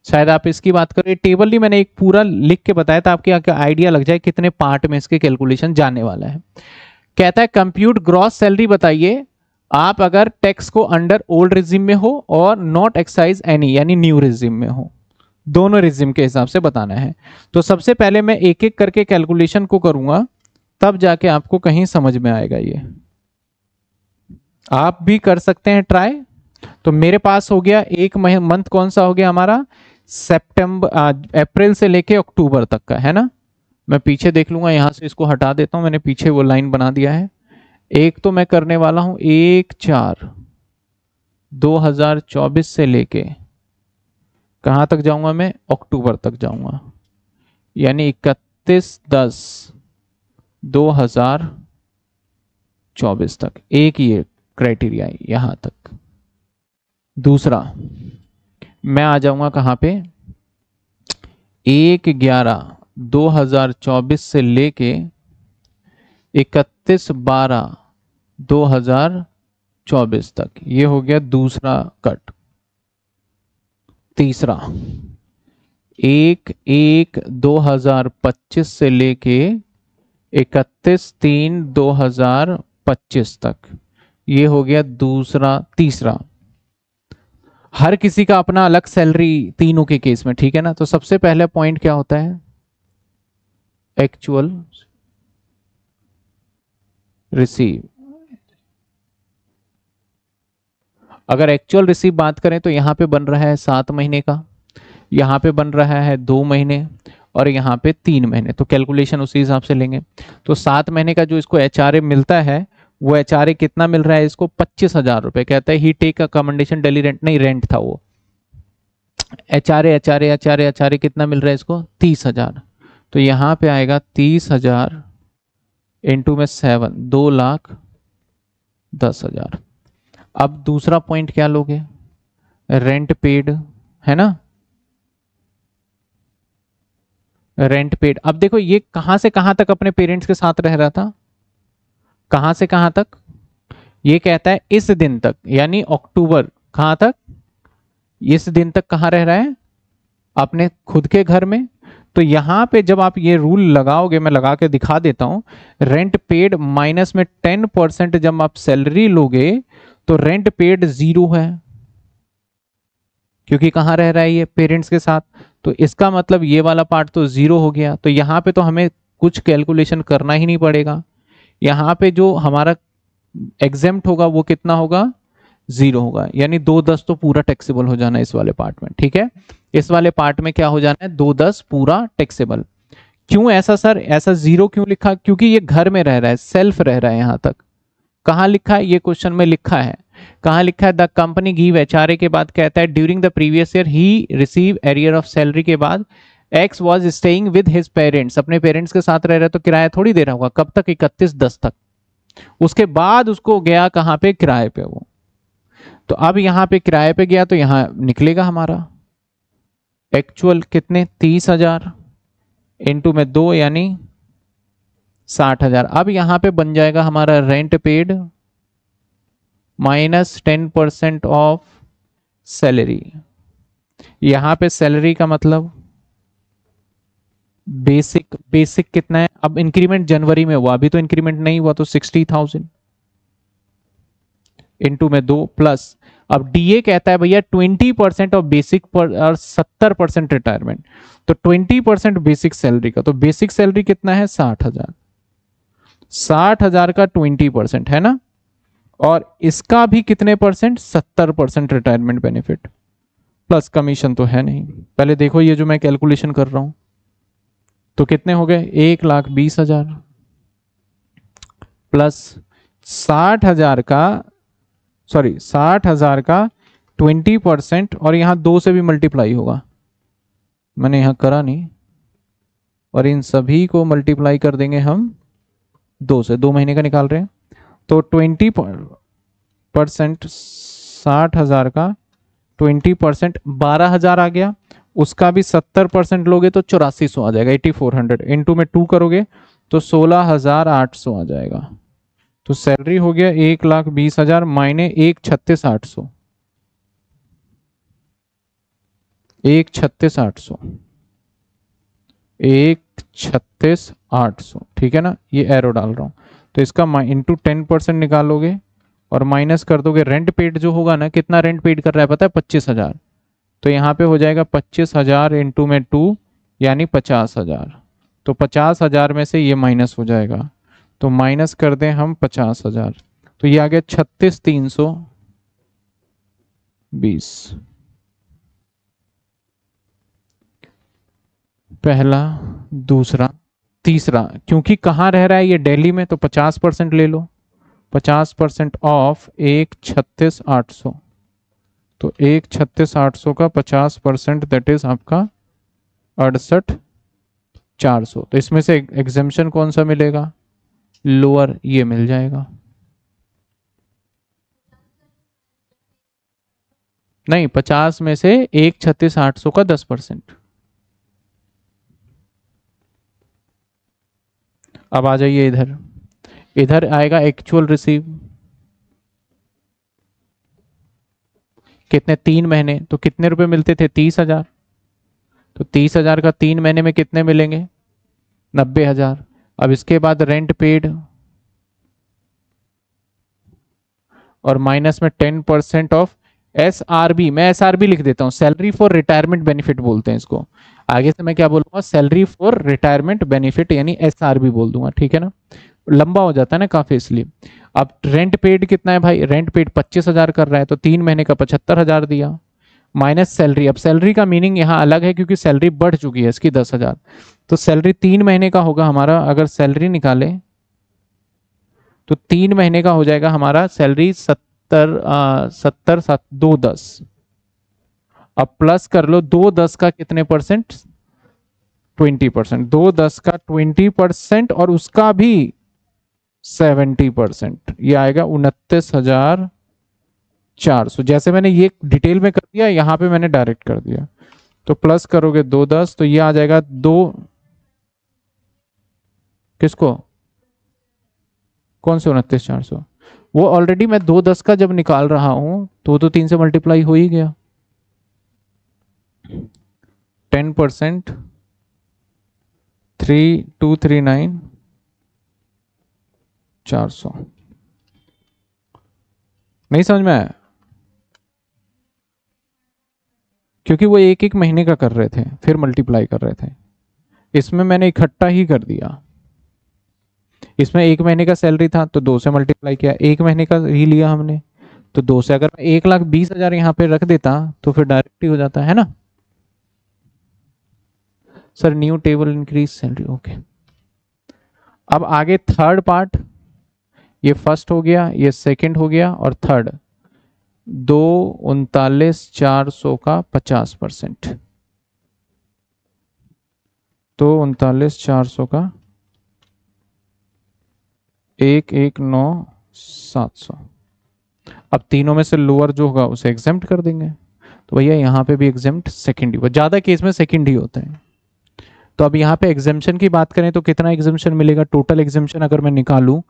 शायद आप इसकी बात कर रहे हैं। टेबल नहीं, मैंने एक पूरा लिख के बताया था, आपके क्या आइडिया लग जाए कितने पार्ट में इसके कैलकुलेशन जाने वाला है। कहता है कंप्यूट ग्रॉस सैलरी बताइए आप अगर टैक्स को अंडर ओल्ड रिजिम में हो और नॉट एक्साइज एनी, यानी न्यू रिजिम में हो, दोनों रिजिम के हिसाब से बताना है। तो सबसे पहले मैं एक एक करके कैलकुलेशन को करूंगा, तब जाके आपको कहीं समझ में आएगा। ये आप भी कर सकते हैं ट्राई। तो मेरे पास हो गया एक मंथ, कौन सा हो गया हमारा, सितंबर, अप्रैल से लेके अक्टूबर तक का है ना। मैं पीछे देख लूंगा, यहां से इसको हटा देता हूं, मैंने पीछे वो लाइन बना दिया है। एक तो मैं करने वाला हूं 1/4/2024 से लेके कहां तक जाऊंगा मैं, अक्टूबर तक जाऊंगा, यानी 31/10/2024 तक। एक ये क्राइटेरिया है यहां तक। दूसरा मैं आ जाऊंगा कहां पे, 1/11/2024 से लेके 31/12/2024 तक। ये हो गया दूसरा कट। तीसरा 1/1/2025 से लेके 31/3/2025 तक। ये हो गया तीसरा। हर किसी का अपना अलग सैलरी तीनों के केस में, ठीक है ना। तो सबसे पहले पॉइंट क्या होता है, एक्चुअल रिसीव। अगर एक्चुअल रिसीव बात करें तो यहां पे बन रहा है 7 महीने का, यहां पे बन रहा है 2 महीने, और यहां पे 3 महीने। तो कैलकुलेशन उसी हिसाब से लेंगे। तो 7 महीने का जो इसको एचआरए मिलता है, वो एचआरए कितना मिल रहा है इसको, 25,000 रुपए। कहता है ही टेक अकोमोडेशन डेली रेंट, नहीं रेंट था वो, एचआरए कितना मिल रहा है इसको, 30,000। तो यहां पे आएगा 30,000 इंटू में 7, 2,10,000। अब दूसरा पॉइंट क्या लोगे, रेंट पेड, है ना, रेंट पेड। अब देखो ये कहां से कहां तक अपने पेरेंट्स के साथ रह रहा था, कहां से कहां तक, ये कहता है इस दिन तक, यानी अक्टूबर, कहां तक, इस दिन तक कहां रह रहा है, अपने खुद के घर में। तो यहां पे जब आप ये रूल लगाओगे, मैं लगा के दिखा देता हूं, रेंट पेड माइनस में 10% जब आप सैलरी लोगे तो रेंट पेड 0 है, क्योंकि कहां रह रहा है ये, पेरेंट्स के साथ। तो इसका मतलब ये वाला पार्ट तो 0 हो गया। तो यहां पे तो हमें कुछ कैलकुलेशन करना ही नहीं पड़ेगा। यहां पे जो हमारा एग्जेम्प्ट होगा वो कितना होगा, 0 होगा, यानी 2/10 तो पूरा टैक्सेबल हो जाना है इस वाले पार्ट में, ठीक है। इस वाले पार्ट में क्या हो जाना है, 2/10 पूरा टैक्सेबल। क्यों ऐसा सर, ऐसा 0 क्यों लिखा, क्योंकि ये घर में रह रहा है, सेल्फ रह रहा है। यहां तक कहां लिखा है, ये क्वेश्चन में लिखा है, कहां लिखा है, द कंपनी गिव एचआरए के बाद कहता है during the previous year he receive arrear of salary के बाद x was staying with his parents, अपने पेरेंट्स के साथ रह रहा है, तो किराया थोड़ी दे रहा होगा, कब तक, 31/10 तक। उसके बाद उसको गया कहां पे, किराए पे वो। तो अब यहाँ पे किराए पे गया तो यहाँ निकलेगा हमारा एक्चुअल कितने 30,000 इंटू में 2 यानी 60,000। अब यहाँ पे बन जाएगा हमारा rent paid minus 10% of salary. यहाँ पे सैलरी का मतलब बेसिक कितना है, अब इंक्रीमेंट जनवरी में हुआ, अभी तो इंक्रीमेंट नहीं हुआ, तो 60,000 इंटू में 2 प्लस, अब डीए कहता है भैया 20% ऑफ बेसिक पर और 70% रिटायरमेंट, तो 20% बेसिक सैलरी का, तो बेसिक सैलरी कितना है 60,000, 60,000 का 20% है ना, और इसका भी कितने percent 70% retirement benefit plus commission तो है नहीं। पहले देखो ये जो मैं कैलकुलेशन कर रहा हूं तो कितने हो गए 1,20,000 प्लस 60,000 का 20% और यहां 2 से भी मल्टीप्लाई होगा, मैंने यहां करा नहीं, और इन सभी को मल्टीप्लाई कर देंगे हम 2 से, 2 महीने का निकाल रहे हैं, तो 20% 60,000 का 20% 12,000 आ गया, उसका भी 70% लोगे तो 8400 आ जाएगा, 8400 इंटू में 2 करोगे तो 16,800 आ जाएगा। तो सैलरी हो गया 1,20,000 मायने 1,36,800, 1,36,800, 1,36,800, ठीक है ना, ये एरो डाल रहा हूं, तो इसका इंटू 10% निकालोगे और माइनस कर दोगे रेंट पेड जो होगा ना, कितना रेंट पेड कर रहा है पता है 25,000, तो यहाँ पे हो जाएगा 25,000 इंटू में 2 यानी 50,000, तो 50,000 में से ये माइनस हो जाएगा, तो माइनस कर दें हम 50,000, तो ये आ गया 36,320। पहला, दूसरा, तीसरा, क्योंकि कहाँ रह रहा है ये दिल्ली में, तो 50% ले लो, 50% ऑफ 1,36,800, तो 1,36,800 का 50% दैट इज आपका 68,400, तो इसमें से एग्जेम्पशन कौन सा मिलेगा, लोअर ये मिल जाएगा, नहीं 50 में से 1,36,800 का 10%। अब आ जाइए इधर, इधर आएगा एक्चुअल रिसीव, कितने 3 महीने, तो कितने रुपए मिलते थे 30,000, तो 30,000 का 3 महीने में कितने मिलेंगे 90,000। अब इसके बाद रेंट पेड और माइनस में 10% ऑफ SRB, मैं SRB लिख देता हूं, सैलरी फॉर रिटायरमेंट बेनिफिट बोलते हैं इसको, आगे से मैं क्या बोलूंगा सैलरी फॉर रिटायरमेंट बेनिफिट यानी SRB बोल दूंगा, ठीक है ना, लंबा हो जाता है ना काफी इसलिए। अब रेंट पेड कितना है भाई, रेंट पेड 25,000 कर रहा है, तो 3 महीने का 75,000 दिया, माइनस सैलरी, अब सैलरी का मीनिंग यहाँ अलग है क्योंकि सैलरी बढ़ चुकी है इसकी 10,000, तो सैलरी 3 महीने का होगा हमारा, अगर सैलरी निकाले तो 3 महीने का हो जाएगा हमारा सैलरी 210, अब प्लस कर लो 210 का कितने परसेंट 20%, 210 का 20% और उसका भी 70%, ये आएगा 29,400, जैसे मैंने ये डिटेल में कर दिया यहाँ पे मैंने डायरेक्ट कर दिया, तो प्लस करोगे 210 तो ये आ जाएगा 2, किसको कौन से 29,400, वो ऑलरेडी मैं 210 का जब निकाल रहा हूं तो 3 से मल्टीप्लाई हो ही गया, 10% 3,239 400, नहीं समझ में आया, क्योंकि वो एक एक महीने का कर रहे थे फिर मल्टीप्लाई कर रहे थे, इसमें मैंने इकट्ठा ही कर दिया, इसमें 1 महीने का सैलरी था तो 2 से मल्टीप्लाई किया, 1 महीने का ही लिया हमने तो 2 से, अगर मैं 1,20,000 यहाँ पे रख देता तो फिर डायरेक्ट ही हो जाता है ना sir, new table increase salary, okay. अब आगे थर्ड पार्ट, ये फर्स्ट हो गया, ये सेकंड हो गया, और थर्ड 2,39,400 का 50%, तो 39,400 का 1,19,700, अब तीनों में से लोअर जो होगा उसे एग्जेम्प्ट कर देंगे। तो भैया यहाँ पे भी एग्जेम्प्ट सेकंड ही, ज़्यादा केस में सेकंड ही होता है। तो अब यहाँ पे एग्जेम्पशन की बात करें तो कितना एग्जेम्पशन मिलेगा, टोटल एग्जेम्पशन अगर मैं निकालूं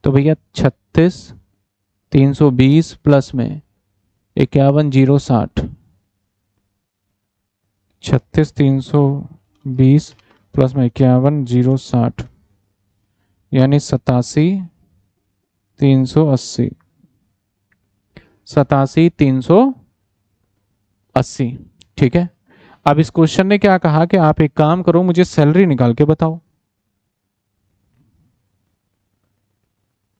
तो भैया 36,320 प्लस में 51,060, 36,320 प्लस में 51,060 यानी 87,380, 87,380। ठीक है, अब इस क्वेश्चन ने क्या कहा कि आप एक काम करो, मुझे सैलरी निकाल के बताओ।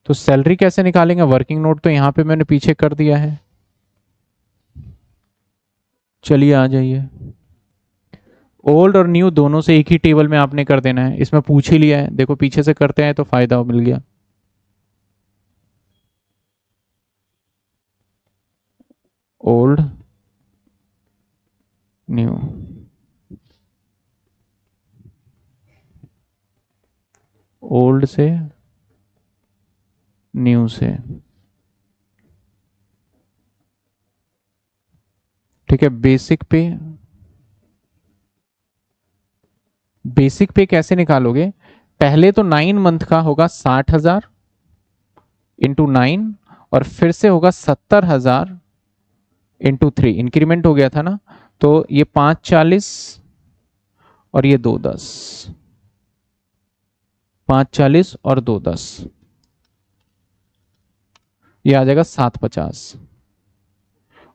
तो सैलरी कैसे निकालेंगे, वर्किंग नोट तो यहां पे मैंने पीछे कर दिया है, चलिए आ जाइए। ओल्ड और न्यू दोनों से एक ही टेबल में आपने कर देना है, इसमें पूछ ही लिया है, देखो पीछे से करते हैं तो फायदा मिल गया। ओल्ड न्यू, ओल्ड से न्यू से, ठीक है। बेसिक पे, बेसिक पे कैसे निकालोगे, पहले तो 9 मंथ का होगा 60,000 इंटू 9 और फिर से होगा 70,000 इंटू 3, इंक्रीमेंट हो गया था ना, तो ये 540 और ये 210, 540 और 210, ये आ जाएगा 750।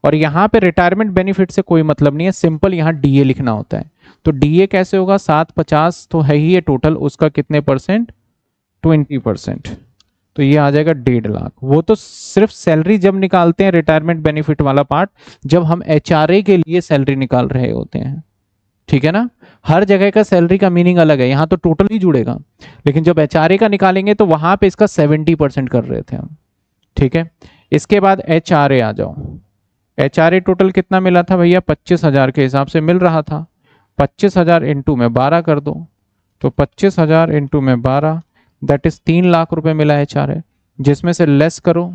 और यहां पे रिटायरमेंट बेनिफिट से कोई मतलब नहीं है, सिंपल यहां डीए लिखना होता है। तो डीए कैसे होगा, 750 तो है ही है टोटल, उसका कितने परसेंट, 20%, तो ये आ जाएगा 1.5 लाख। वो तो सिर्फ सैलरी जब निकालते हैं रिटायरमेंट बेनिफिट वाला पार्ट, जब हम एचआरए के लिए सैलरी निकाल रहे होते हैं, ठीक है ना। हर जगह का सैलरी का मीनिंग अलग है, यहां तो टोटल ही जुड़ेगा, लेकिन जब एचआरए का निकालेंगे तो वहां पे इसका 70% कर रहे थे हम, ठीक है। इसके बाद एचआरए आ जाओ, एचआरए टोटल कितना मिला था भैया, 25,000 के हिसाब से मिल रहा था। 25,000 इंटू में 12 कर दो, तो 25,000 इंटू में 12 दैट इज 3 लाख रुपए मिला एचआरए, जिसमें से लेस करो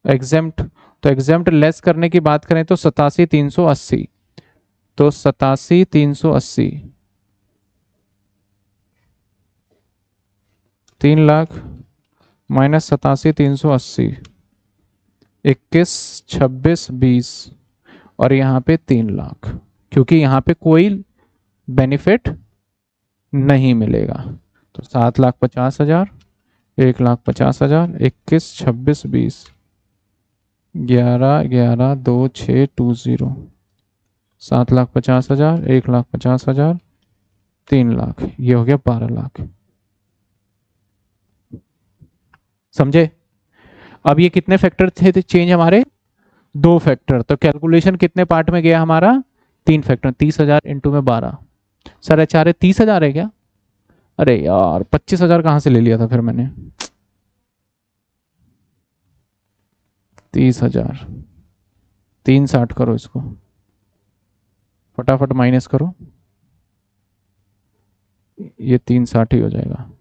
एग्जेम्प्ट, तो एग्जेम्प्ट लेस करने की बात करें तो 87,380, तो 87,380 3 लाख माइनस 87,380, 21, 26, 20 और यहाँ पे 3 लाख, क्योंकि यहाँ पे कोई बेनिफिट नहीं मिलेगा। तो 7,50,000, 1,50,000, 21, 26, 20, 11, 11, 2, 6, 2, 0, 7,50,000, 1,50,000, 3 लाख, ये हो गया 12 लाख। समझे। अब ये कितने फैक्टर थे चेंज हमारे, 2 फैक्टर, तो कैलकुलेशन कितने पार्ट में गया हमारा, 3 फैक्टर। 30,000 इंटू में 12, सर एचआरए 30,000 है क्या, अरे यार 25,000 कहां से ले लिया था फिर मैंने, 30,000, 360 करो इसको, फटाफट माइनस करो, ये 360 ही हो जाएगा,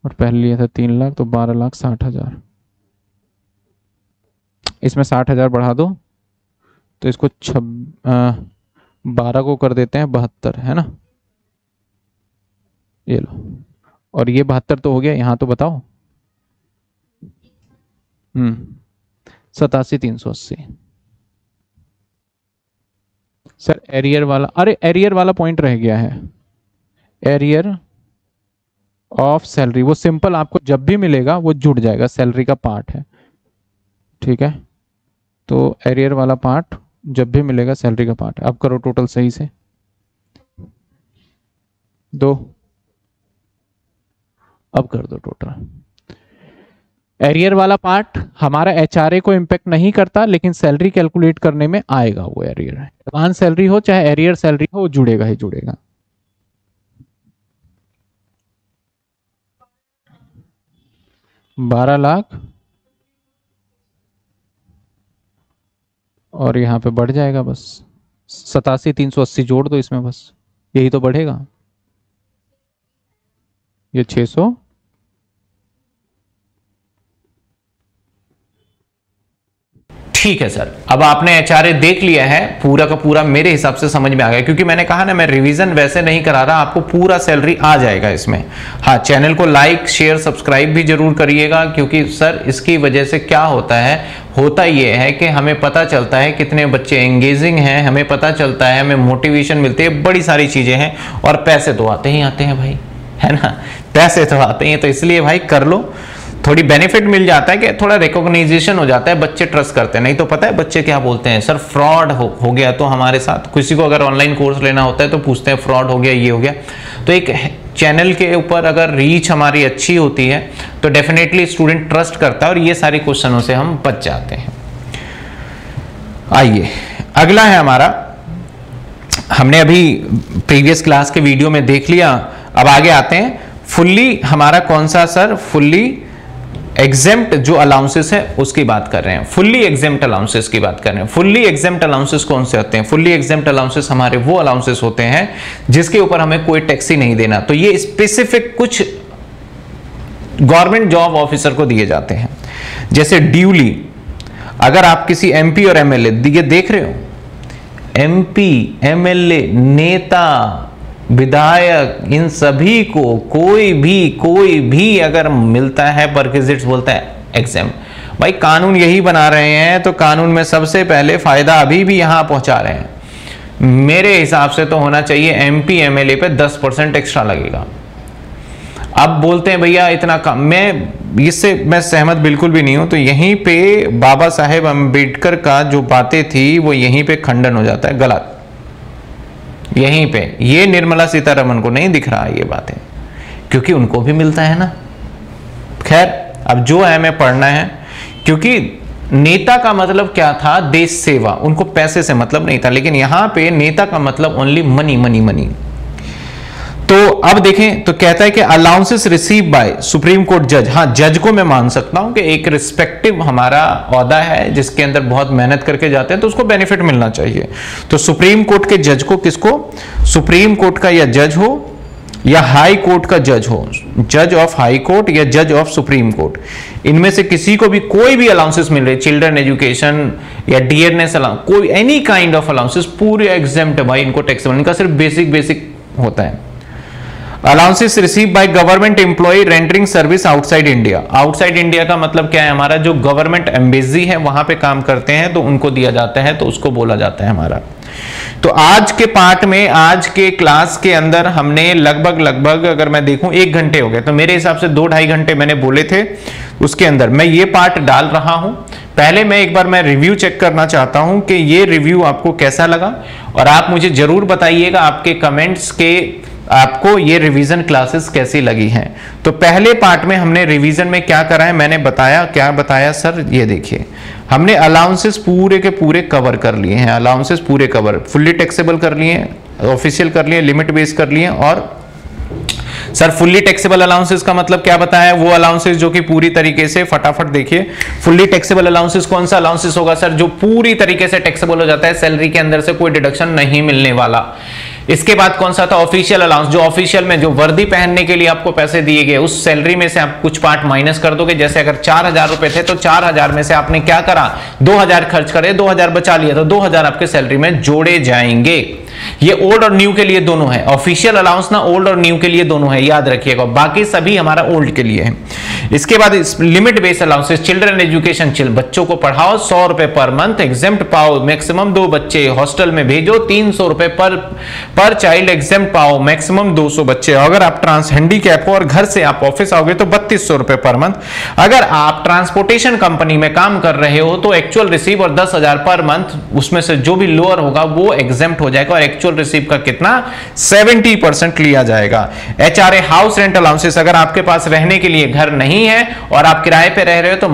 और पहले लिया था 3 लाख, तो 12,60,000, इसमें 60,000 बढ़ा दो, तो इसको 12 को कर देते हैं 72, है ना, ये लो, और ये 72 तो हो गया, यहां तो बताओ, 87,380। सर एरियर वाला, अरे एरियर वाला पॉइंट रह गया है, एरियर ऑफ सैलरी, वो सिंपल आपको जब भी मिलेगा वो जुड़ जाएगा, सैलरी का पार्ट है, ठीक है। तो एरियर वाला पार्ट जब भी मिलेगा सैलरी का पार्ट है। अब करो टोटल सही से, 2, अब कर दो टोटल। एरियर वाला पार्ट हमारा एचआरए को इंपैक्ट नहीं करता, लेकिन सैलरी कैलकुलेट करने में आएगा वो एरियर, एडवांस सैलरी हो चाहे एरियर सैलरी हो, वो जुड़ेगा ही जुड़ेगा। बारह लाख और यहाँ पे बढ़ जाएगा बस 87,380 जोड़ दो इसमें, बस यही तो बढ़ेगा, ये 600 ठीक है सर, अब आपने एचआरए देख लिया है, पूरा का पूरा मेरे हिसाब से समझ में आ गया, क्योंकि मैंने कहा ना मैं रिवीजन वैसे नहीं करा रहा, आपको पूरा सैलरी आ जाएगा इसमें। हाँ, चैनल को लाइक शेयर सब्सक्राइब भी जरूर करिएगा, क्योंकि सर इसकी वजह से क्या होता है, होता यह है कि हमें पता चलता है कितने बच्चे एंगेजिंग हैं, हमें पता चलता है, हमें मोटिवेशन मिलती है, बड़ी सारी चीजें हैं, और पैसे तो आते ही आते हैं भाई, है ना, पैसे तो आते हैं, तो इसलिए भाई कर लो, थोड़ी बेनिफिट मिल जाता है कि थोड़ा रिकॉग्नाइजेशन हो जाता है, बच्चे ट्रस्ट करते हैं। नहीं तो पता है बच्चे क्या बोलते हैं, सर फ्रॉड हो गया तो हमारे साथ, किसी को अगर ऑनलाइन कोर्स लेना होता है तो पूछते हैं फ्रॉड हो गया, ये हो गया। तो एक चैनल के ऊपर अगर रीच हमारी अच्छी होती है तो डेफिनेटली स्टूडेंट ट्रस्ट करता है, और ये सारे क्वेश्चनों से हम बच जाते हैं। आइए अगला है हमारा, हमने अभी प्रीवियस क्लास के वीडियो में देख लिया, अब आगे आते हैं। फुल्ली हमारा कौन सा सर, फुल्ली एग्जेम्प्ट जो अलाउंसेस है उसकी बात कर रहे हैं, फुल्ली एग्जेम्प्ट अलाउंसेस की बात कर रहे हैं। फुल्ली एग्जेम्प्ट अलाउंसेस कौन से होते हैं? फुल्ली एग्जेम्प्ट अलाउंसेस हमारे वो अलाउंसेस होते हैं जिसके ऊपर हमें कोई टैक्स ही नहीं देना। तो ये स्पेसिफिक कुछ गवर्नमेंट जॉब ऑफिसर को दिए जाते हैं, जैसे ड्यूली अगर आप किसी एमपी और एमएलए, ये देख रहे हो, एमपी एमएलए नेता विधायक, इन सभी को कोई भी अगर मिलता है परक्विजिट्स, बोलता है एग्जाम। भाई कानून यही बना रहे हैं, तो कानून में सबसे पहले फायदा अभी भी यहां पहुंचा रहे हैं। मेरे हिसाब से तो होना चाहिए एमपी एमएलए पे 10% एक्स्ट्रा लगेगा। अब बोलते हैं भैया इतना कम, इससे मैं सहमत बिल्कुल भी नहीं हूं। तो यहीं पे बाबा साहेब अम्बेडकर का जो बातें थी वो यहीं पे खंडन हो जाता है, गलत। यहीं पे ये निर्मला सीतारमण को नहीं दिख रहा है ये बातें, क्योंकि उनको भी मिलता है ना। खैर अब जो है हमें पढ़ना है, क्योंकि नेता का मतलब क्या था, देश सेवा, उनको पैसे से मतलब नहीं था, लेकिन यहां पे नेता का मतलब ओनली मनी मनी मनी। तो अब देखें तो कहता है कि allowances receive bye supreme court जज। हाँ, जज को मैं मान सकता हूं कि एक रिस्पेक्टिव हमारा ओहदा है जिसके अंदर बहुत मेहनत करके जाते हैं, तो उसको बेनिफिट मिलना चाहिए। तो सुप्रीम कोर्ट के जज को, किसको, सुप्रीम कोर्ट का या जज हो या हाई कोर्ट का जज हो, जज ऑफ हाई कोर्ट या जज ऑफ सुप्रीम कोर्ट, इनमें से किसी को भी कोई भी अलाउंसेस मिल रहे, चिल्ड्रन एजुकेशन या डियरनेस अलाउंस, कोई एनी काइंड ऑफ अलाउंसेस, पूरे एग्जेम्प्ट है भाई, इनको टैक्सेबल, इनका सिर्फ बेसिक होता है। Allowances receive by government employ rendering service outside India. Outside India का मतलब क्या है, हमारा जो गवर्नमेंट एम्बेसी है वहां पे काम करते हैं तो उनको दिया जाता है, तो उसको बोला जाता है हमारा। तो आज के पार्ट में, आज के क्लास के अंदर हमने लगभग अगर मैं देखूं 1 घंटे हो गए, तो मेरे हिसाब से 2-2.5 घंटे मैंने बोले थे, उसके अंदर मैं ये पार्ट डाल रहा हूं। पहले मैं एक बार मैं रिव्यू चेक करना चाहता हूं कि ये रिव्यू आपको कैसा लगा, और आप मुझे जरूर बताइएगा आपके कमेंट्स के आपको ये रिवीजन क्लासेस कैसी लगी हैं। तो पहले पार्ट में हमने रिवीजन में क्या करा है, मैंने बताया, क्या बताया सर, ये देखिए हमने अलाउंसेस पूरे के पूरे कवर कर लिए हैं, अलाउंसेस पूरे कवर, फुल्ली टैक्सेबल कर लिए, ऑफिशियल कर लिए, लिमिट बेस कर लिए। और सर फुल्ली टैक्सेबल अलाउंसेस का मतलब क्या बताया, वो अलाउंसेस जो कि पूरी तरीके से, फटाफट देखिए, फुल्ली टैक्सेबल अलाउंसेस कौन सा अलाउंसेस होगा सर, जो पूरी तरीके से टैक्सेबल हो जाता है, सैलरी के अंदर से कोई डिडक्शन नहीं मिलने वाला। इसके बाद कौन सा था, ऑफिशियल अलाउंस, जो ऑफिशियल में जो वर्दी पहनने के लिए आपको पैसे दिए गए, उस सैलरी में से आप कुछ पार्ट माइनस कर दोगे। जैसे अगर 4,000 रुपए थे तो 4,000 में से आपने क्या करा, 2,000 खर्च करे, 2,000 बचा लिया, तो 2,000 आपके सैलरी में जोड़े जाएंगे। ये ओल्ड और न्यू के लिए दोनों है, ऑफिशियल अलाउंस ना ओल्ड और न्यू के लिए दोनों है, याद रखिएगा, बाकी सभी हमारा ओल्ड के लिए है। इसके बाद limit based allowances, children education, बच्चों को पढ़ाओ 100 रुपए पर मंथ, एग्जेम्प्ट पाओ, मैक्सिमम 2 बच्चे हॉस्टल में भेजो, 300 रुपए पर चाइल्ड एग्जेम्प्ट पाओ, मैक्सिमम 200 बच्चे। अगर आप ट्रांस हैंडीकैप हो और घर से आप ऑफिस आओगे तो 3200 रुपए पर मंथ। अगर आप ट्रांसपोर्टेशन कंपनी में काम कर रहे हो तो एक्चुअल रिसीव और 10,000 पर मंथ, उसमें से जो भी लोअर होगा वो एग्जेम्प्ट हो जाएगा, और एक्चुअल रिसीव का कितना, 70% लिया जाएगा। एचआरए हाउस रेंट अलाउंसेस, अगर आपके पास रहने के लिए घर नहीं है और आप किराए पे रह रहे हो तो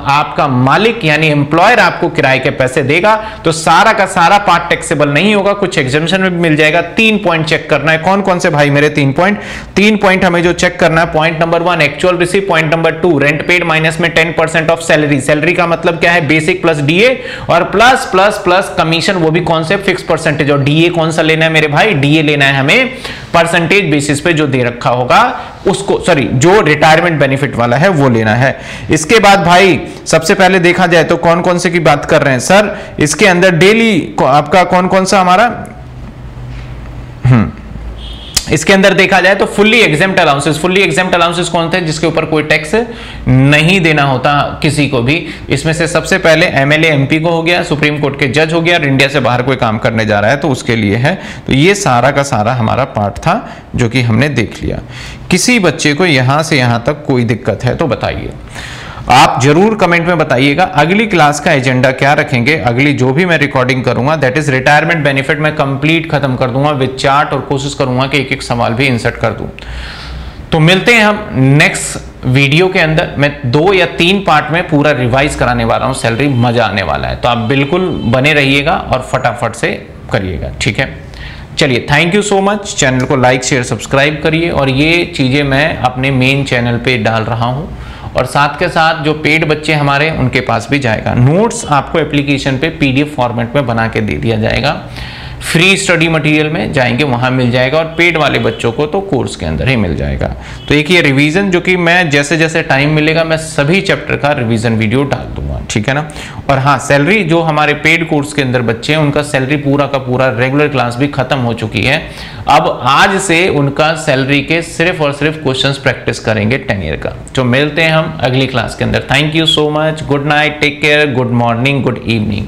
आपका मालिक यानी एम्प्लॉयर आपको किराए के पैसे देगा, तो सारा का सारा पार्ट टैक्सेबल नहीं होगा, कुछ एग्जम्पशन में मिल जाएगा। 3 पॉइंट चेक करना है, कौन कौन से भाई मेरे 3 पॉइंट हमें जो चेक करना है, point number 1 actual receive, point number 2 rent paid minus में 10% ऑफ सैलरी। सैलरी का मतलब क्या है, बेसिक प्लस डीए और प्लस कमीशन, वो भी कौन से फिक्स परसेंटेज, और डीए कौन कौन सा लेना है मेरे भाई, डीए लेना है हमें, परसेंटेज बेसिस पे जो दे रखा होगा उसको, सॉरी जो रिटायरमेंट बेनिफिट वाला है वो लेना है। इसके बाद भाई सबसे पहले देखा जाए तो कौन कौन से की बात कर रहे हैं सर, इसके अंदर डेली आपका कौन कौन सा हमारा इसके अंदर देखा जाए तो fully exempt allowances. Fully exempt allowances कौन थे, जिसके ऊपर कोई टैक्स नहीं देना होता किसी को भी। इसमें से सबसे पहले एमएलए एमपी को हो गया, सुप्रीम कोर्ट के जज हो गया, और इंडिया से बाहर कोई काम करने जा रहा है तो उसके लिए है। तो ये सारा का सारा हमारा पार्ट था जो कि हमने देख लिया। किसी बच्चे को यहां से यहां तक कोई दिक्कत है तो बताइए, आप जरूर कमेंट में बताइएगा। अगली क्लास का एजेंडा क्या रखेंगे, अगली जो भी मैं रिकॉर्डिंग करूंगा दैट इज रिटायरमेंट बेनिफिट, मैं कंप्लीट खत्म कर दूंगा विद चार्ट, और कोशिश करूंगा कि एक एक सवाल भी इंसर्ट कर दूं। तो मिलते हैं हम नेक्स्ट वीडियो के अंदर। मैं 2 या 3 पार्ट में पूरा रिवाइज कराने वाला हूं सैलरी, मजा आने वाला है। तो आप बिल्कुल बने रहिएगा और फटाफट से करिएगा, ठीक है। चलिए, thank you so much. Channel को लाइक शेयर सब्सक्राइब करिए, और ये चीजें मैं अपने मेन चैनल पे डाल रहा हूं, और साथ के साथ जो पेड बच्चे हमारे उनके पास भी जाएगा। नोट्स आपको एप्लीकेशन पे पीडीएफ फॉर्मेट में बना के दे दिया जाएगा, फ्री स्टडी मटेरियल में जाएंगे वहां मिल जाएगा, और पेड वाले बच्चों को तो कोर्स के अंदर ही मिल जाएगा। तो एक ये रिवीजन जो कि मैं जैसे जैसे टाइम मिलेगा मैं सभी चैप्टर का रिवीजन वीडियो डाल दूंगा, ठीक है ना। और हाँ, सैलरी जो हमारे पेड कोर्स के अंदर बच्चे हैं उनका सैलरी पूरा का पूरा रेगुलर क्लास भी खत्म हो चुकी है। अब आज से उनका सैलरी के सिर्फ और सिर्फ क्वेश्चंस प्रैक्टिस करेंगे 10 ईयर का। तो मिलते हैं हम अगली क्लास के अंदर। Thank you so much, good night, take care, good morning, good evening.